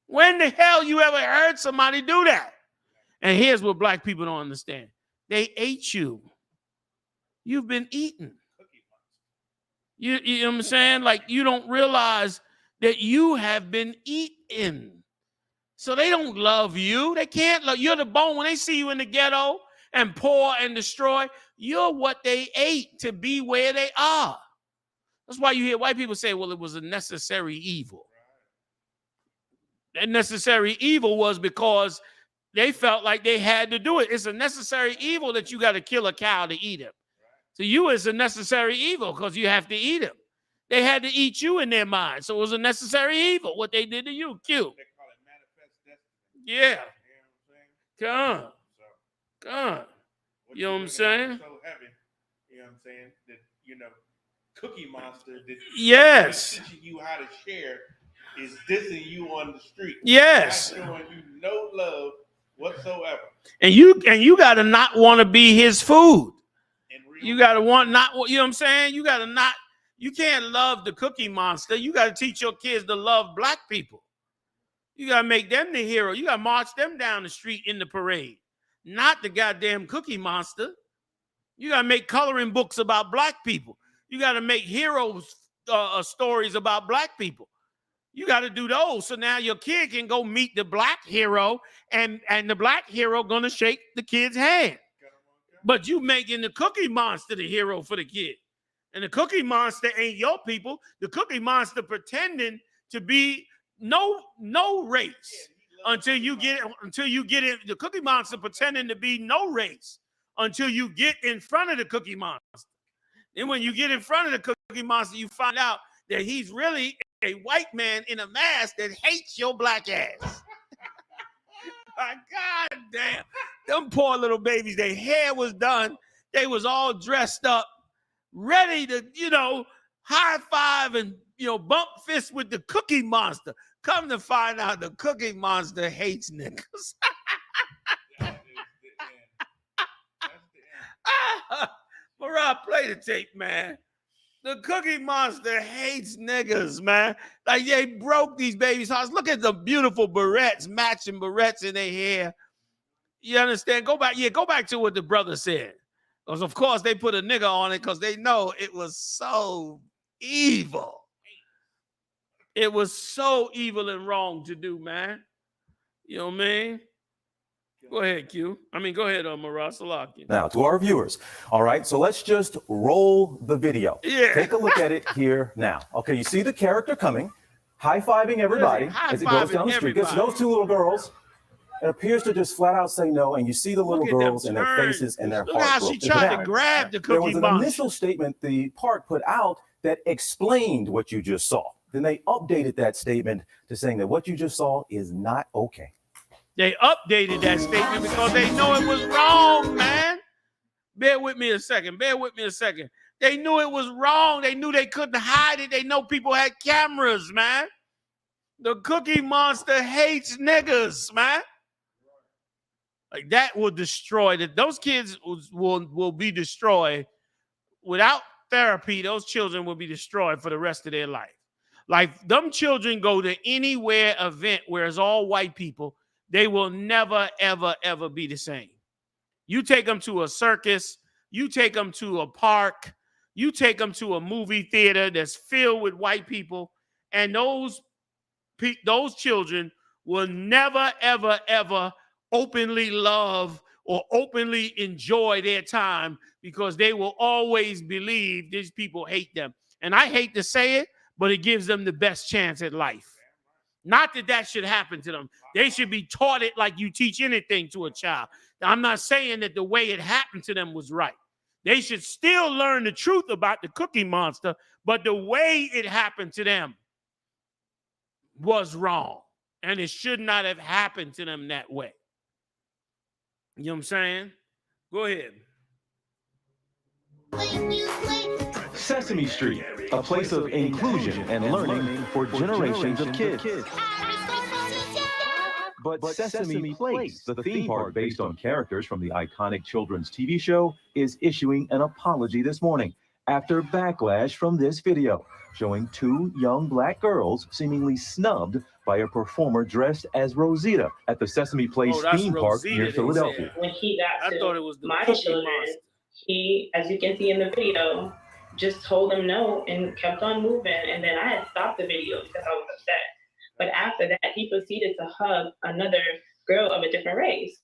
When the hell you ever heard somebody do that? And here's what black people don't understand. They ate you. You've been eaten. You know what I'm saying? Like, you don't realize that you have been eaten. So they don't love you. They can't love you. You're the bone. When they see you in the ghetto and poor and destroy, you're what they ate to be where they are. That's why you hear white people say, well, it was a necessary evil. That necessary evil was because they felt like they had to do it. It's a necessary evil that you got to kill a cow to eat him. To you, it's a necessary evil because you have to eat him. They had to eat you in their mind. So it was a necessary evil, what they did to you. Q. Yeah. Come on. You know what I'm saying? So heavy, you know what I'm saying? That, Cookie Monster, yes, teaching you how to share is dissing you on the street. Yes. Not showing you no love whatsoever. And you got to not want to be his food. You got to want not, you know what I'm saying? You can't love the Cookie Monster. You got to teach your kids to love black people. You got to make them the hero. You got to march them down the street in the parade, not the goddamn Cookie Monster. You got to make coloring books about black people. You got to make heroes stories about black people. You got to do those. So now your kid can go meet the black hero, and the black hero gonna shake the kid's hand. But you making the Cookie Monster the hero for the kid. And the Cookie Monster ain't your people. The Cookie Monster pretending to be no race until you get in. The Cookie Monster pretending to be no race until you get in front of the Cookie Monster. Then when you get in front of the Cookie Monster, you find out that he's really a white man in a mask that hates your black ass. My God damn. Them poor little babies, their hair was done. They was all dressed up, ready to, high five and, bump fists with the Cookie Monster. Come to find out the Cookie Monster hates niggas. Mariah, play the tape, man. The Cookie Monster hates niggas, man. Like, they broke these babies' hearts. Look at the beautiful barrettes, matching barrettes in their hair. You understand? Go back to what the brother said. Because, of course, they put a nigga on it because they know it was so evil. It was so evil and wrong to do, man. You know what I mean? Go ahead, Q. Go ahead, Marah Salaki. Now, to our viewers, all right, so let's just roll the video. Yeah. Take a look at it here now. Okay, you see the character coming, high-fiving everybody as it goes down the street. Gets those two little girls. It appears to just flat out say no, and you see the little girls and their faces and their hearts. Look how she tried to grab the Cookie Monster. There was an initial statement the park put out that explained what you just saw. Then they updated that statement to saying that what you just saw is not okay. They updated that statement because they know it was wrong, man. Bear with me a second. They knew it was wrong. They knew they couldn't hide it. They know people had cameras, man. The Cookie Monster hates niggas, man. Like, that will destroy those kids will be destroyed. Without therapy, those children will be destroyed for the rest of their life. Like, them children go to anywhere event where it's all white people, they will never, ever, ever be the same. You take them to a circus, you take them to a park, you take them to a movie theater that's filled with white people, and those children will never, ever, ever openly love or openly enjoy their time because they will always believe these people hate them. And I hate to say it, but it gives them the best chance at life. Not that should happen to them. They should be taught it like you teach anything to a child. I'm not saying that the way it happened to them was right. They should still learn the truth about the Cookie Monster, but the way it happened to them was wrong. And it should not have happened to them that way. You know what I'm saying? Go ahead. Sesame Street, a place of inclusion and learning for generations of kids. But Sesame Place, the theme park based on characters from the iconic children's TV show, is issuing an apology this morning after backlash from this video showing two young black girls seemingly snubbed by a performer dressed as Rosita at the Sesame Place theme park near Philadelphia. When he got to my children, he, as you can see in the video, just told them no and kept on moving. And then I had stopped the video because I was upset. But after that, he proceeded to hug another girl of a different race.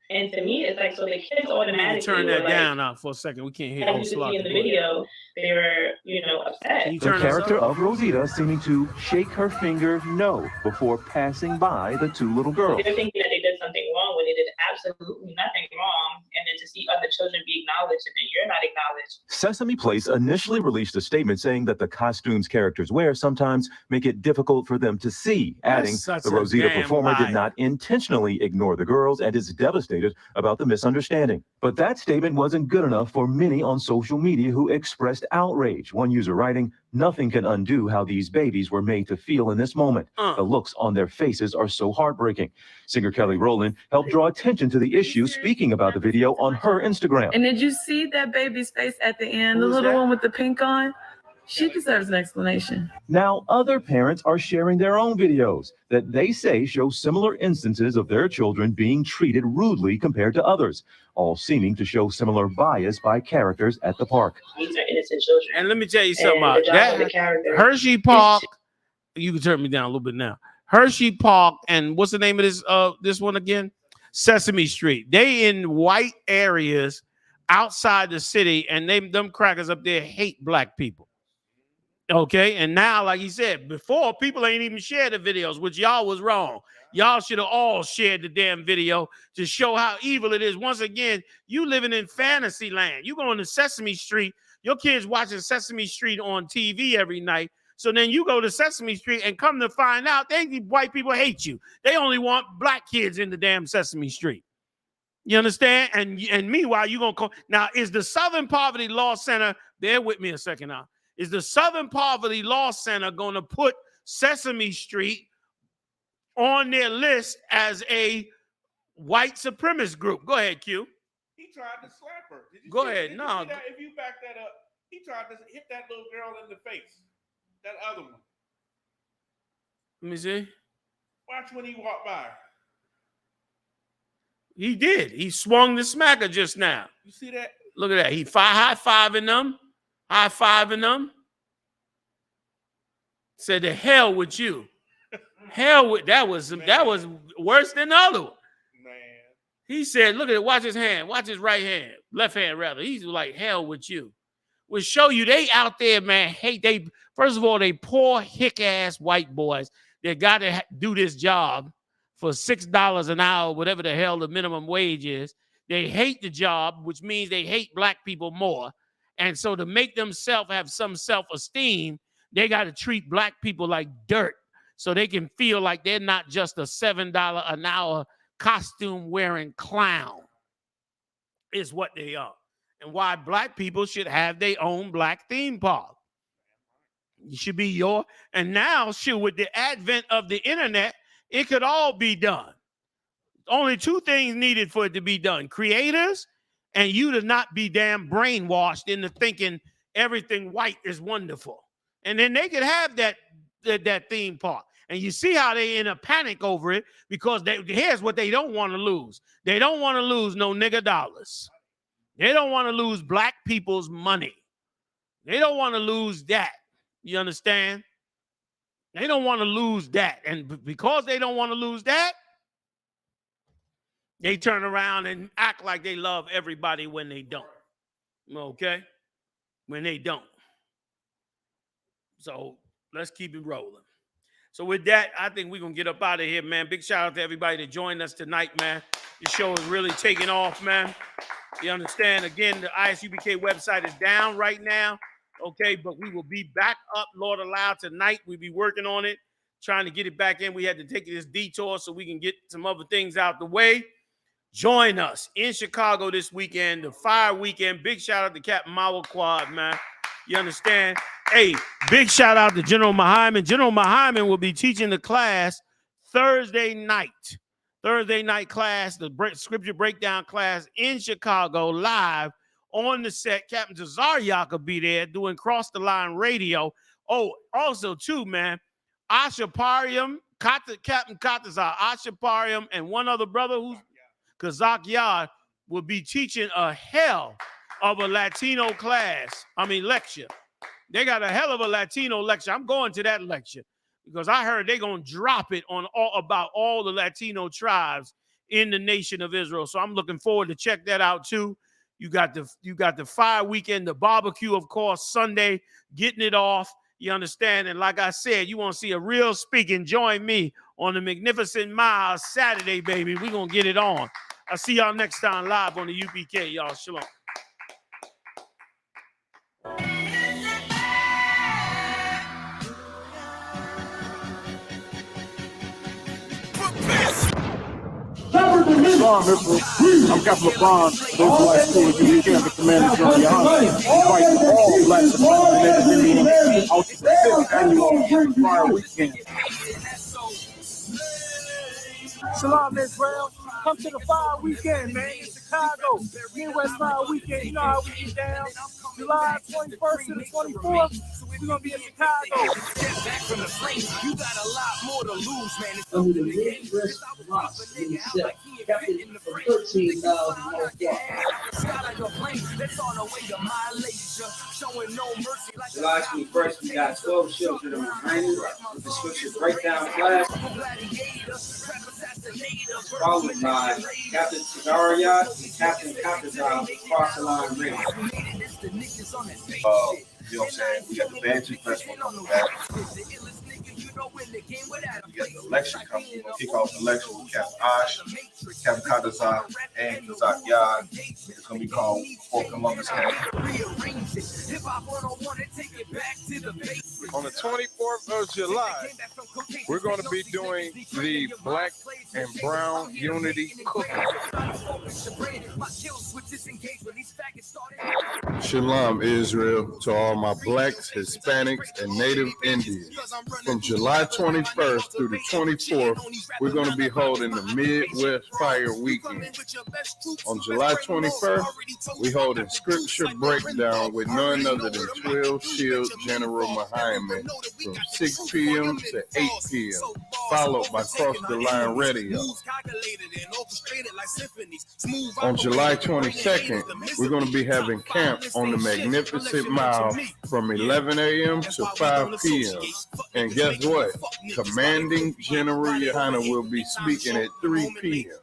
And to me, it's like, so the kids automatically turn that were down like, now for a second. We can't hear. as you can see in the video, they were, upset. The character of Rosita seeming to shake her finger no before passing by the two little girls. They're thinking that they did something wrong when they did absolutely nothing wrong. And then to see other children be acknowledged and then you're not acknowledged. Sesame Place initially released a statement saying that the costumes characters wear sometimes make it difficult for them to see, adding the Rosita performer did not intentionally ignore the girls and is devastated about the misunderstanding. But that statement wasn't good enough for many on social media who expressed outrage. One user writing, "Nothing can undo how these babies were made to feel in this moment. The looks on their faces are so heartbreaking." Singer Kelly Rowland helped draw attention to the issue, speaking about the video on her Instagram. And did you see that baby's face at the end, the little one with the pink on? She deserves an explanation. Now, other parents are sharing their own videos that they say show similar instances of their children being treated rudely compared to others, all seeming to show similar bias by characters at the park. These are innocent children. And let me tell you something about that. Hershey Park You can turn me down a little bit now. Hershey Park and what's the name of this one again? Sesame Street. They in white areas outside the city, and them crackers up there hate black people. Okay, and now, like he said, before people ain't even shared the videos, which y'all was wrong. Y'all should have all shared the damn video to show how evil it is. Once again, you living in fantasy land. You going to Sesame Street. Your kids watching Sesame Street on TV every night. So then you go to Sesame Street and come to find out white people hate you. They only want black kids in the damn Sesame Street. You understand? And meanwhile, you going to call. Now, is the Southern Poverty Law Center, bear with me a second now. Is the Southern Poverty Law Center going to put Sesame Street on their list as a white supremacist group? Go ahead, Q. He tried to slap her. Go ahead. No. If you back that up, he tried to hit that little girl in the face. That other one. Let me see. Watch when he walked by. He did. He swung the smacker just now. You see that? Look at that. He high-fiving them. High-fiving them. Said to hell with you. Hell with that was worse than the other one. Man. He said, look at it, watch his hand, watch his right hand, left hand rather. He's like hell with you. Will show you they out there, man, first of all, they poor hick-ass white boys that got to do this job for $6 an hour, whatever the hell the minimum wage is. They hate the job, which means they hate black people more. And so to make themselves have some self-esteem, they got to treat black people like dirt so they can feel like they're not just a $7 an hour costume-wearing clown is what they are. And why black people should have their own black theme park. It should be and now, with the advent of the internet, it could all be done. Only two things needed for it to be done. Creators and you to not be damn brainwashed into thinking everything white is wonderful. And then they could have that theme park. And you see how they in a panic over it because here's what they don't want to lose. They don't want to lose no nigga dollars. They don't want to lose black people's money. They don't want to lose that. You understand? They don't want to lose that. And because they don't want to lose that, they turn around and act like they love everybody when they don't. Okay? When they don't. So let's keep it rolling. So with that, I think we're going to get up out of here, man. Big shout out to everybody that joined us tonight, man. The show is really taking off, man. You understand? Again, the ISUPK website is down right now. Okay, but we will be back up, Lord allow, tonight. We'll be working on it, trying to get it back in. We had to take this detour so we can get some other things out the way. Join us in Chicago this weekend, the Fire Weekend. Big shout out to Captain Mawa Quad, man. You understand? Hey, big shout out to General Muhammad. General Muhammad will be teaching the class Thursday night. Thursday night class, the scripture breakdown class in Chicago, live on the set. Captain Tazaryak will be there doing Cross the Line radio. Oh, also, too, man, Ashaparium, Captain Katazar, Ashaparium, and one other brother who's Kazak Yard will be teaching a hell of a Latino lecture. They got a hell of a Latino lecture. I'm going to that lecture because I heard they're going to drop it on about all the Latino tribes in the nation of Israel. So I'm looking forward to check that out too. You got the Fire Weekend, the barbecue, of course, Sunday, getting it off. You understand? And like I said, you want to see a real speaking, join me on the Magnificent Mile Saturday, baby. We're going to get it on. I'll see y'all next time live on the UPK. Y'all, shalom. I'm Captain LeBron, Israelite School of Israel, the Commander Gen.YAHANNA. Invite all black supremacists out to the 5th annual Fire Weekend. Shalom, Israel. Come to the Fire Weekend, man, in Chicago. Midwest Fire Weekend. You know how we get down. July 21st to the 24th. We're gonna be in Chicago. Step back from the flames. You got a lot more to lose, man. Under the Midwest Ross in the set, captain for 13,000 more July 21st, we got 12 children behind us with the scripture breakdown class, followed by Captain Sigaria and Captain Kapazov Cross the Line Radio. You know what I'm saying? We got the Banshee Festival coming back. We got the election coming. We're going to kick off the election with Captain I.S.U.P.K, Captain Kadazak, and Kazak Yad. It's going to be called Fort Columbus Camp. On the 24th of July, we're going to be doing the Black and Brown Unity Cookout. Shalom, Israel, to all my blacks, Hispanics, and Native Indians. From July 21st through the 24th, we're going to be holding the Midwest Fire Weekend. On July 21st, we hold a scripture breakdown with none other than 12 Shield General Muhammad from 6 p.m. to 8 p.m., followed by Cross the Line Radio. On July 22nd, we're going to be having camp on the Magnificent Mile from 11 a.m. to 5 p.m. And guess what? Commanding General Yahanna will be speaking at 3 p.m.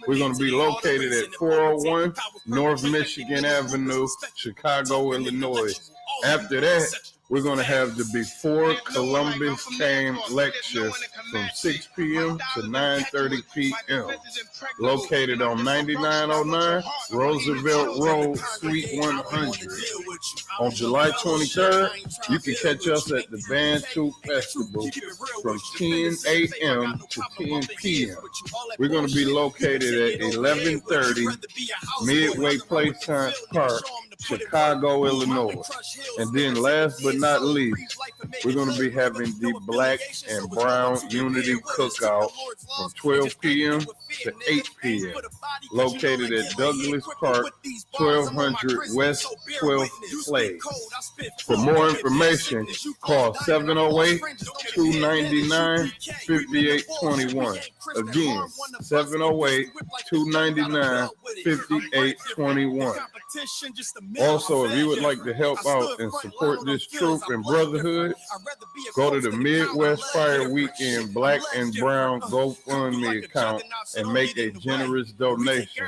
We're going to be located at 401 North Michigan Avenue, Chicago, Illinois. After that, we're going to have the Before Columbus Came lecture from 6 p.m. to 9:30 p.m. located on 9909 Roosevelt Road, Suite 100. On July 23rd, you can catch us at the I.S.U.P.K Festival from 10 a.m. to 10 p.m. We're going to be located at 1130 Midway Place Science Park, Chicago, Illinois. And then last but not least, we're going to be having the Black and Brown Unity Cookout from 12 p.m. to 8 p.m. located at Douglas Park, 1200 West 12th Place. For more information, call 708-299-5821. Again, 708-299-5821. Also, if you would like to help out and support this troop and brotherhood, go to the Midwest Fire Weekend Black and Brown GoFundMe account and make a generous donation.